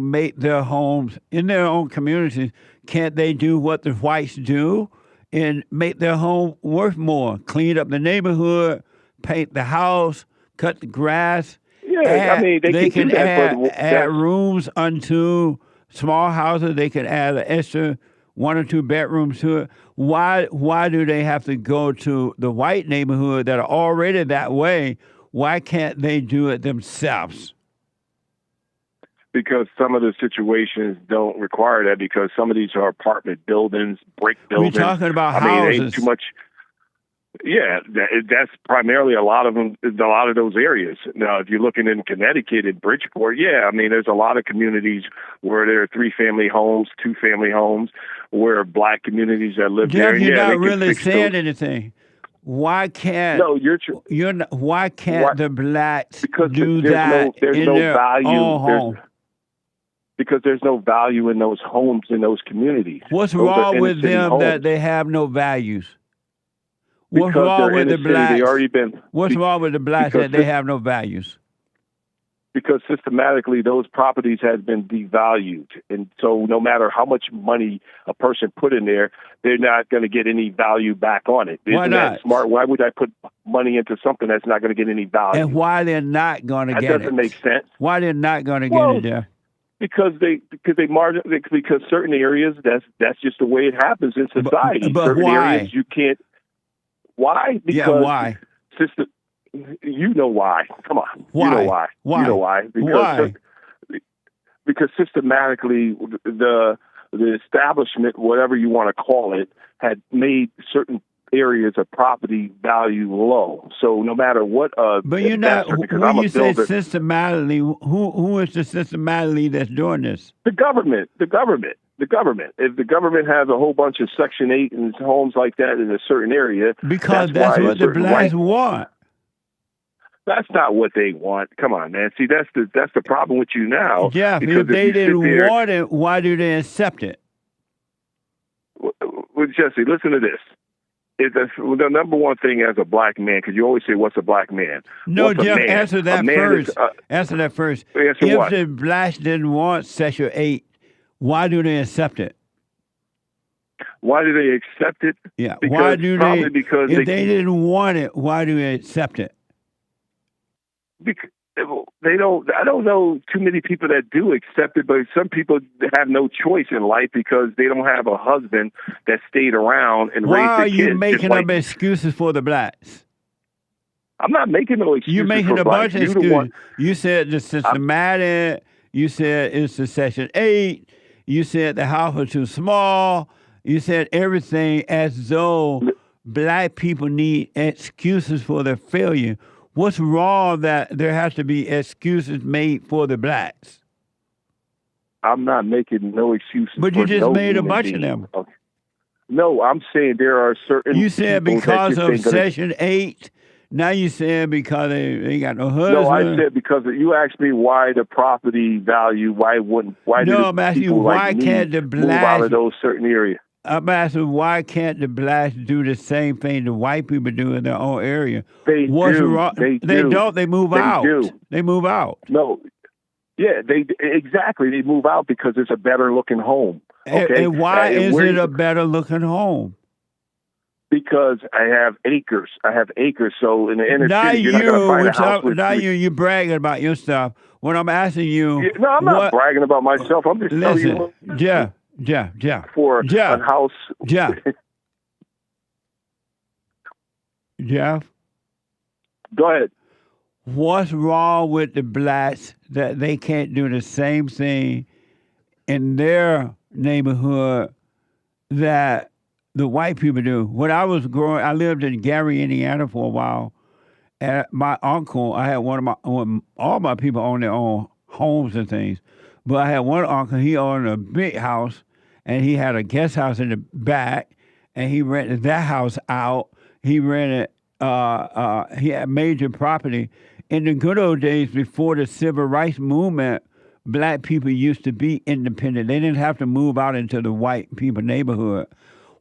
make their homes in their own communities? Can't they do what the whites do and make their home worth more? Clean up the neighborhood, paint the house, cut the grass. Yeah, they can do that, add rooms unto small houses. They can add an extra 1 or 2 bedrooms to it. Why do they have to go to the white neighborhood that are already that way Why can't they do it themselves? Because some of the situations don't require that, because some of these are apartment buildings, brick buildings. We're talking about I mean, it houses. ain't too much. Yeah, that's primarily a lot of those areas. Now, if you're looking in Connecticut and Bridgeport, yeah, I mean, there's a lot of communities where there are 3-family homes, 2-family homes, where black communities that live there. You're Yeah, not really saying anything. Why can't why can't the blacks do that there's in no their value. own home? Because there's no value in those homes in those communities. What's Those are wrong with inner-city them homes. that they have no values? What's Because wrong they're with the inner city, blacks? they already been. What's wrong with the blacks because that they have no values? Because systematically those properties have been devalued, and so no matter how much money a person put in there, they're not going to get any value back on it. Why Isn't not? that smart? Why would I put money into something that's not going to get any value? And why they're not going to That get it? doesn't make sense. Why they're not going to Well, get it there? Because certain areas that's just the way it happens in society. But certain why? areas you can't. Why? Because Yeah, why? System, you know why? Come on. Why? You know why? Why? You know why? Because systematically the establishment, whatever you want to call it, had made certain areas of property value low. So no matter what, But you're not. because When I'm you a say builder, systematically, who is the systematically that's doing this? the government. If the government has a whole bunch of Section 8 and homes like that in a certain area, Because that's that's why what the certain blacks rights- want. That's not what they want. Come on, man. See, that's the problem with you now. Jeff, because if they you sit didn't there- want it, why do they accept it? Well, Jesse, listen to this. The number one thing as a black man, because you always say, "What's a black man?" No, What's a Jeff, man? answer A that man first. is, Answer that first. Answer If what? the blacks didn't want Section 8, why do they accept it? Why do they accept it? Yeah. Because, Why do probably they? because if they didn't want it, why do they accept it? Because they don't. I don't know too many people that do accept it, but some people have no choice in life because they don't have a husband that stayed around and Why raised are their kids. you just making like- up excuses for the blacks? I'm not making no excuses. You're making for a blacks. bunch of You the excuses. one- You said the systematic. You said it's the Section 8. You said the house was too small. You said everything as though black people need excuses for their failure. What's wrong that there has to be excuses made for the blacks? I'm not making no excuses. But you for just no made a human bunch of being. them. Okay. No, I'm saying there are certain. You said people that because just of ain't gonna- Section 8. Now you saying because they ain't got no husband. No, I said because you asked me why the property value. Why wouldn't? Why No, do I'm asking you, people why like me can't the move out blacks- of those certain areas? I'm asking why can't the blacks do the same thing the white people do in their own area? They What's do. wrong? They do. don't. They move They out. do. They move out. No, yeah, exactly. They move out because it's a better looking home. Okay, And why And is where- it a better looking home? Because I have acres. So in the inner Now city, you're not going to find a house with. now you're bragging about your stuff. When I'm asking you, Yeah, no, I'm not what- bragging about myself. I'm just telling you. Listen, Jeff. For Jeff. a house. Jeff. Go ahead. What's wrong with the blacks that they can't do the same thing in their neighborhood that the white people do? When I was growing, I lived in Gary, Indiana for a while. And my uncle, I had all my people own their own homes and things. But I had one uncle, he owned a big house, and he had a guest house in the back, and he rented that house out. He rented, he had major property. In the good old days before the civil rights movement, black people used to be independent. They didn't have to move out into the white people neighborhood.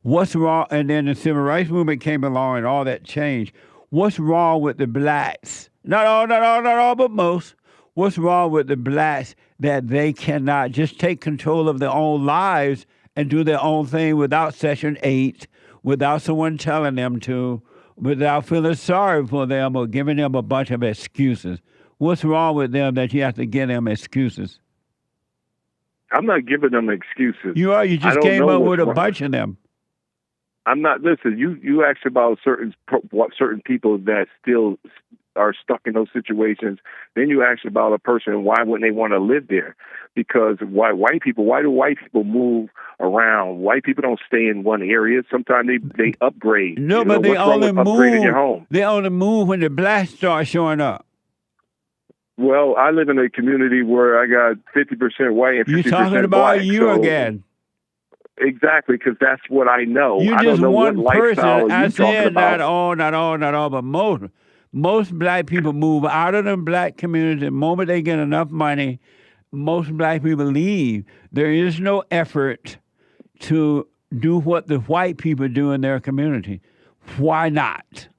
What's wrong? And then the civil rights movement came along and all that changed. What's wrong with the blacks? Not all, but most. What's wrong with the blacks that they cannot just take control of their own lives and do their own thing without Section 8, without someone telling them to, without feeling sorry for them or giving them a bunch of excuses? What's wrong with them that you have to give them excuses? I'm not giving them excuses. You are. You I just don't came know up what's with a wrong. bunch of them. I'm not. Listen, you asked about certain people that still are stuck in those situations. Then you ask about a person, why wouldn't they want to live there? Because why do white people move around? White people don't stay in one area. Sometimes they upgrade. No, You but know, they what's wrong only with upgrading your move. home? They only move when the blacks start showing up. Well, I live in a community where I got 50% white and 50% You're talking black. about you so again. Exactly, because that's what I know. You I just don't know one what person. lifestyle I you're talking said about. not all, but most black people move out of the black community the moment they get enough money. Most black people leave. There is no effort to do what the white people do in their community. Why not?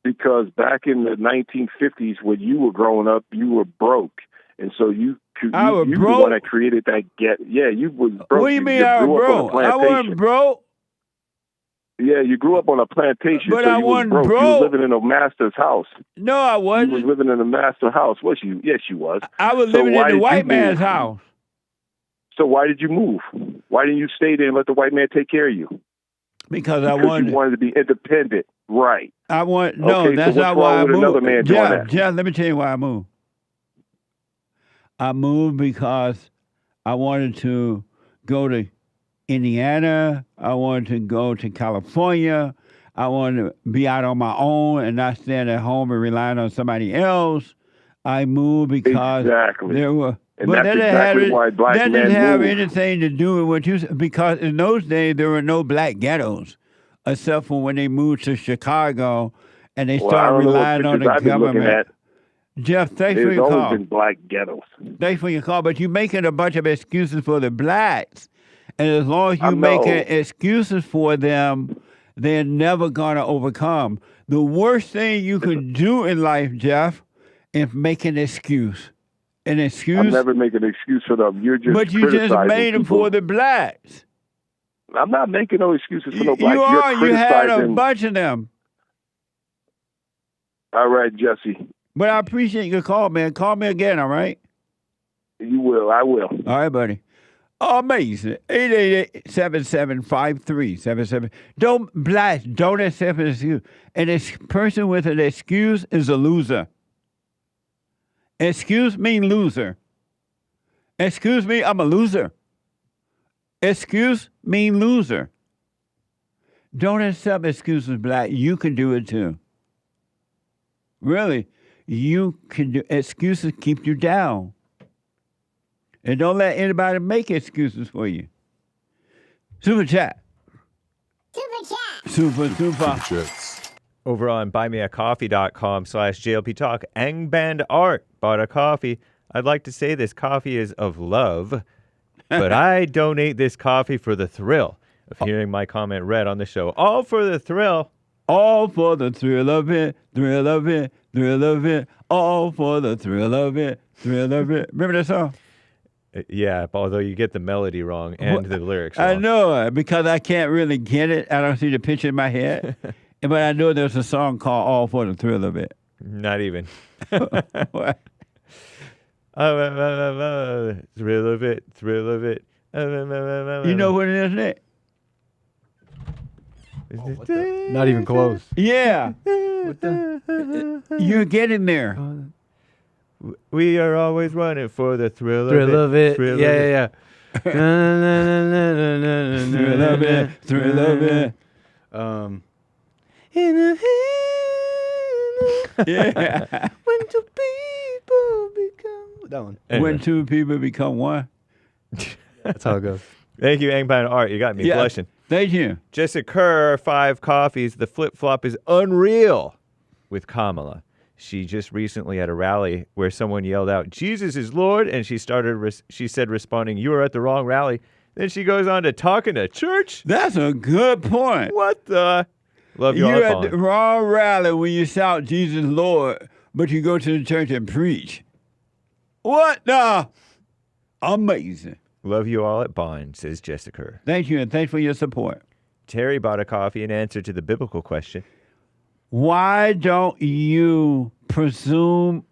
Because back in the 1950s, when you were growing up, you were broke, and so you was the broke? one that created that get. Yeah, you was broke. What do you mean I grew was up on a broke? I plantation. wasn't broke. Yeah, you grew up on a plantation, But so I you was wasn't broke. You broke. was living in a master's house. No, I wasn't. You was living in a master house. Was you? Yes, you was. I was So living why in the did you white man's move? house. So why did you move? Why didn't you stay there and let the white man take care of you? Because I Because you wanted to be independent, right? No, Okay, that's so what's not why wrong I with moved. another man doing that? Jeff, let me tell you why I moved. I moved because I wanted to go to Indiana. I wanted to go to California. I wanted to be out on my own and not staying at home and relying on somebody else. I moved because there were. And but that's that exactly why black that men didn't have move. anything to do with what you said, because in those days there were no black ghettos, except for when they moved to Chicago and they Well, I started don't know what relying on pictures the I've been looking government. at. Jeff, thanks for There's your always call. been black ghettos. Thanks for your call, but you're making a bunch of excuses for the blacks. And as long as I you're know. making excuses for them, they're never going to overcome. The worst thing you could do in life, Jeff, is make an excuse. An excuse. I'm never making an excuse for them. You're just But you just criticizing made them people. for the blacks. I'm not making no excuses for no blacks. You You're are. You had a criticizing. bunch of them. All right, Jesse. But I appreciate your call, man. Call me again, all right? You will. I will. All right, buddy. Amazing. 888-7753-77. Don't accept an excuse. And a person with an excuse is a loser. Excuse me, loser. Excuse me, I'm a loser. Excuse me, loser. Don't accept excuses, black. You can do it too. Really, you can do excuses keep you down. And don't let anybody make excuses for you. Super chat. Super. Over on buymeacoffee.com/JLP Talk, Angband Art bought a coffee. I'd like to say this coffee is of love, but I donate this coffee for the thrill of hearing my comment read on the show. All for the thrill. All for the thrill of it, thrill of it, thrill of it. All for the thrill of it, thrill of it. Remember that song? Yeah, although you get the melody wrong and the lyrics wrong. I know it because I can't really get it. I don't see the picture in my head. But I know there's a song called All for the Thrill of It. Not even. What? Thrill of it, thrill of it. You know what it is, Nick? Not even close. Yeah. You're getting there. We are always running for the thrill of it. Thrill of it. Thrill of Yeah. Thrill of it. Thrill of it. Yeah. When two people become that one. When two people become one. That's how it goes. Thank you, Angband Art. You got me blushing. Thank you. Jessica Kerr, 5 coffees. The flip-flop is unreal with Kamala. She just recently at a rally where someone yelled out, "Jesus is Lord," and she said, responding, "You were at the wrong rally." Then she goes on to talking to church. That's a good point. What the? Love you all. You're at the wrong rally when you shout Jesus Lord, but you go to the church and preach. What the? Amazing. Love you all at Bond, says Jessica. Thank you, and thanks for your support. Terry bought a coffee in answer to the biblical question. Why don't you presume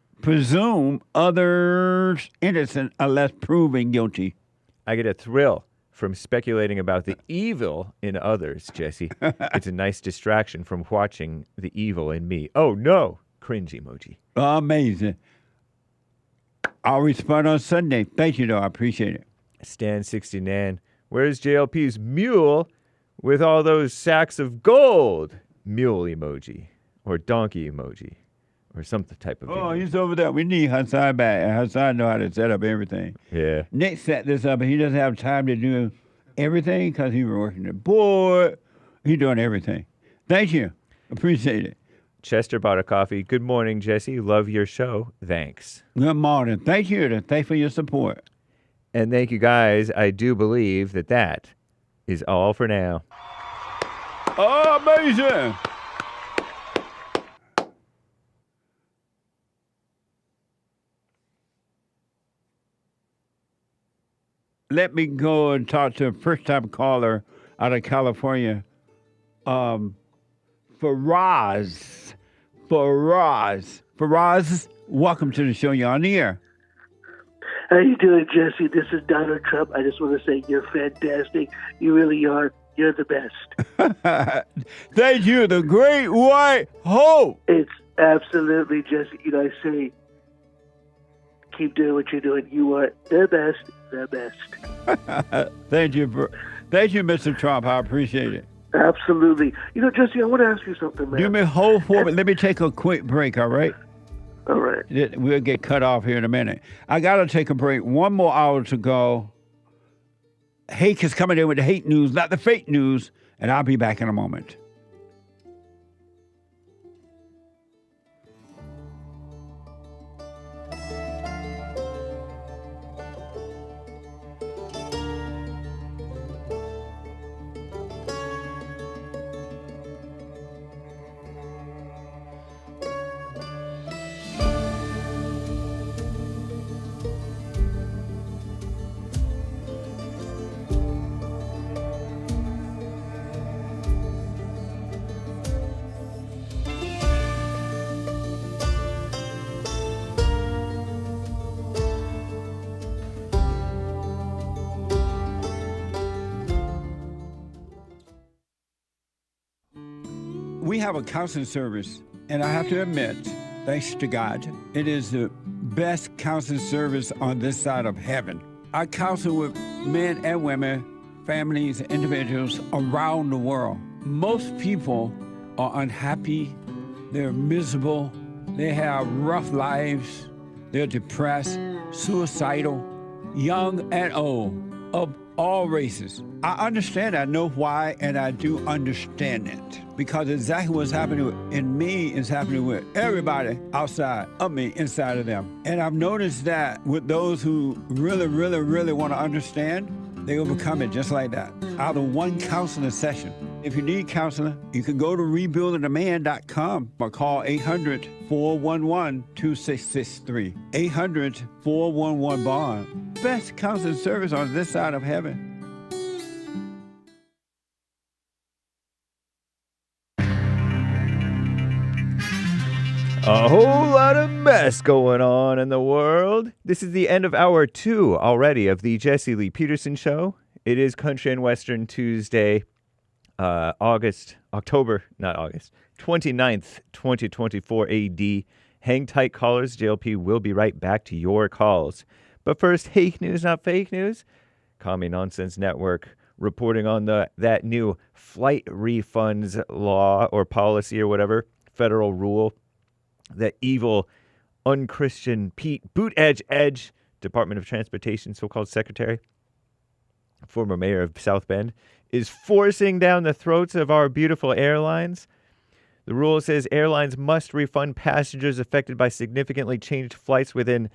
others innocent unless proven guilty? I get a thrill from speculating about the evil in others, Jesse. It's a nice distraction from watching the evil in me. Oh, no. cringe emoji. Amazing. I'll respond on Sunday. Thank you, though. I appreciate it. Stan 69. Where's JLP's mule with all those sacks of gold? Mule emoji. Or donkey emoji. Or some type of emoji. He's over there. We need Hassan back. Hassan know how to set up everything. Yeah. Nick set this up, and he doesn't have time to do everything because he's working the board. He's doing everything. Thank you. Appreciate it. Chester bought a coffee. Good morning, Jesse. Love your show. Thanks. Good morning. Thank you. Thanks for your support. And thank you, guys. I do believe that is all for now. Amazing. Let me go and talk to a first-time caller out of California. FARAZ. FARAZ, welcome to the show. You're on the air. How you doing, Jesse? This is Donald Trump. I just want to say you're fantastic. You really are. You're the best. Thank you, the great white hope. It's absolutely, Jesse. You know, I say, keep doing what you're doing. You are the best, the best. Thank you, Mr. Trump. I appreciate it. Absolutely. You know, Jesse, I want to ask you something, man. Do me hold for me. Let me take a quick break, all right? All right. We'll get cut off here in a minute. I got to take a break. 1 more hour to go. Hake is coming in with the hate news, not the fake news, and I'll be back in a moment. We have a counseling service, and I have to admit, thanks to God, it is the best counseling service on this side of heaven. I counsel with men and women, families, individuals around the world. Most people are unhappy, they're miserable, they have rough lives, they're depressed, suicidal, young and old, of all races. I understand, I know why, and I do understand it. Because exactly what's happening in me is happening with everybody outside of me, inside of them. And I've noticed that with those who really want to understand, they will become it just like that, out of one counseling session. If you need counseling, you can go to rebuildingaman.com or call 800-411-2663. 800-411-BOND. Best counseling service on this side of heaven. A whole lot of mess going on in the world. This is the end of hour 2 already of the Jesse Lee Peterson Show. It is Country and Western Tuesday, 29th, 2024 AD. Hang tight, callers. JLP will be right back to your calls. But first, hate news, not fake news. Commie Nonsense Network reporting on that new flight refunds law or policy or whatever, federal rule. That evil, unchristian Pete Buttigieg, Department of Transportation, so-called secretary, former mayor of South Bend, is forcing down the throats of our beautiful airlines. The rule says airlines must refund passengers affected by significantly changed flights within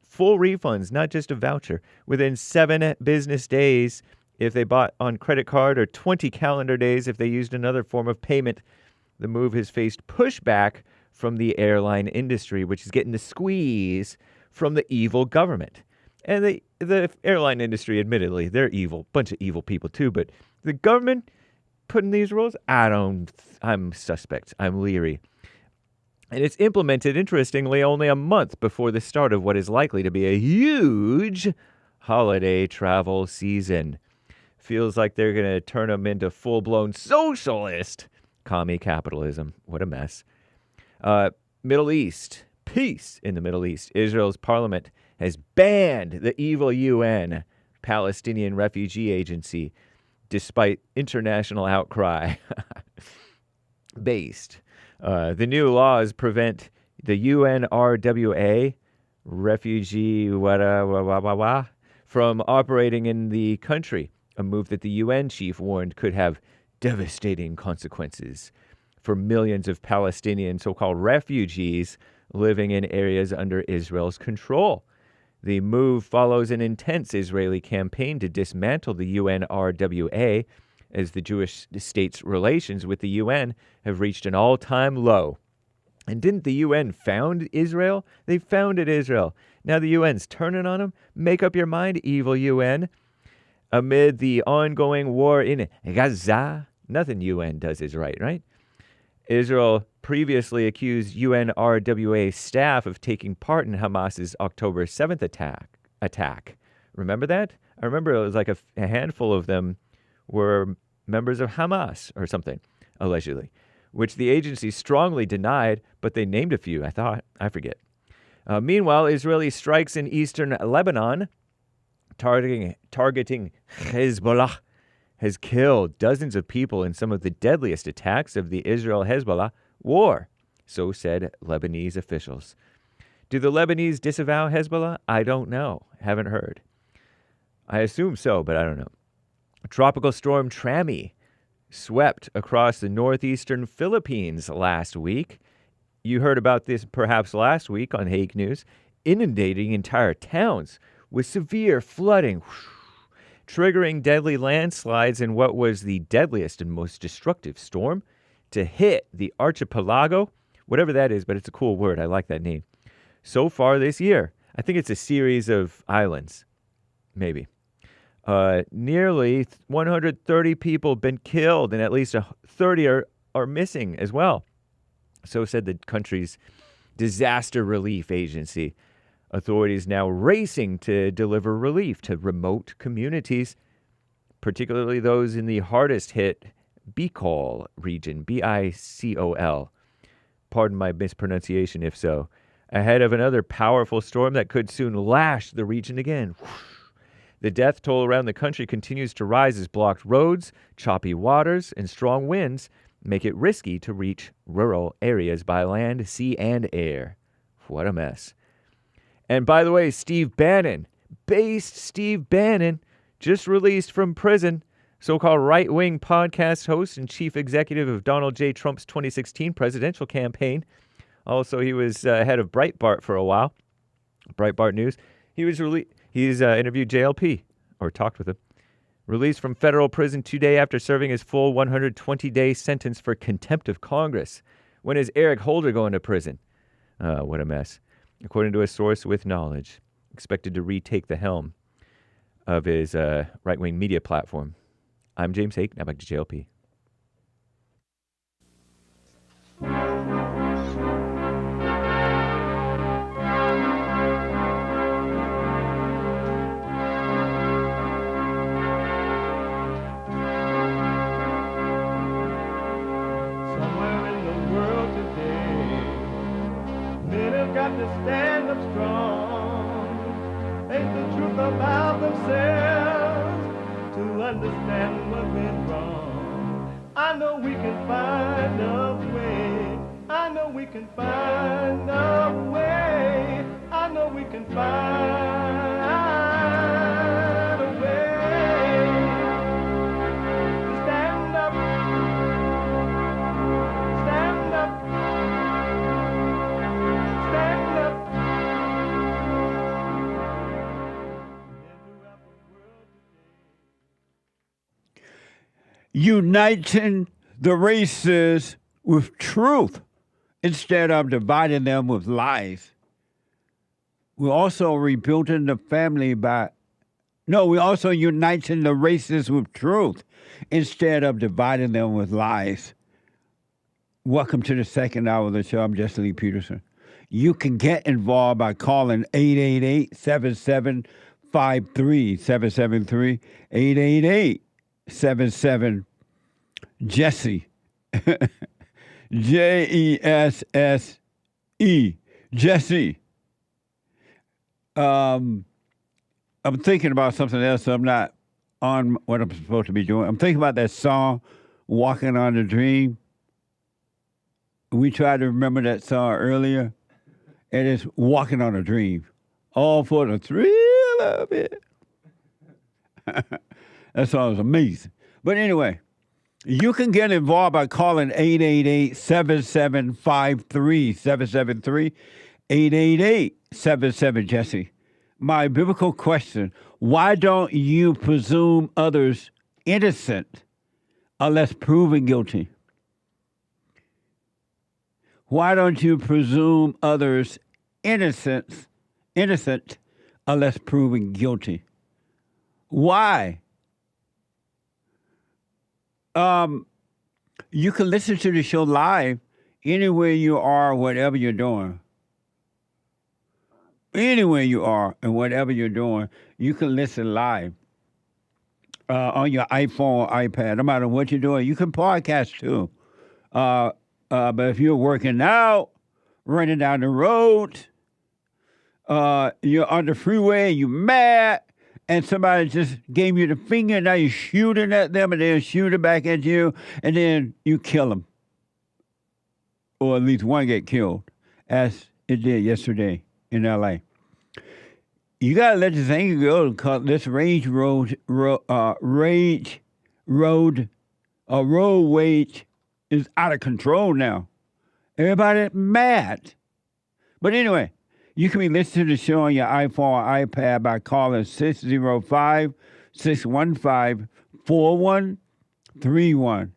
full refunds, not just a voucher, within 7 business days if they bought on credit card or 20 calendar days if they used another form of payment. The move has faced pushback from the airline industry, which is getting the squeeze from the evil government. And the airline industry, admittedly, they're evil, bunch of evil people too, but the government putting these rules, I'm suspect. I'm leery. And it's implemented, interestingly, only a month before the start of what is likely to be a huge holiday travel season. Feels like they're going to turn them into full-blown socialist commie capitalism. What a mess. Middle East. Peace in the Middle East. Israel's parliament has banned the evil UN, Palestinian Refugee Agency, despite international outcry. Based. The new laws prevent the UNRWA, refugee from operating in the country, a move that the UN chief warned could have devastating consequences for millions of Palestinian so-called refugees living in areas under Israel's control. The move follows an intense Israeli campaign to dismantle the UNRWA, as the Jewish state's relations with the UN have reached an all-time low. And didn't the UN found Israel? They founded Israel. Now the UN's turning on them? Make up your mind, evil UN. Amid the ongoing war in Gaza, nothing UN does is right? Israel previously accused UNRWA staff of taking part in Hamas's October 7th attack. Remember that? I remember it was like a handful of them were members of Hamas or something, allegedly, which the agency strongly denied, but they named a few, I forget. Meanwhile, Israeli strikes in eastern Lebanon, targeting Hezbollah, has killed dozens of people in some of the deadliest attacks of the Israel-Hezbollah war, so said Lebanese officials. Do the Lebanese disavow Hezbollah? I don't know. Haven't heard. I assume so, but I don't know. Tropical storm Trami swept across the northeastern Philippines last week. You heard about this perhaps last week on Hague News, inundating entire towns with severe flooding, triggering deadly landslides in what was the deadliest and most destructive storm to hit the archipelago, whatever that is, but it's a cool word. I like that name. So far this year, I think it's a series of islands, maybe. Nearly 130 people have been killed, and at least 30 are missing as well. So said the country's disaster relief agency. Authorities now racing to deliver relief to remote communities, particularly those in the hardest hit Bicol region, Bicol. Pardon my mispronunciation if so. Ahead of another powerful storm that could soon lash the region again. The death toll around the country continues to rise as blocked roads, choppy waters, and strong winds make it risky to reach rural areas by land, sea, and air. What a mess. And by the way, Steve Bannon, just released from prison, so-called right-wing podcast host and chief executive of Donald J. Trump's 2016 presidential campaign. Also, he was head of Breitbart for a while, Breitbart News. He's interviewed JLP, or talked with him. Released from federal prison 2 days after serving his full 120-day sentence for contempt of Congress. When is Eric Holder going to prison? What a mess. According to a source with knowledge, expected to retake the helm of his right-wing media platform. I'm James Hake. Now back to JLP. To stand up strong, face the truth about themselves, to understand what went wrong. I know we can find a way. I know we can find a way. I know we can find a way to stand up, stand up. Uniting the races with truth instead of dividing them with lies. We're also rebuilding the family we're also uniting the races with truth instead of dividing them with lies. Welcome to the second hour of the show. I'm Jesse Lee Peterson. You can get involved by calling 888-7753, 773, 888-77 Jesse, JESSE, Jesse. I'm thinking about something else. So I'm not on what I'm supposed to be doing. I'm thinking about that song, Walking on a Dream. We tried to remember that song earlier. And it's Walking on a Dream. All for the thrill of it. That song is amazing. But anyway, you can get involved by calling 888-7753. 773-888-77-JESSE. My biblical question, why don't you presume others innocent unless proven guilty? Why don't you presume others innocent unless proven guilty? Why? You can listen to the show live anywhere you are, whatever you're doing. Anywhere you are and whatever you're doing, you can listen live on your iPhone or iPad. No matter what you're doing, you can podcast too. But if you're working out, running down the road, you're on the freeway, you're mad, and somebody just gave you the finger, and now you're shooting at them, and they're shooting back at you, and then you kill them. Or at least one get killed, as it did yesterday in L.A. You got to let this anger go, because this road wage is out of control now. Everybody mad. But anyway, you can be listening to the show on your iPhone or iPad by calling 605-615-4131.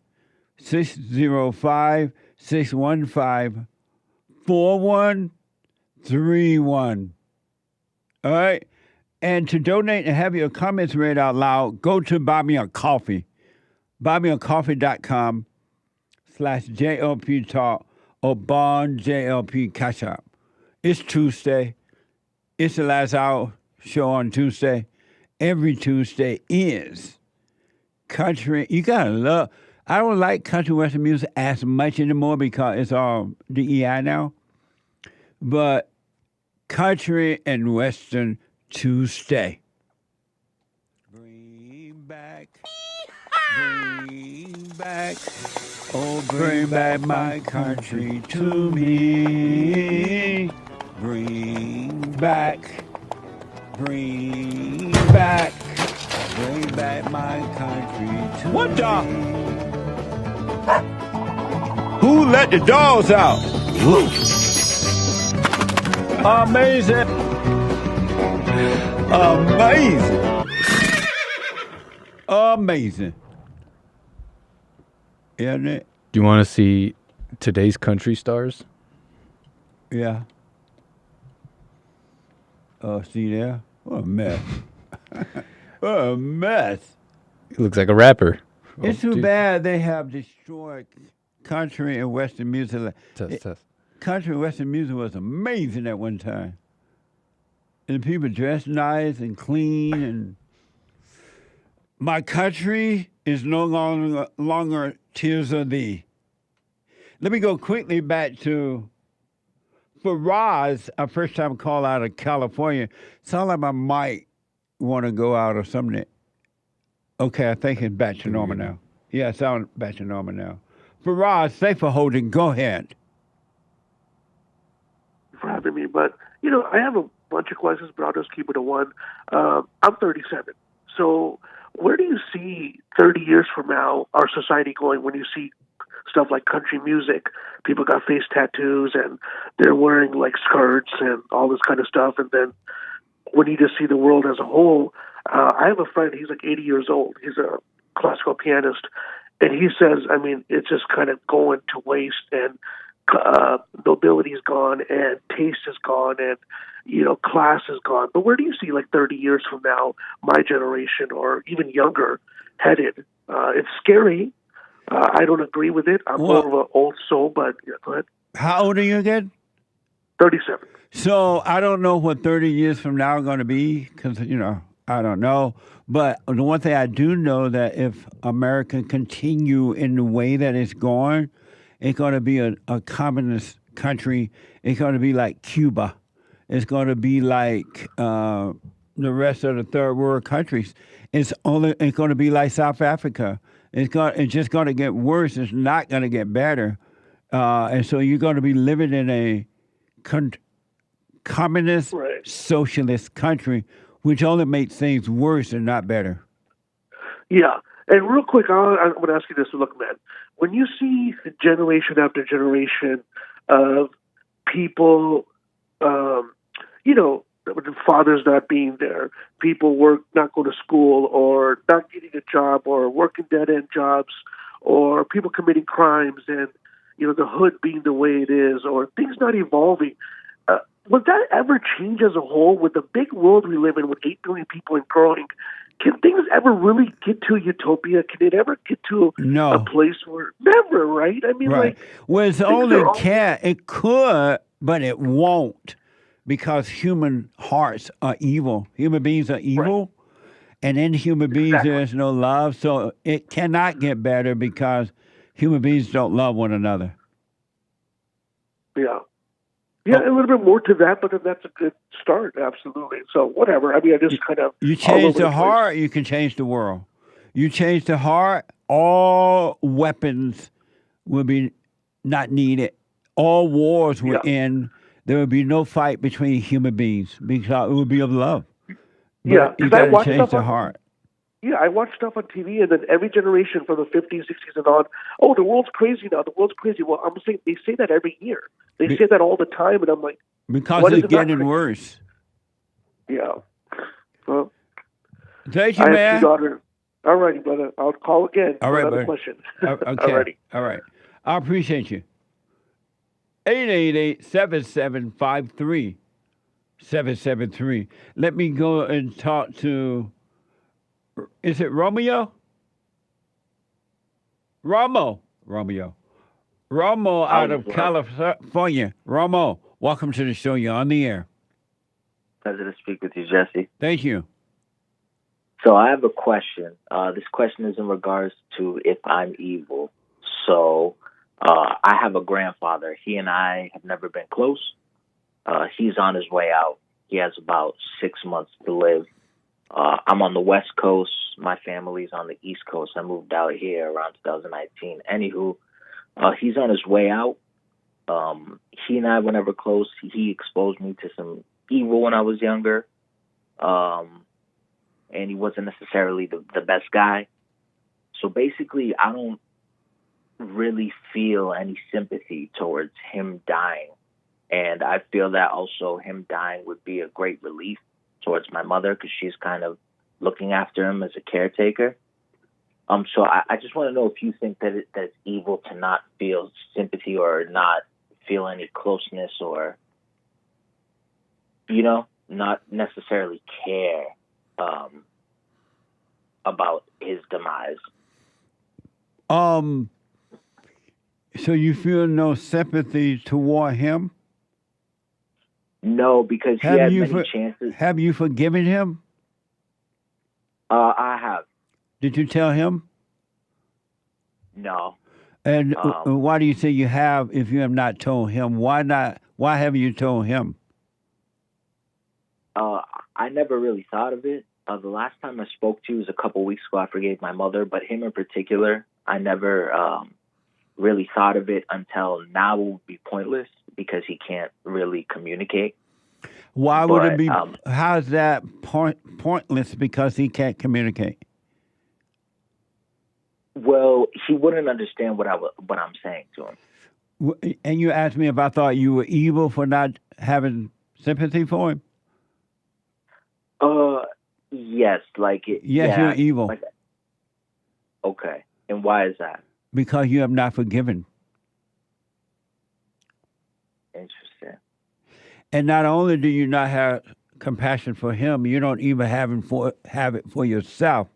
605-615-4131. All right? And to donate and have your comments read out loud, go to Buy Me a Coffee. BuyMeACoffee.com/JLP Talk or Bond JLP Cash App. It's Tuesday. It's the last hour show on Tuesday. Every Tuesday is country. You gotta love. I don't like country western music as much anymore because it's all DEI now. But country and western Tuesday. Bring back, oh, bring back my country to me. Bring back my country to me. What the? Who let the dogs out? Amazing. Amazing. Isn't it? Do you want to see today's country stars? Yeah. Oh, see there? What a mess. What a mess. He looks like a rapper. It's too bad they have destroyed country and western music. Country and western music was amazing at one time. And people dressed nice and clean. And my country is no longer Tears of Thee. Let me go quickly back to FARAZ, a first-time call out of California. Sound like I might want to go out or something. Okay, I think it's back to normal now. Yeah, it sounds back to normal now. FARAZ, thanks for holding. Go ahead. For having me, but I have a bunch of questions, but I'll just keep it to one. I'm 37, so where do you see 30 years from now our society going when you see stuff like country music? People got face tattoos and they're wearing like skirts and all this kind of stuff, and then when you just see the world as a whole, I have a friend, he's like 80 years old, he's a classical pianist, and he says, it's just kind of going to waste, and nobility is gone, and taste is gone, and class is gone. But where do you see like 30 years from now, my generation or even younger headed? It's scary. I don't agree with it. I'm more of an old soul, but go ahead. How old are you again? 37. So I don't know what 30 years from now are going to be because, I don't know. But the one thing I do know that if America continue in the way that it's going to be a communist country. It's going to be like Cuba. It's going to be like the rest of the third world countries. It's going to be like South Africa. It's just going to get worse. It's not going to get better. And so you're going to be living in a communist, socialist country, which only makes things worse and not better. Yeah. And real quick, I'm going to ask you this. Look, man, when you see generation after generation of people, the fathers not being there, people not going to school or not getting a job or working dead-end jobs or people committing crimes and, the hood being the way it is or things not evolving, would that ever change as a whole with the big world we live in with 8 billion people and growing? Can things ever really get to utopia? Can it ever get to a place where never, right? I mean, right. Well, it's only it could, but it won't, because human hearts are evil. Human beings are evil, and in human beings there's no love. So it cannot get better because human beings don't love one another. Yeah. Yeah, a little bit more to that, but that's a good start, absolutely. So whatever. I mean, I just kind of... You change the heart, you can change the world. You change the heart, all weapons will be not needed. All wars will end. There will be no fight between human beings because it will be of love. But you got to change the heart. Yeah, I watch stuff on TV, and then every generation from the 50s, 60s, and on, oh, the world's crazy now. The world's crazy. Well, I'm saying they say that every year. They say that all the time, and I'm like, because it's getting worse. Yeah. Well, thank you, man. I have 2 daughters. All righty, brother. I'll call again. All right, another brother. question. Okay. All right. I appreciate you. 888-7753-773. Let me go and talk to, is it Romeo? Ramo out of California. Ramo, welcome to the show. You're on the air. Pleasure to speak with you, Jesse. Thank you. So I have a question. This question is in regards to if I'm evil. So I have a grandfather. He and I have never been close. He's on his way out. He has about 6 months to live. I'm on the West Coast. My family's on the East Coast. I moved out here around 2019. Anywho, he's on his way out. He and I were never close. He exposed me to some evil when I was younger. And he wasn't necessarily the best guy. So basically, I don't really feel any sympathy towards him dying. And I feel that also him dying would be a great relief towards my mother because she's kind of looking after him as a caretaker. So I just want to know if you think that it's evil to not feel sympathy or not feel any closeness or, not necessarily care about his demise. So you feel no sympathy toward him? No, because he had many chances. Have you forgiven him? I have. Did you tell him? No. And why do you say you have if you have not told him? Why not? Why haven't you told him? I never really thought of it. The last time I spoke to you was a couple weeks ago. I forgave my mother, but him in particular, I never really thought of it until now. It would be pointless because he can't really communicate. Why would it be? How is that pointless? Because he can't communicate. Well, he wouldn't understand what I'm saying to him. And you asked me if I thought you were evil for not having sympathy for him. Yes, Yes, yeah, you're evil. Okay, and why is that? Because you have not forgiven. Interesting. And not only do you not have compassion for him, you don't even have it for yourself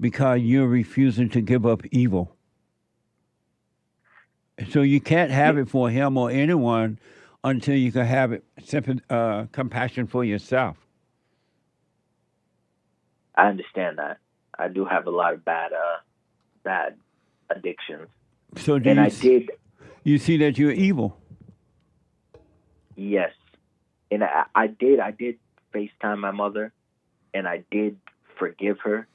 because you're refusing to give up evil. So you can't have it for him or anyone until you can have compassion for yourself. I understand that. I do have a lot of bad addictions. So you see that Yes. And I did FaceTime my mother, and I did forgive her.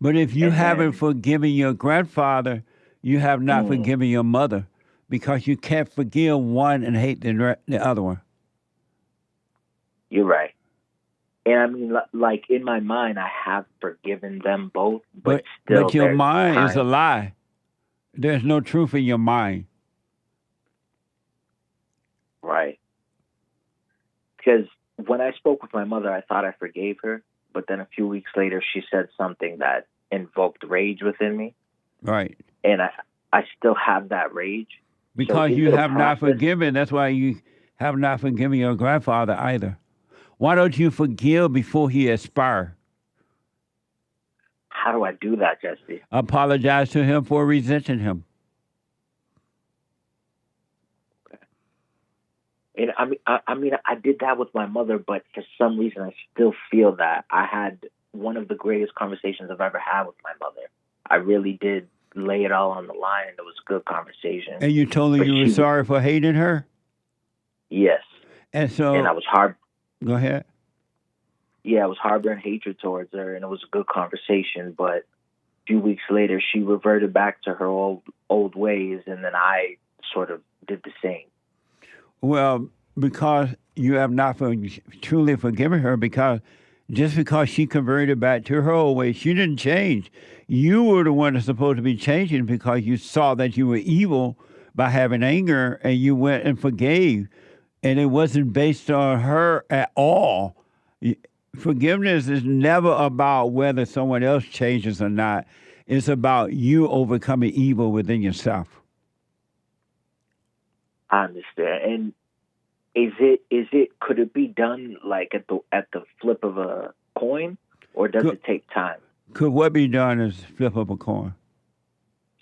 But if you haven't forgiven your grandfather, you have not forgiven your mother, because you can't forgive one and hate the other one. You're right. And I mean, like in my mind, I have forgiven them both, but still, but your there's mind is a time. lie. There's no truth in your mind. Right. Because when I spoke with my mother, I thought I forgave her, but then a few weeks later, she said something that invoked rage within me. Right. And I still have that rage. Because So you is it a have not process? forgiven. That's why you have not forgiven your grandfather either. Why don't you forgive before he expires? How do I do that, Jesse? Apologize to him for resenting him. And I mean, I did that with my mother, but for some reason, I still feel that I had one of the greatest conversations I've ever had with my mother. I really did lay it all on the line, and it was a good conversation. And you told her But you were she- sorry for hating her? Yes. And so... And I was hard. Go ahead. Yeah, I was harboring hatred towards her, and it was a good conversation, but a few weeks later, she reverted back to her old ways, and then I sort of did the same. Well, because you have not truly forgiven her, because just because she converted back to her old ways, she didn't change. You were the one that's supposed to be changing, because you saw that you were evil by having anger, and you went and forgave. And it wasn't based on her at all. Forgiveness is never about whether someone else changes or not. It's about you overcoming evil within yourself. I understand. And could it be done like at the flip of a coin, or does it take time Could what be done as flip up a coin?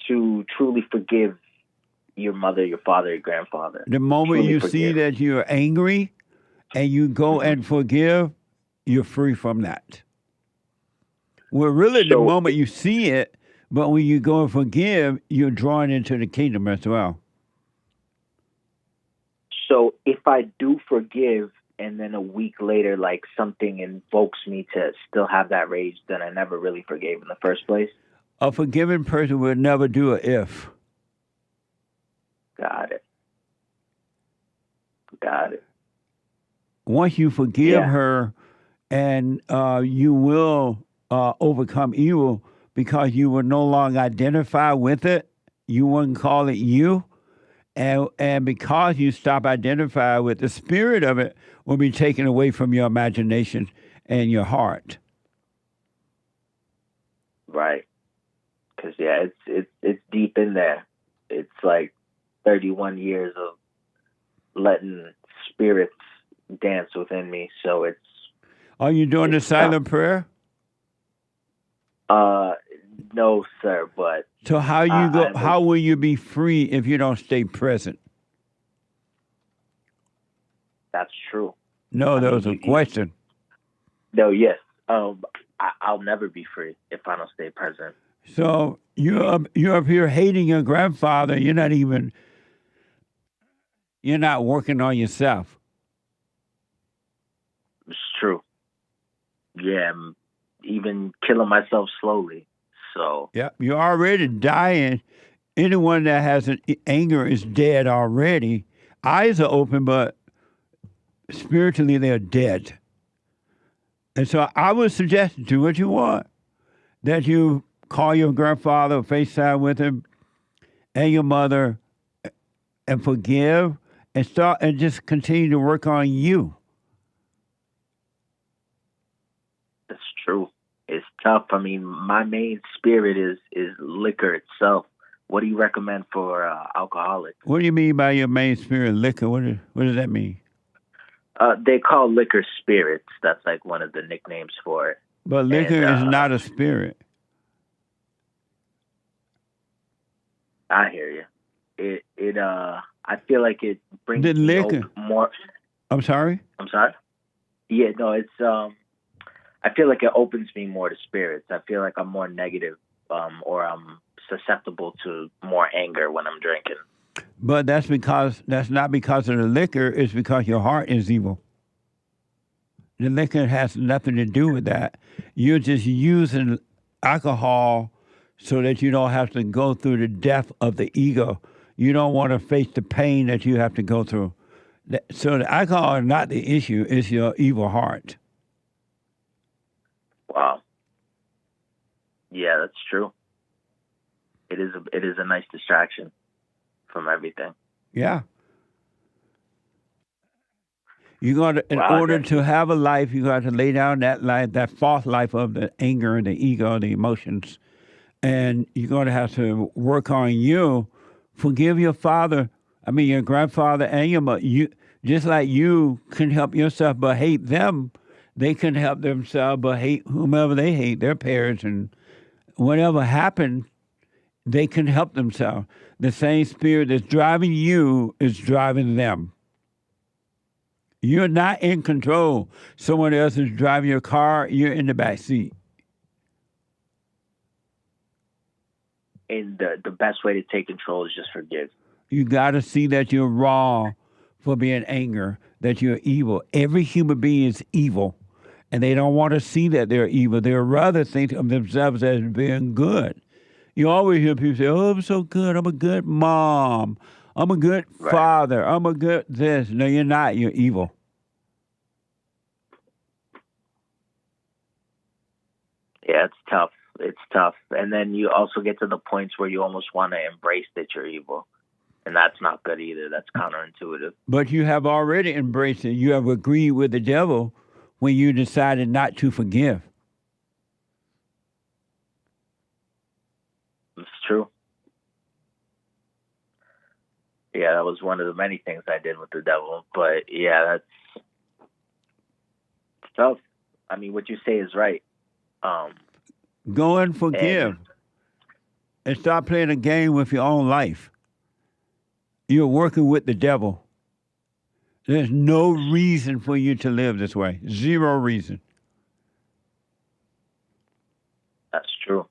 to truly forgive your mother, your father, your grandfather? The moment Truly you forgive. see that you're angry and you go and forgive, you're free from that. Well, really, the moment you see it, but when you go and forgive, you're drawn into the kingdom as well. So if I do forgive, and then a week later, like something invokes me to still have that rage, then I never really forgave in the first place. A forgiving person would never do a if. Got it. Once you forgive her, and you will overcome evil, because you will no longer identify with it. You wouldn't call it you. And because you stop identifying with the spirit of it, will be taken away from your imagination and your heart. Right. Because it's deep in there. It's like 31 years of letting spirits dance within me. So it's. Are you doing the silent prayer? No, sir. But so how you go? How will you be free if you don't stay present? That's true. No, that was a question. No, yes. I'll never be free if I don't stay present. So you're up here hating your grandfather. You're not working on yourself. It's true. Yeah, I'm even killing myself slowly. So yeah, you're already dying. Anyone that has an anger is dead already. Eyes are open, but spiritually they're dead. And so I would suggest, do what you want, that you call your grandfather, FaceTime with him, and your mother, and forgive, and start and just continue to work on you. That's true. It's tough. I mean, my main spirit is liquor itself. What do you recommend for alcoholics? What do you mean by your main spirit, liquor? What does that mean? They call liquor spirits. That's like one of the nicknames for it. But liquor is not a spirit. I hear you. I feel like it brings the liquor more. I'm sorry? Yeah, no, it's I feel like it opens me more to spirits. I feel like I'm more negative, or I'm susceptible to more anger when I'm drinking. But that's not because of the liquor. It's because your heart is evil. The liquor has nothing to do with that. You're just using alcohol so that you don't have to go through the death of the ego. You don't want to face the pain that you have to go through. So the alcohol is not the issue. It's your evil heart. Wow. Yeah, that's true. It is a nice distraction from everything. Yeah. You got to, in order to have a life, you got to lay down that life, that false life of the anger and the ego, the emotions, and you're going to have to work on you. Forgive your father. Your grandfather and your mother. You just like you can help yourself, but hate them. They can help themselves, but hate whomever they hate, their parents, and whatever happened, they can help themselves. The same spirit that's driving you is driving them. You're not in control. Someone else is driving your car. You're in the back seat. And the best way to take control is just forgive. You got to see that you're wrong for being angry, that you're evil. Every human being is evil, and they don't want to see that they're evil. They would rather think of themselves as being good. You always hear people say, oh, I'm so good. I'm a good mom. I'm a good father. I'm a good this. No, you're not. You're evil. Yeah, it's tough. It's tough. And then you also get to the points where you almost want to embrace that you're evil. And that's not good either. That's counterintuitive. But you have already embraced it. You have agreed with the devil when you decided not to forgive. It's true. Yeah, that was one of the many things I did with the devil. But yeah, it's tough. What you say is right. Go and forgive. And stop playing a game with your own life. You're working with the devil. There's no reason for you to live this way. Zero reason. That's true.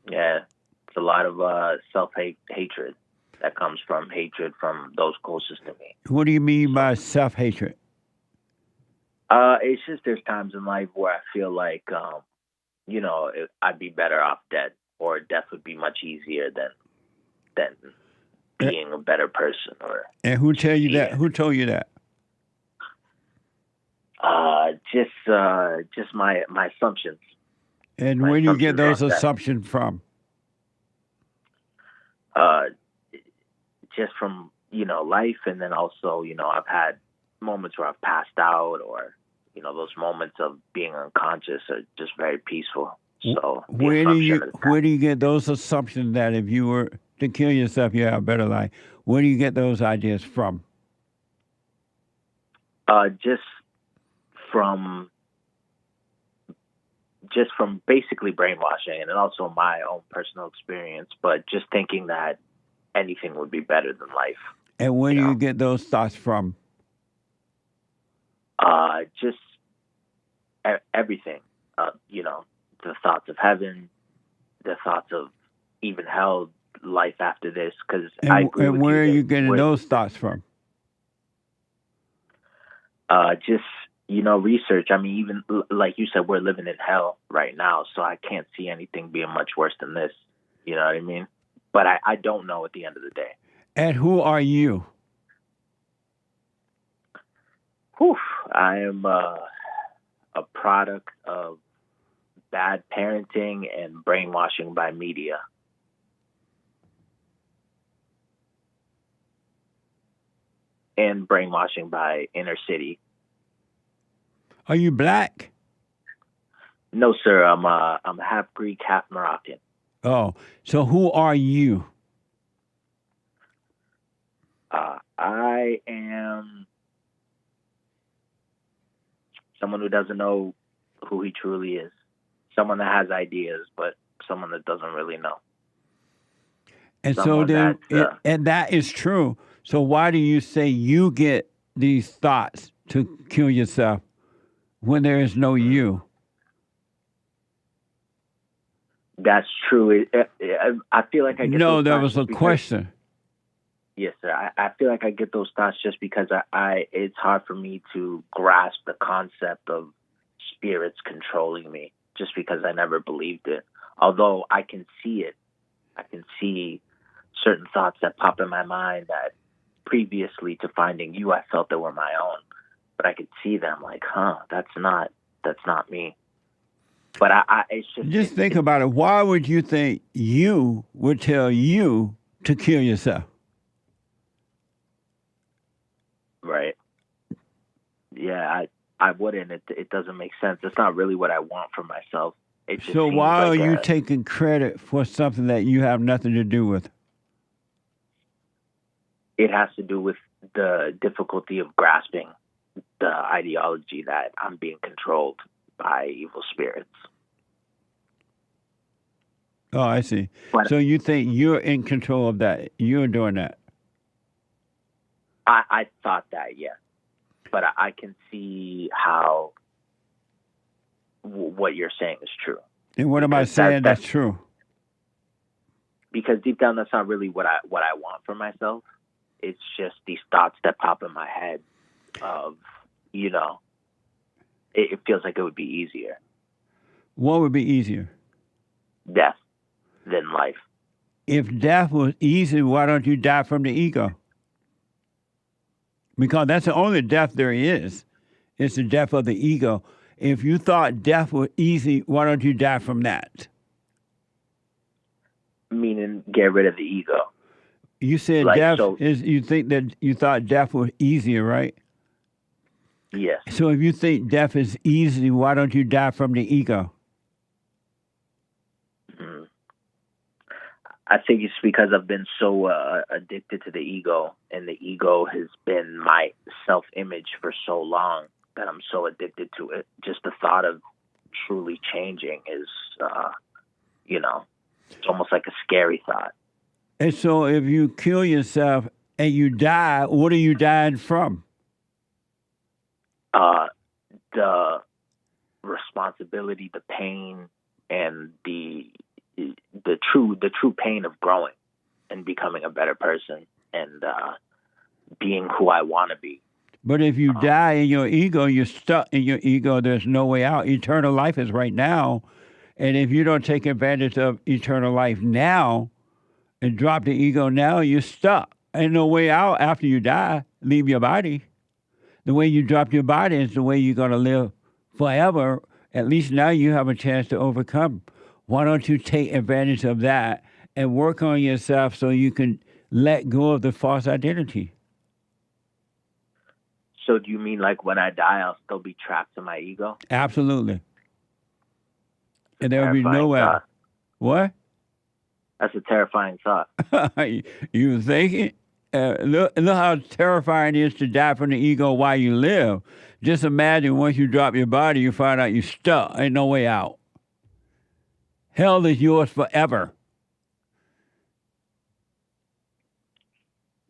Yeah. It's a lot of self-hatred that comes from hatred from those closest to me. What do you mean by self-hatred? It's just there's times in life where I feel like, I'd be better off dead, or death would be much easier than being a better person. And who tell you that? Who told you that? Just my assumptions. And where do you get those assumptions from? Just from, life. And then also, I've had moments where I've passed out, or, those moments of being unconscious are just very peaceful. So where do you get those assumptions that if you were to kill yourself, you have a better life? Where do you get those ideas from? Just from basically brainwashing, and also my own personal experience, but just thinking that anything would be better than life. And where do you get those thoughts from? Just everything. The thoughts of heaven, the thoughts of even hell, life after this. And where are you getting those thoughts from? Just, research. Even like you said, we're living in hell right now, so I can't see anything being much worse than this. You know what I mean? But I don't know at the end of the day. And who are you? I am a product of bad parenting and brainwashing by media. And brainwashing by inner city. Are you black? No, sir. I'm half Greek, half Moroccan. Oh, so who are you? I am someone who doesn't know who he truly is. Someone that has ideas, but someone that doesn't really know. And so then, and that is true. So why do you say you get these thoughts to kill yourself when there is no you? That's true. I feel like I get No, those that thoughts was a question. Yes, sir. I feel like I get those thoughts just because it's hard for me to grasp the concept of spirits controlling me, just because I never believed it. Although I can see it. I can see certain thoughts that pop in my mind that previously to finding you, I felt they were my own. But I could see them like, that's not me. But it's just think about it. Why would you think you would tell you to kill yourself? Right. Yeah, I wouldn't. It doesn't make sense. It's not really what I want for myself. It just So seems why like are you taking credit for something that you have nothing to do with? It has to do with the difficulty of grasping the ideology that I'm being controlled by evil spirits. Oh, I see. So you think you're in control of that? You're doing that? I thought that, yes. But I can see how what you're saying is true. And what am I saying that's true? Because deep down, that's not really what I want for myself. It's just these thoughts that pop in my head of, it feels like it would be easier. What would be easier? Death than life. If death was easy, why don't you die from the ego? Because that's the only death there is. It's the death of the ego. If you thought death was easy, why don't you die from that? Meaning get rid of the ego. You said death is, you think that you thought death was easier, right? Yes. So if you think death is easy, why don't you die from the ego? I think it's because I've been so addicted to the ego, and the ego has been my self-image for so long that I'm so addicted to it. Just the thought of truly changing is, it's almost like a scary thought. And so if you kill yourself and you die, what are you dying from? The responsibility, the pain, and the true pain of growing and becoming a better person and being who I want to be. But if you die in your ego, you're stuck in your ego. There's no way out. Eternal life is right now. And if you don't take advantage of eternal life now and drop the ego now, you're stuck. Ain't no way out after you die. Leave your body. The way you drop your body is the way you're going to live forever. At least now you have a chance to overcome. Why don't you take advantage of that and work on yourself so you can let go of the false identity? So do you mean like when I die, I'll still be trapped in my ego? Absolutely. And there will be nowhere. Thought. What? That's a terrifying thought. You think it? Look how terrifying it is to die from the ego while you live. Just imagine once you drop your body, you find out you're stuck. Ain't no way out. Hell is yours forever.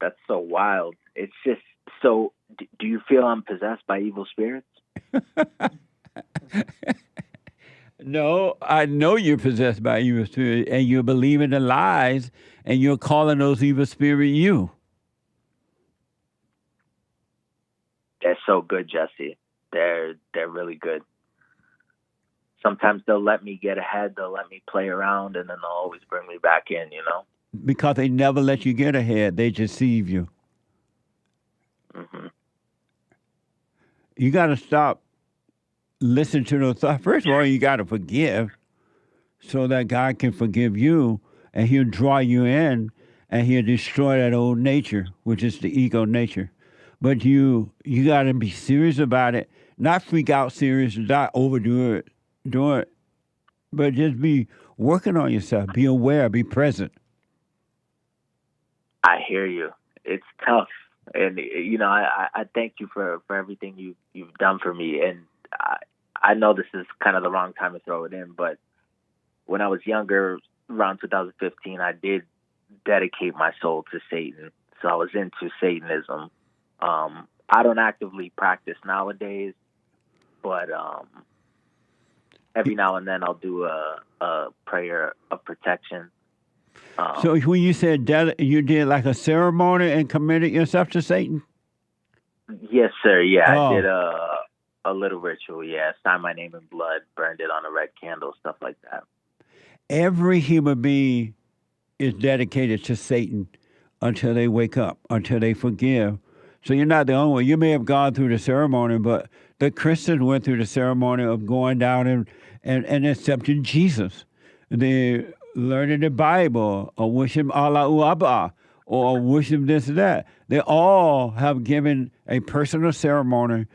That's so wild. It's just so. Do you feel I'm possessed by evil spirits? No, I know you're possessed by evil spirits, and you believe in the lies, and you're calling those evil spirits you. They're so good, Jesse. They're really good. Sometimes they'll let me get ahead, they'll let me play around, and then they'll always bring me back in, Because they never let you get ahead. They deceive you. Mm-hmm. You got to stop listening to those thoughts. First of all, you got to forgive so that God can forgive you, and he'll draw you in, and he'll destroy that old nature, which is the ego nature. But you got to be serious about it, not freak out serious, not overdo it, but just be working on yourself. Be aware, be present. I hear you. It's tough. And, I thank you for everything you've done for me. And I know this is kind of the wrong time to throw it in, but when I was younger, around 2015, I did dedicate my soul to Satan. So I was into Satanism. I don't actively practice nowadays, but every now and then I'll do a prayer of protection So when you said you did like a ceremony and committed yourself to Satan? Yes, sir. Yeah, I did a little ritual. Yeah, signed my name in blood, burned it on a red candle, stuff like that. Every human being is dedicated to Satan until they wake up, until they forgive. So you're not the only one. You may have gone through the ceremony, but the Christians went through the ceremony of going down and accepting Jesus. They learning the Bible, or worship Allah Abba, or worship this and that. They all have given a personal ceremony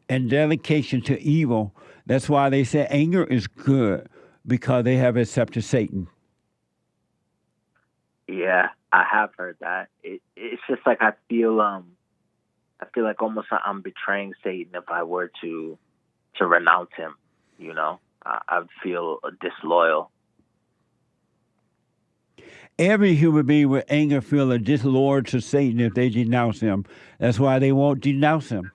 and dedication to evil. That's why they say anger is good, because they have accepted Satan. Yeah, I have heard that. It's just like I feel like almost I'm betraying Satan if I were to renounce him. You know, I would feel disloyal. Every human being with anger feel a disloyal to Satan if they denounce him. That's why they won't denounce him,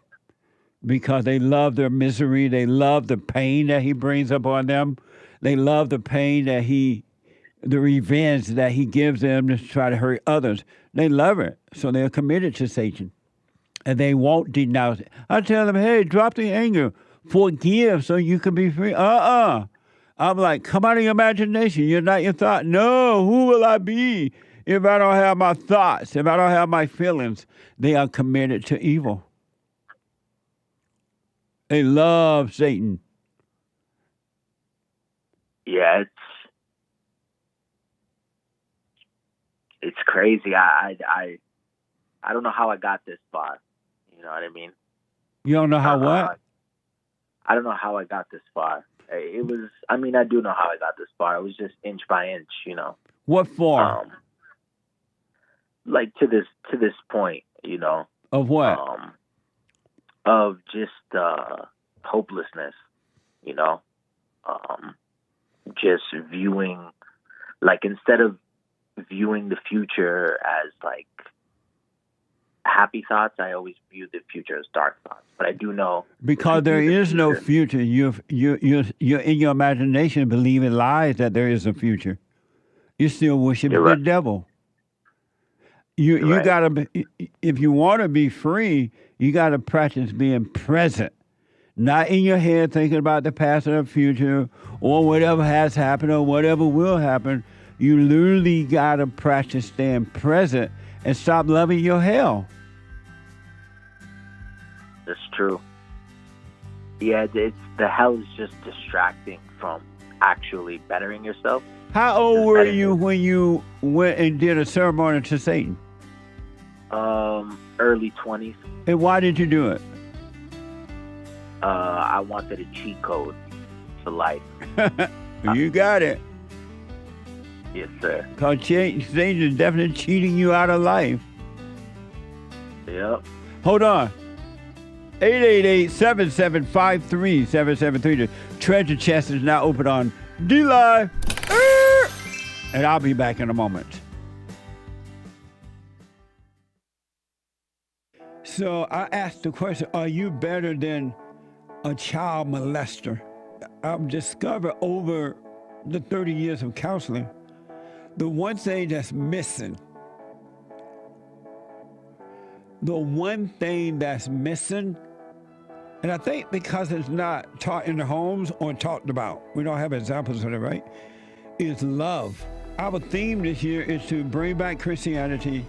because they love their misery. They love the pain that he brings upon them. They love the pain that the revenge that he gives them to try to hurt others. They love it, so they're committed to Satan, and they won't denounce it. I tell them, hey, drop the anger, forgive so you can be free. I'm like, come out of your imagination. You're not your thought. No, who will I be if I don't have my thoughts, if I don't have my feelings? They are committed to evil. They love Satan. Yeah, it's crazy. I don't know how I got this far. You know what I mean? You don't know how what? I don't know how I got this far. It was, I mean, I do know how I got this far. It was just inch by inch, you know. What for? Like to this point, you know. Of what? Of just hopelessness, you know. Just viewing, like, instead of viewing the future as like happy thoughts, I always view the future as dark thoughts. But I do know, because there is no future. You're in your imagination believing lies that there is a future. You're still worshiping the devil. You gotta be, if you want to be free, you gotta practice being present, not in your head thinking about the past or the future or whatever has happened or whatever will happen. You literally gotta practice staying present and stop loving your hell. That's true. Yeah, the hell is just distracting from actually bettering yourself. How old were you when you went and did a ceremony to Satan? Early 20s. And why did you do it? I wanted a cheat code for life. You got it. Yes, sir. Because Satan is definitely cheating you out of life. Yep. Hold on. 888-7753-7732. Treasure chest is now open on D-Live. And I'll be back in a moment. So I asked the question, are you better than a child molester? I've discovered over the 30 years of counseling, the one thing that's missing, and I think because it's not taught in the homes or talked about, we don't have examples of it, right, is love. Our theme this year is to bring back Christianity,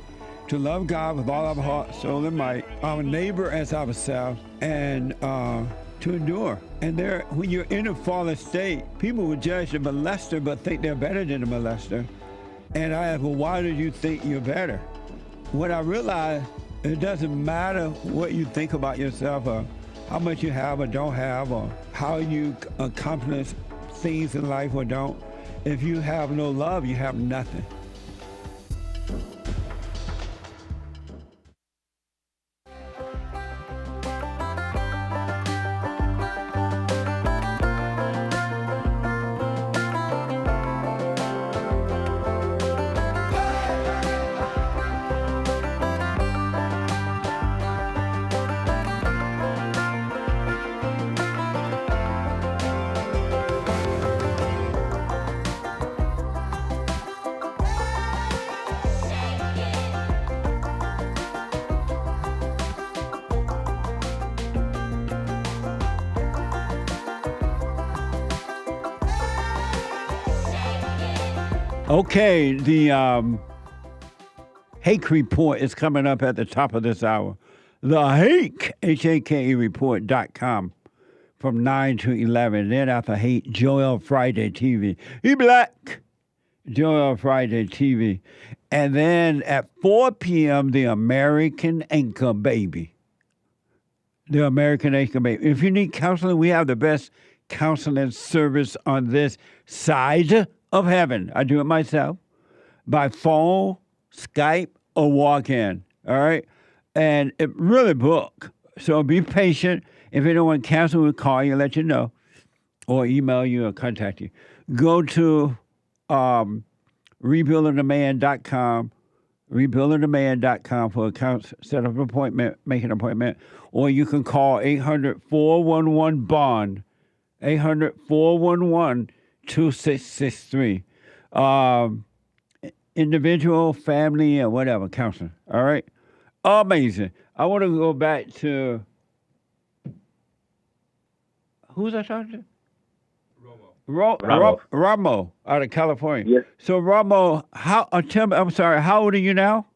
to love God with all our heart, soul, and might, our neighbor as ourselves, and to endure. And when you're in a fallen state, people will judge the molester but think they're better than the molester. And I ask, well, why do you think you're better? When I realized it doesn't matter what you think about yourself or how much you have or don't have or how you accomplish things in life or don't. If you have no love, you have nothing. Okay, the Hake Report is coming up at the top of this hour. The Hake, H-A-K-E report.com from 9 to 11. Then after Hate, Joel Friday TV. He black. Joel Friday TV. And then at 4 p.m., the American Anchor Baby. The American Anchor Baby. If you need counseling, we have the best counseling service on this side of heaven. I do it myself by phone, Skype, or walk-in. All right? And it really book. So be patient. If anyone cancel, we'll call you, let you know, or email you or contact you. Go to rebuildingtheman.com, rebuildingtheman.com for a set up an appointment, make an appointment, or you can call 800-411-BOND, 800-411-2663. Individual, family, or whatever, counseling. All right? Amazing. I want to go back to, who was I talking to? Ramo out of California. Yes. So Ramo, tell me, I'm sorry, how old are you now?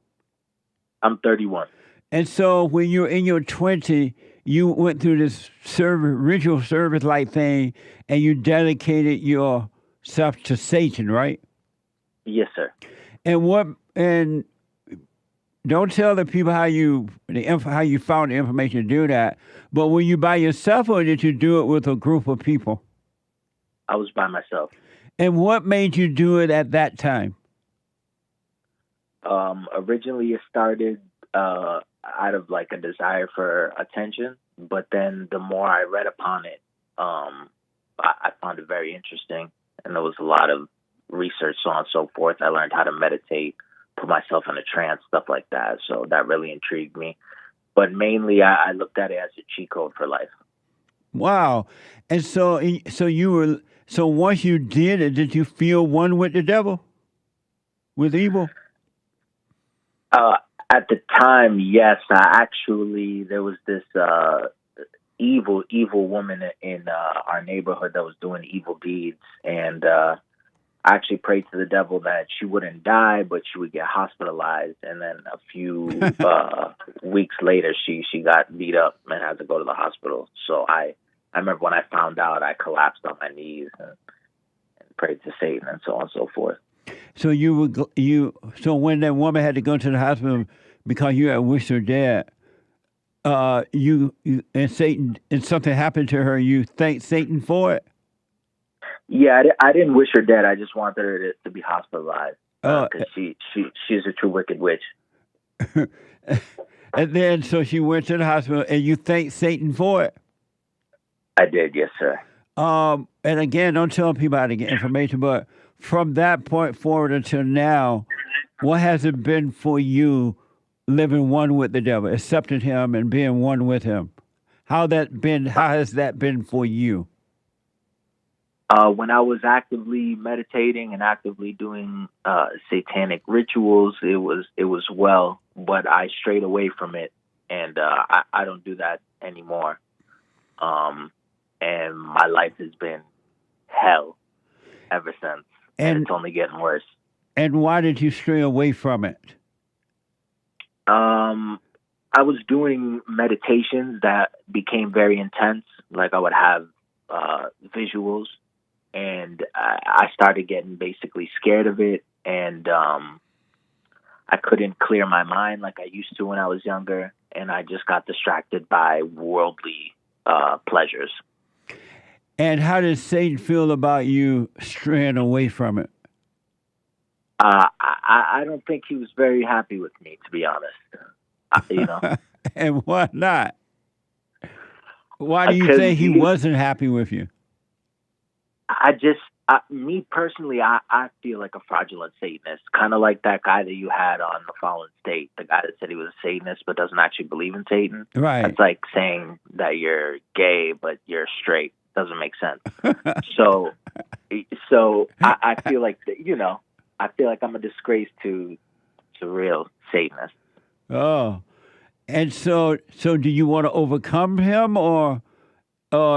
I'm 31. And so when you were in your 20s, you went through this ritual service-like thing, and you dedicated yourself to Satan, right? Yes, sir. And don't tell the people how you found the information to do that. But were you by yourself, or did you do it with a group of people? I was by myself. And what made you do it at that time? Originally, it started out of like a desire for attention, but then the more I read upon it, I found it very interesting, and there was a lot of research, so on and so forth. I learned how to meditate, put myself in a trance, stuff like that. So that really intrigued me. But mainly, I looked at it as a cheat code for life. Wow! And so once you did it, did you feel one with the devil, with evil? At the time, yes. There was this evil woman in our neighborhood that was doing evil deeds, and I actually prayed to the devil that she wouldn't die, but she would get hospitalized. And then a few weeks later, she got beat up and had to go to the hospital. So I remember when I found out, I collapsed on my knees and prayed to Satan and so on and so forth. So so when that woman had to go to the hospital because you had wished her dead, and something happened to her, you thanked Satan for it? Yeah, I didn't wish her dead. I just wanted her to be hospitalized because she's a true wicked witch. And then, so she went to the hospital, and you thanked Satan for it? I did, yes, sir. And again, don't tell people how to get information, but from that point forward until now, what has it been for you living one with the devil, accepting him and being one with him? How has that been for you? When I was actively meditating and actively doing satanic rituals, it was well, but I strayed away from it, and I don't do that anymore. And my life has been hell ever since, and it's only getting worse. And why did you stray away from it? I was doing meditations that became very intense. Like I would have visuals, and I started getting basically scared of it, and I couldn't clear my mind like I used to when I was younger, and I just got distracted by worldly pleasures. And how did Satan feel about you straying away from it? I don't think he was very happy with me, to be honest. And why not? Why do you think he wasn't happy with you? Me personally, I feel like a fraudulent Satanist, kind of like that guy that you had on The Fallen State, the guy that said he was a Satanist but doesn't actually believe in Satan. Right. It's like saying that you're gay but you're straight. Doesn't make sense. So I feel like I feel like I'm a disgrace to real Satanists. Oh, and so do you want to overcome him, or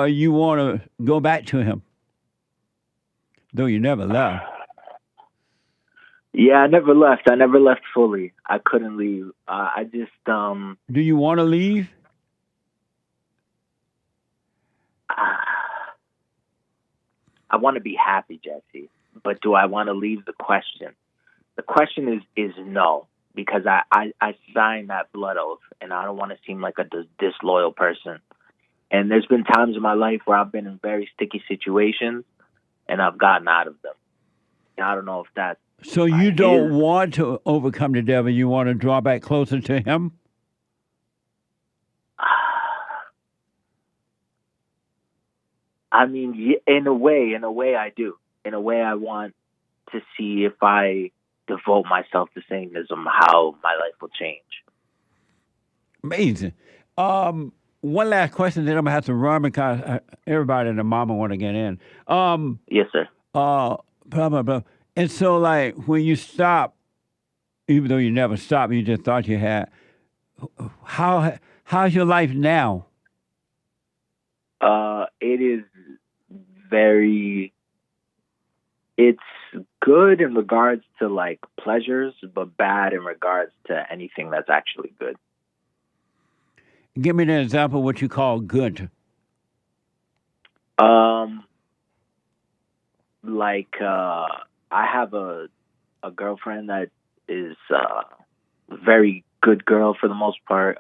you want to go back to him? Though you never left. Yeah, I never left. I never left fully. I couldn't leave. I just Do you want to leave? I want to be happy, Jesse. But do I want to leave? The question is no, because I signed that blood oath, and I don't want to seem like a disloyal person. And there's been times in my life where I've been in very sticky situations, and I've gotten out of them. And I don't know if that's So you don't want to overcome the devil. You want to draw back closer to him? I mean, in a way I do. In a way I want to see if I devote myself to Satanism, how my life will change. Amazing. One last question, then I'm going to have to run because everybody and the mama want to get in. Yes, sir. Blah, blah, blah. And so, like, when you stop, even though you never stopped, you just thought you had, how's your life now? It is it's good in regards to, like, pleasures, but bad in regards to anything that's actually good. Give me an example of what you call good. I have a girlfriend that is a very good girl for the most part,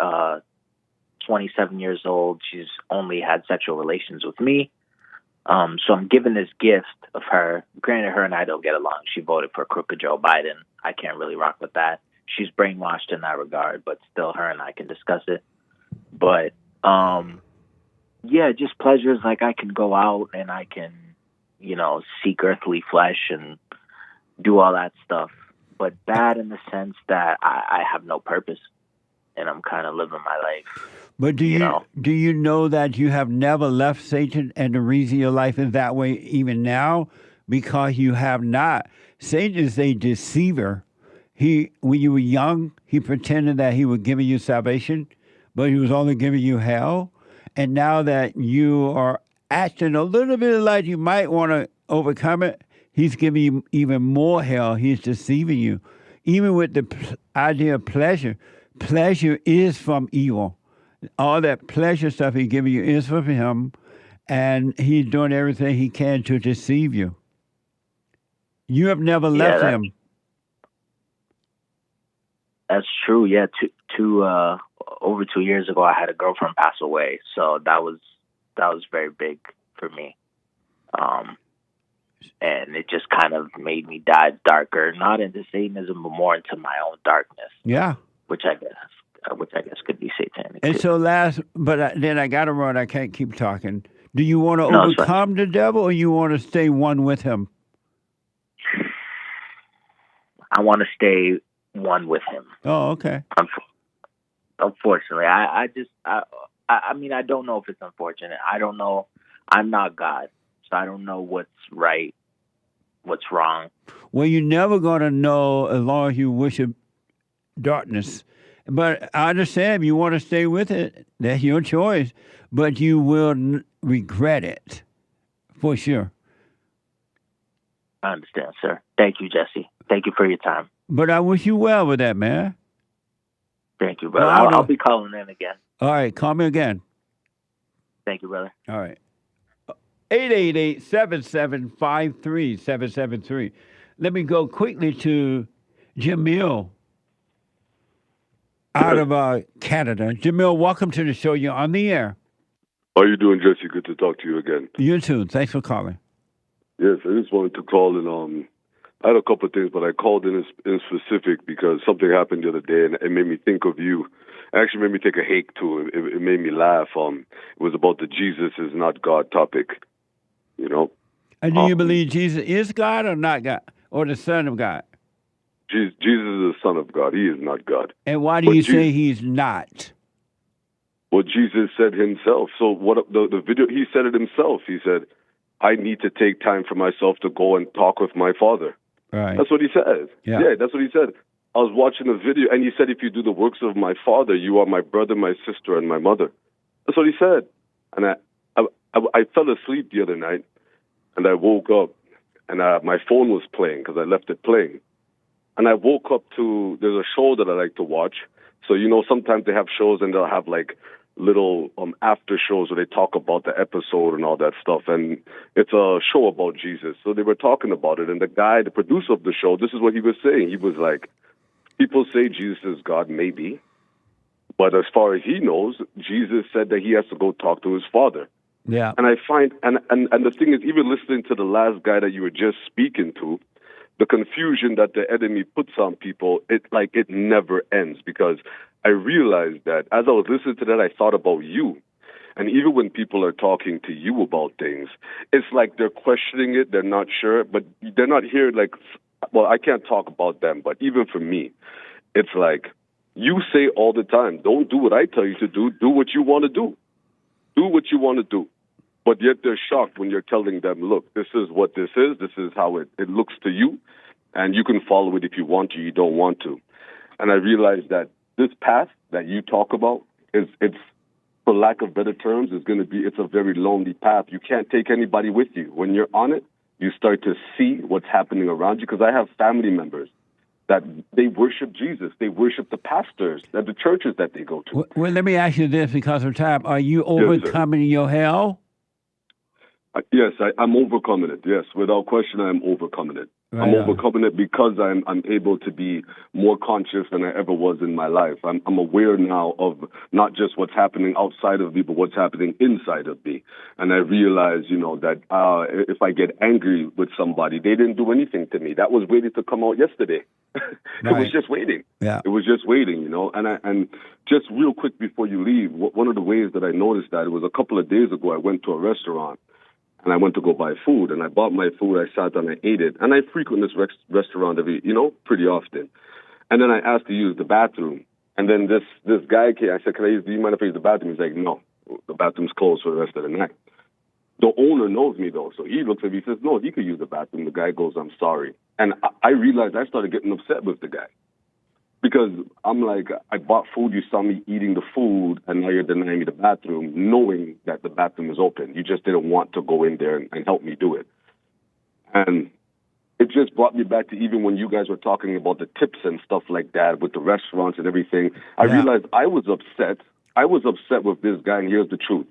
27 years old. She's only had sexual relations with me. So I'm given this gift of her. Granted, her and I don't get along. She voted for crooked Joe Biden. I can't really rock with that. She's brainwashed in that regard, but still her and I can discuss it. But, yeah, just pleasures. Like, I can go out and I can, seek earthly flesh and do all that stuff. But bad in the sense that I have no purpose and I'm kind of living my life. But do you know that you have never left Satan, and the reason your life is that way even now? Because you have not. Satan is a deceiver. When you were young, he pretended that he was giving you salvation, but he was only giving you hell. And now that you are acting a little bit like you might want to overcome it, he's giving you even more hell. He's deceiving you. Even with the idea of pleasure, pleasure is from evil. All that pleasure stuff he's giving you is from him, and he's doing everything he can to deceive you. You have never left him. That's true. Yeah, over 2 years ago, I had a girlfriend pass away, so that was very big for me. And it just kind of made me dive darker, not into Satanism, but more into my own darkness. Yeah, which I guess could be satanic. And too. So then I got to run. I can't keep talking. Do you want to overcome the devil, or you want to stay one with him? I want to stay one with him. Oh, okay. Unfortunately, I mean, I don't know if it's unfortunate. I don't know. I'm not God, so I don't know what's right, what's wrong. Well, you're never going to know as long as you worship darkness. But I understand if you want to stay with it, that's your choice. But you will regret it, for sure. I understand, sir. Thank you, Jesse. Thank you for your time. But I wish you well with that, man. Thank you, brother. I'll be calling in again. All right, call me again. Thank you, brother. All right. 888-7753-773. Let me go quickly to JAMEEL out of Canada. JAMEEL, welcome to the show. You're on the air. How are you doing, Jesse? Good to talk to you again. You too. Thanks for calling. Yes, I just wanted to call and I had a couple of things, but I called in specific because something happened the other day and it made me think of you. It actually made me take a hake too. It made me laugh. It was about the Jesus is not God topic, And do you believe Jesus is God or not God, or the Son of God? Jesus is the Son of God. He is not God. And why do you say he's not? Well, Jesus said himself. So what the video, he said it himself. He said, I need to take time for myself to go and talk with my Father. Right. That's what he said. Yeah, that's what he said. I was watching a video, and he said, if you do the works of my Father, you are my brother, my sister, and my mother. That's what he said. And I fell asleep the other night, and I woke up, and my phone was playing because I left it playing. And I woke up to, there's a show that I like to watch. So, you know, sometimes they have shows and they'll have like little after shows where they talk about the episode and all that stuff. And it's a show about Jesus. So they were talking about it. And the guy, the producer of the show, this is what he was saying. He was like, people say Jesus is God, maybe. But as far as he knows, Jesus said that he has to go talk to his Father. Yeah. And I find, and the thing is, even listening to the last guy that you were just speaking to, the confusion that the enemy puts on people, it never ends, because I realized that as I was listening to that, I thought about you. And even when people are talking to you about things, it's like they're questioning it, they're not sure, but they're not here like, well, I can't talk about them, but even for me, it's like you say all the time, don't do what I tell you to do what you want to do. Do what you want to do. But yet they're shocked when you're telling them, look, this is what this is how it looks to you, and you can follow it if you want to, you don't want to. And I realized that this path that you talk about, it's for lack of better terms, it's a very lonely path. You can't take anybody with you. When you're on it, you start to see what's happening around you, because I have family members that they worship Jesus. They worship the pastors at the churches that they go to. Well, let me ask you this because of time. Are you overcoming your hell? Yes, I'm overcoming it. Yes, without question, I'm overcoming it. Right. I'm overcoming it because I'm able to be more conscious than I ever was in my life. I'm aware now of not just what's happening outside of me, but what's happening inside of me. And I realize, you know, that if I get angry with somebody, they didn't do anything to me. That was waiting to come out yesterday. It was just waiting. Yeah. It was just waiting, you know. And just real quick before you leave, one of the ways that I noticed that, it was a couple of days ago, I went to a restaurant. And I went to go buy food, and I bought my food. I sat down, I ate it, and I frequent this restaurant pretty often. And then I asked to use the bathroom, and then this guy came. I said, "Do you mind if I use the bathroom?" He's like, "No, the bathroom's closed for the rest of the night." The owner knows me though, so he looks at me. He says, "No, he could use the bathroom." The guy goes, "I'm sorry," and I realized I started getting upset with the guy. Because I'm like, I bought food, you saw me eating the food, and now you're denying me the bathroom, knowing that the bathroom is open. You just didn't want to go in there and help me do it. And it just brought me back to even when you guys were talking about the tips and stuff like that with the restaurants and everything. I realized I was upset. I was upset with this guy, and here's the truth.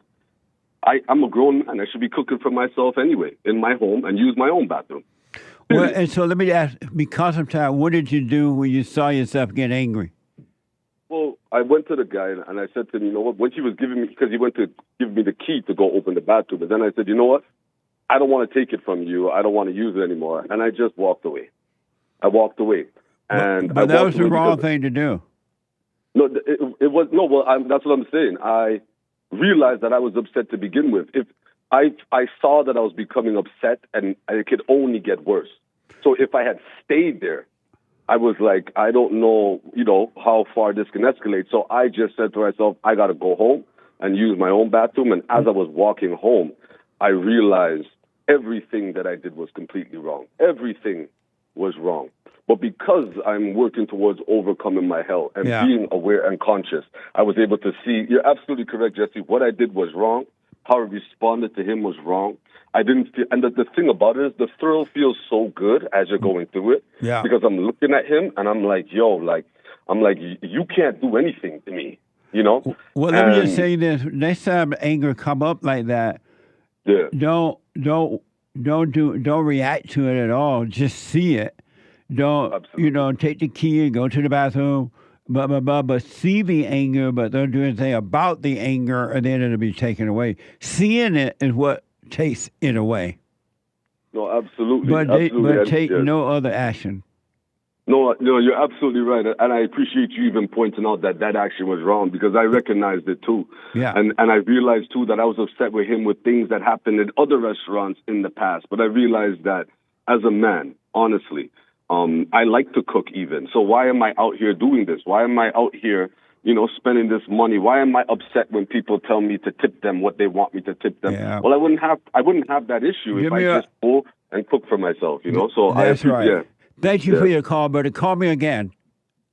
I'm a grown man. I should be cooking for myself anyway in my home and use my own bathroom. Well, and so let me ask, because of time, what did you do when you saw yourself get angry? Well, I went to the guy and I said to him, you know what, when he was giving me, because he went to give me the key to go open the bathroom, but then I said, you know what, I don't want to take it from you. I don't want to use it anymore. And I just walked away. I walked away. And but that was the wrong thing to do. No, it was, no, well, that's what I'm saying. I realized that I was upset to begin with. If I saw that I was becoming upset and it could only get worse. So if I had stayed there, I was like, I don't know, how far this can escalate. So I just said to myself, I got to go home and use my own bathroom. And as I was walking home, I realized everything that I did was completely wrong. Everything was wrong. But because I'm working towards overcoming my hell and being aware and conscious, I was able to see, you're absolutely correct, Jesse, what I did was wrong. How I responded to him was wrong. I didn't feel, and the thing about it is the thrill feels so good as you're going through it. Yeah. Because I'm looking at him and I'm like, you can't do anything to me, Well, let me just say this: next time anger come up like that, don't react to it at all. Just see it. Don't take the key and go to the bathroom. But see the anger, but don't do anything about the anger, and then it'll be taken away. Seeing it is what takes it away. No, absolutely. But take no other action. No, you're absolutely right. And I appreciate you even pointing out that action was wrong, because I recognized it too. Yeah. And I realized too that I was upset with him with things that happened in other restaurants in the past. But I realized that as a man, honestly, I like to cook even. So why am I out here doing this? Why am I out here, spending this money? Why am I upset when people tell me to tip them what they want me to tip them? Yeah. Well, I wouldn't have that issue if I just go and cook for myself, So that's right. Yeah. Thank you for your call, brother. Call me again.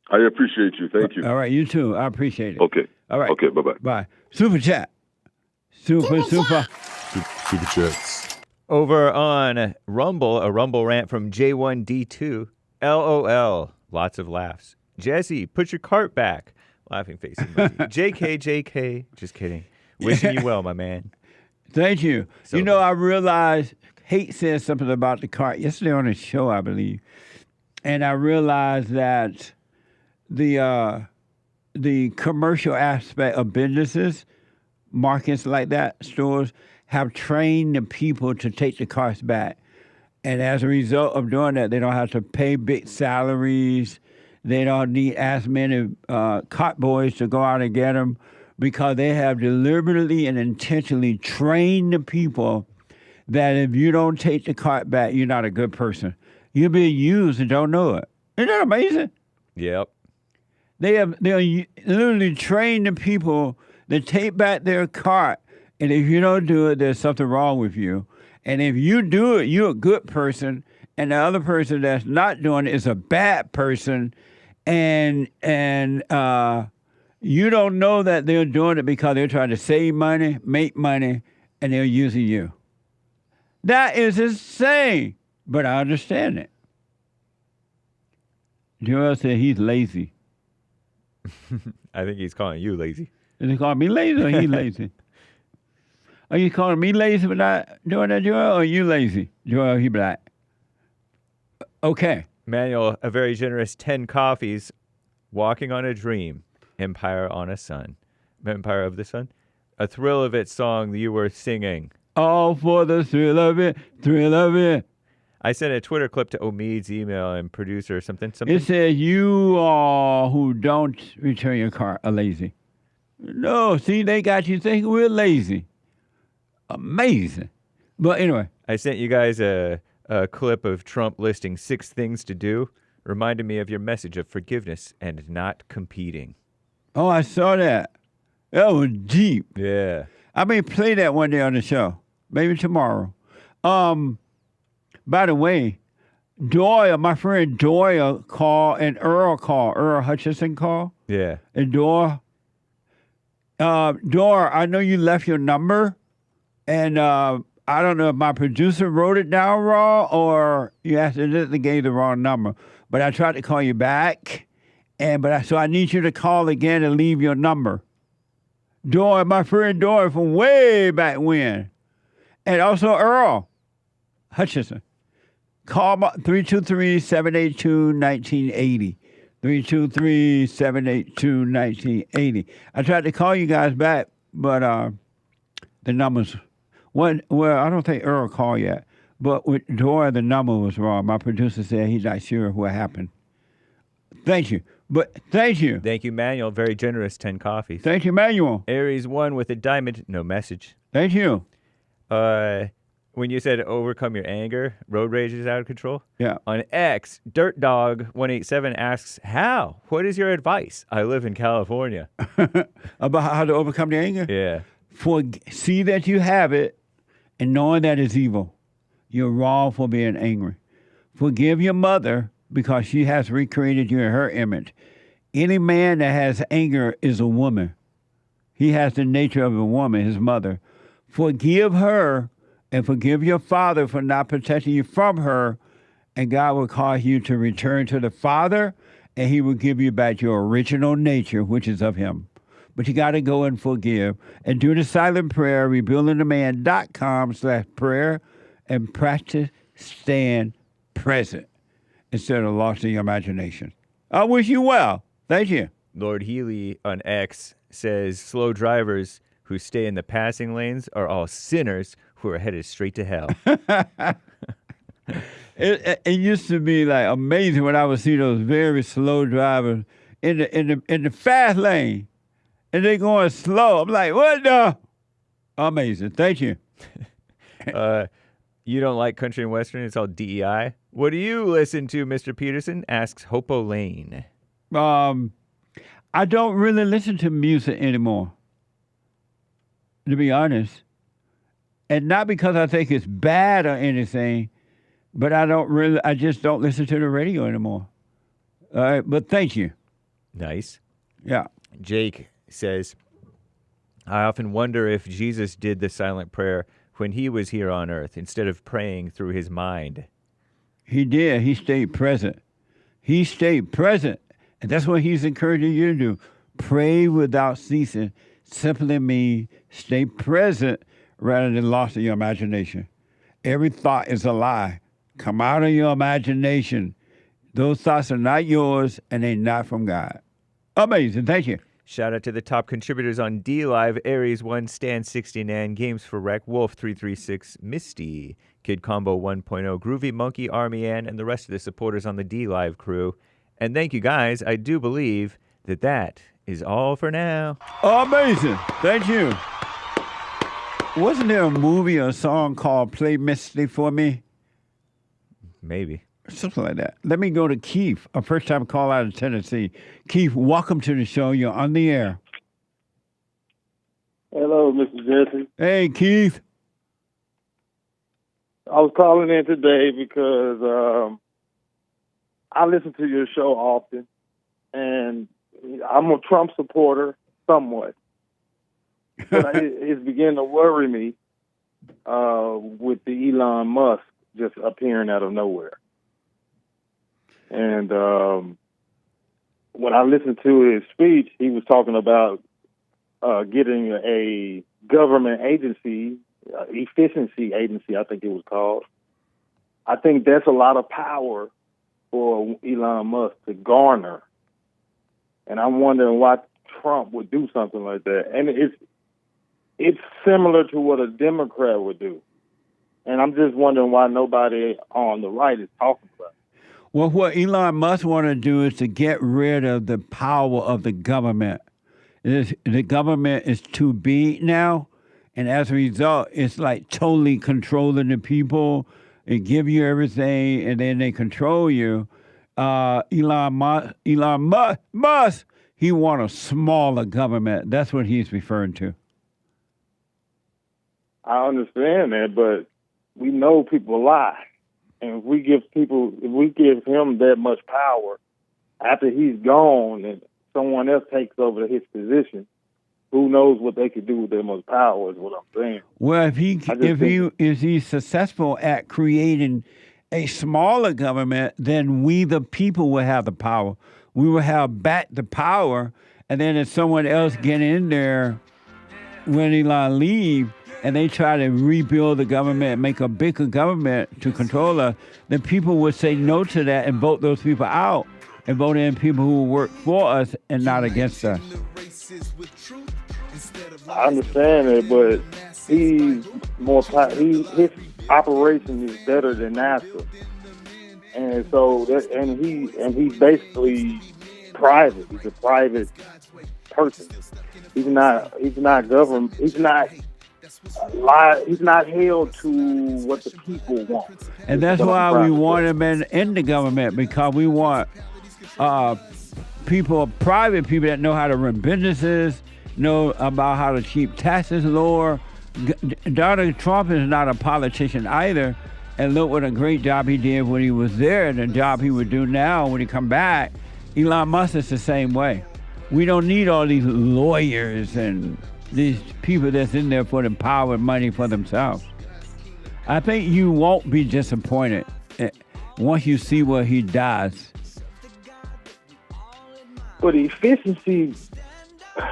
I appreciate you. Thank you. All right, you too. I appreciate it. Okay. All right. Okay, bye-bye. Bye. Super chat. Super. Super chats. Over on Rumble, a Rumble rant from J1D2. LOL. Lots of laughs. Jesse, put your cart back. Laughing face emoji. JK. Just kidding. Wishing you well, my man. Thank you. So you know, I realized Hate said something about the cart yesterday on his show, I believe. And I realized that the commercial aspect of businesses, markets like that, stores, have trained the people to take the carts back. And as a result of doing that, they don't have to pay big salaries. They don't need as many cart boys to go out and get them because they have deliberately and intentionally trained the people that if you don't take the cart back, you're not a good person. You're being used and don't know it. Isn't that amazing? Yep. They literally trained the people to take back their cart, and if you don't do it, there's something wrong with you. And if you do it, you're a good person, and the other person that's not doing it is a bad person, and you don't know that they're doing it because they're trying to save money, make money, and they're using you. That is insane, but I understand it. Joel said he's lazy. I think he's calling you lazy. Is he calling me lazy or he lazy? Are you calling me lazy for not doing that, Joel, or are you lazy? Joel, he black. Okay. Manuel, a very generous 10 coffees, walking on a dream, Empire on a Sun. Empire of the Sun? A thrill of it song you were singing. All for the thrill of it, thrill of it. I sent a Twitter clip to Omid's email and producer something. It says you all who don't return your car are lazy. No, see, they got you thinking we're lazy. Amazing. But anyway. I sent you guys a clip of Trump listing 6 things to do, reminded me of your message of forgiveness and not competing. Oh, I saw that. That was deep. Yeah. I may play that one day on the show. Maybe tomorrow. By the way, Doyle, my friend Doyle called, and Earl Hutchinson called. Yeah. And Doyle, I know you left your number, and I don't know if my producer wrote it down wrong or you accidentally gave the wrong number. But I tried to call you back, so I need you to call again and leave your number. Doyle, my friend Doyle from way back when. And also Earl Hutchinson. Call 323-782-1980. 323-782-1980. I tried to call you guys back, but the numbers... Well, I don't think Earl called yet. But with Doyle, the number was wrong. My producer said he's not sure what happened. Thank you. But thank you. Thank you, Manuel. Very generous 10 coffees. Thank you, Manuel. Aries 1 with a diamond, no message. Thank you. When you said overcome your anger, road rage is out of control. Yeah. On X, Dirt Dog 187 asks, how? What is your advice? I live in California. About how to overcome the anger? Yeah. See that you have it and knowing that it's evil. You're wrong for being angry. Forgive your mother because she has recreated you in her image. Any man that has anger is a woman. He has the nature of a woman, his mother. Forgive her and forgive your father for not protecting you from her, and God will cause you to return to the Father, and he will give you back your original nature, which is of him. But you got to go and forgive. And do the silent prayer, rebuildingtheman.com/prayer, and practice stand present instead of lost in your imagination. I wish you well. Thank you. Lord Healy on X says, slow drivers who stay in the passing lanes are all sinners who are headed straight to hell. It used to be like amazing when I would see those very slow drivers in the fast lane, and they going slow. I'm like, what the? Amazing. Thank you. You don't like country and western? It's all DEI. What do you listen to, Mr. Peterson? Asks Hopo Lane. I don't really listen to music anymore, to be honest. And not because I think it's bad or anything, but I just don't listen to the radio anymore. All right, but thank you. Nice. Yeah. Jake says, I often wonder if Jesus did the silent prayer when he was here on earth instead of praying through his mind. He did. He stayed present. He stayed present. And that's what he's encouraging you to do. Pray without ceasing. Simply means stay present rather than lost in your imagination. Every thought is a lie. Come out of your imagination. Those thoughts are not yours and they're not from God. Amazing. Thank you. Shout out to the top contributors on D Live: Aries 1, Stan 69, Games for Rec, Wolf 336, Misty, Kid Combo 1.0, Groovy Monkey, Army Ann, and the rest of the supporters on the D Live crew. And thank you guys. I do believe that is all for now. Amazing. Thank you. Wasn't there a movie or a song called Play Misty for Me? Maybe. Something like that. Let me go to Keith, a first-time call out of Tennessee. Keith, welcome to the show. You're on the air. Hello, Mr. Jesse. Hey, Keith. I was calling in today because I listen to your show often, and I'm a Trump supporter somewhat. But it's beginning to worry me with the Elon Musk just appearing out of nowhere. And when I listened to his speech, he was talking about getting a government agency, efficiency agency, I think it was called. I think that's a lot of power for Elon Musk to garner. And I'm wondering why Trump would do something like that. And it's similar to what a Democrat would do. And I'm just wondering why nobody on the right is talking about it. Well, what Elon Musk want to do is to get rid of the power of the government. The government is too big now, and as a result, it's like totally controlling the people. They give you everything, and then they control you. Elon Musk, he want a smaller government. That's what he's referring to. I understand that, but we know people lie. And if we give him that much power, after he's gone and someone else takes over his position, who knows what they could do with that much power is what I'm saying. Well, if he's successful at creating a smaller government, then we the people will have the power. We will have back the power, and then if someone else get in there when Elon leave, and they try to rebuild the government, make a bigger government to control us, then people would say no to that and vote those people out and vote in people who will work for us and not against us. I understand it, but his operation is better than NASA, and so he's basically private. He's a private person. He's not government. He's not held to what the people want. And that's why we want him in the government, because we want private people that know how to run businesses, know about how to keep taxes lower. Donald Trump is not a politician either, and look what a great job he did when he was there, and the job he would do now when he come back. Elon Musk is the same way. We don't need all these lawyers and these people that's in there for the power and money for themselves. I think you won't be disappointed once you see what he does. But the efficiency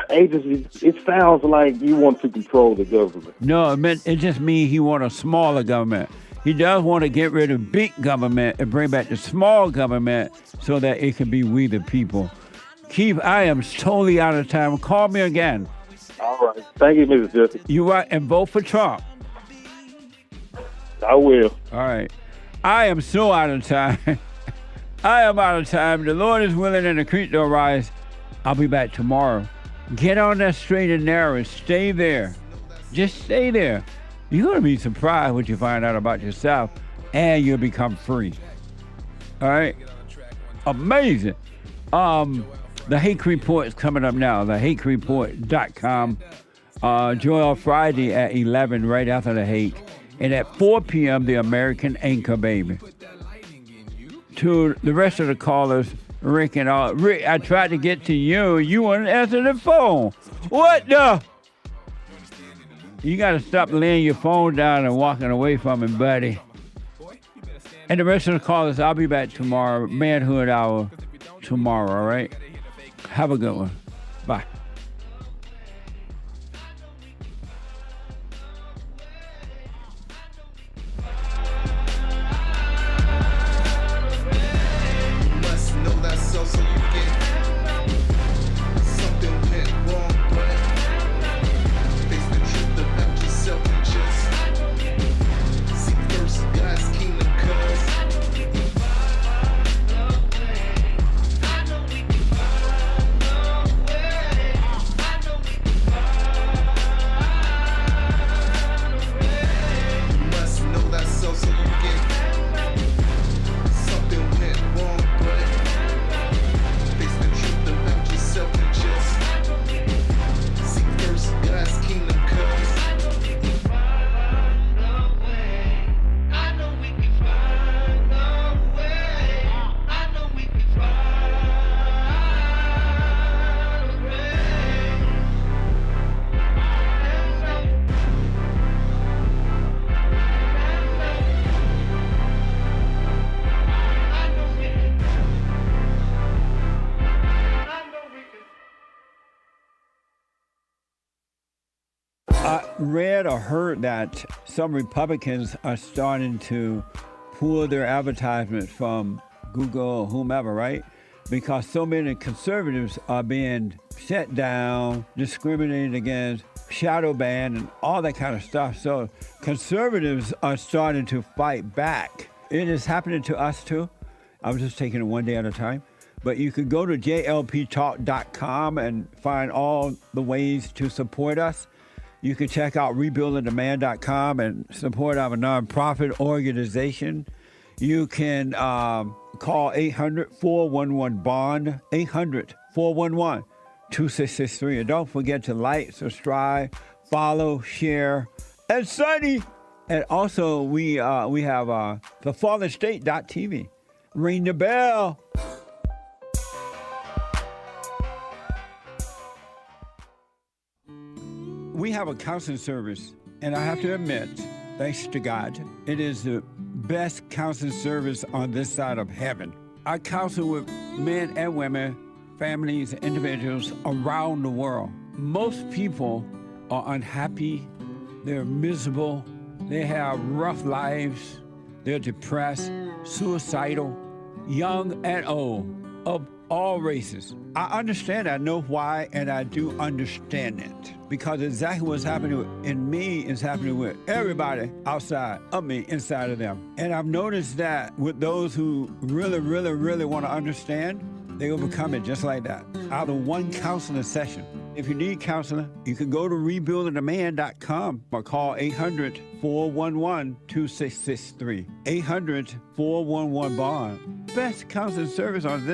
agency, it sounds like you want to control the government. No, it just means he wants a smaller government. He does want to get rid of big government and bring back the small government so that it can be we the people. Keith, I am totally out of time. Call me again. All right. Thank you, Mr. Jesse. You're right. And vote for Trump. I will. All right. I am so out of time. I am out of time. The Lord is willing and the creek don't rise. I'll be back tomorrow. Get on that straight and narrow. Stay there. Just stay there. You're going to be surprised what you find out about yourself, and you'll become free. All right? Amazing. The Hake Report is coming up now. TheHakeReport.com. Joy Friday at 11, right after the Hake. And at 4 p.m., the American Anchor Baby. To the rest of the callers, Rick and all. Rick, I tried to get to you. You wouldn't answer the phone. What the? You got to stop laying your phone down and walking away from it, buddy. And the rest of the callers, I'll be back tomorrow, Manhood Hour tomorrow, all right? Have a good one. Bye. I read or heard that some Republicans are starting to pull their advertisements from Google or whomever, right? Because so many conservatives are being shut down, discriminated against, shadow banned, and all that kind of stuff. So conservatives are starting to fight back. It is happening to us too. I was just taking it one day at a time. But you could go to jlptalk.com and find all the ways to support us. You can check out rebuildingdemand.com and support our nonprofit organization. You can call 800-411-BOND, 800-411-2663. And don't forget to like, subscribe, follow, share, and Sunny. And also, we have thefallenstate.tv. Ring the bell. We have a counseling service, and I have to admit, thanks to God, it is the best counseling service on this side of heaven. I counsel with men and women, families, individuals around the world. Most people are unhappy, they're miserable, they have rough lives, they're depressed, suicidal, young and old, of all races. I understand, I know why, and I do understand it. Because exactly what's happening in me is happening with everybody outside of me, inside of them. And I've noticed that with those who really, really, really want to understand, they overcome it just like that, out of one counseling session. If you need counseling, you can go to rebuildingdemand.com or call 800-411-2663. 800-411-BOND. Best counseling service on this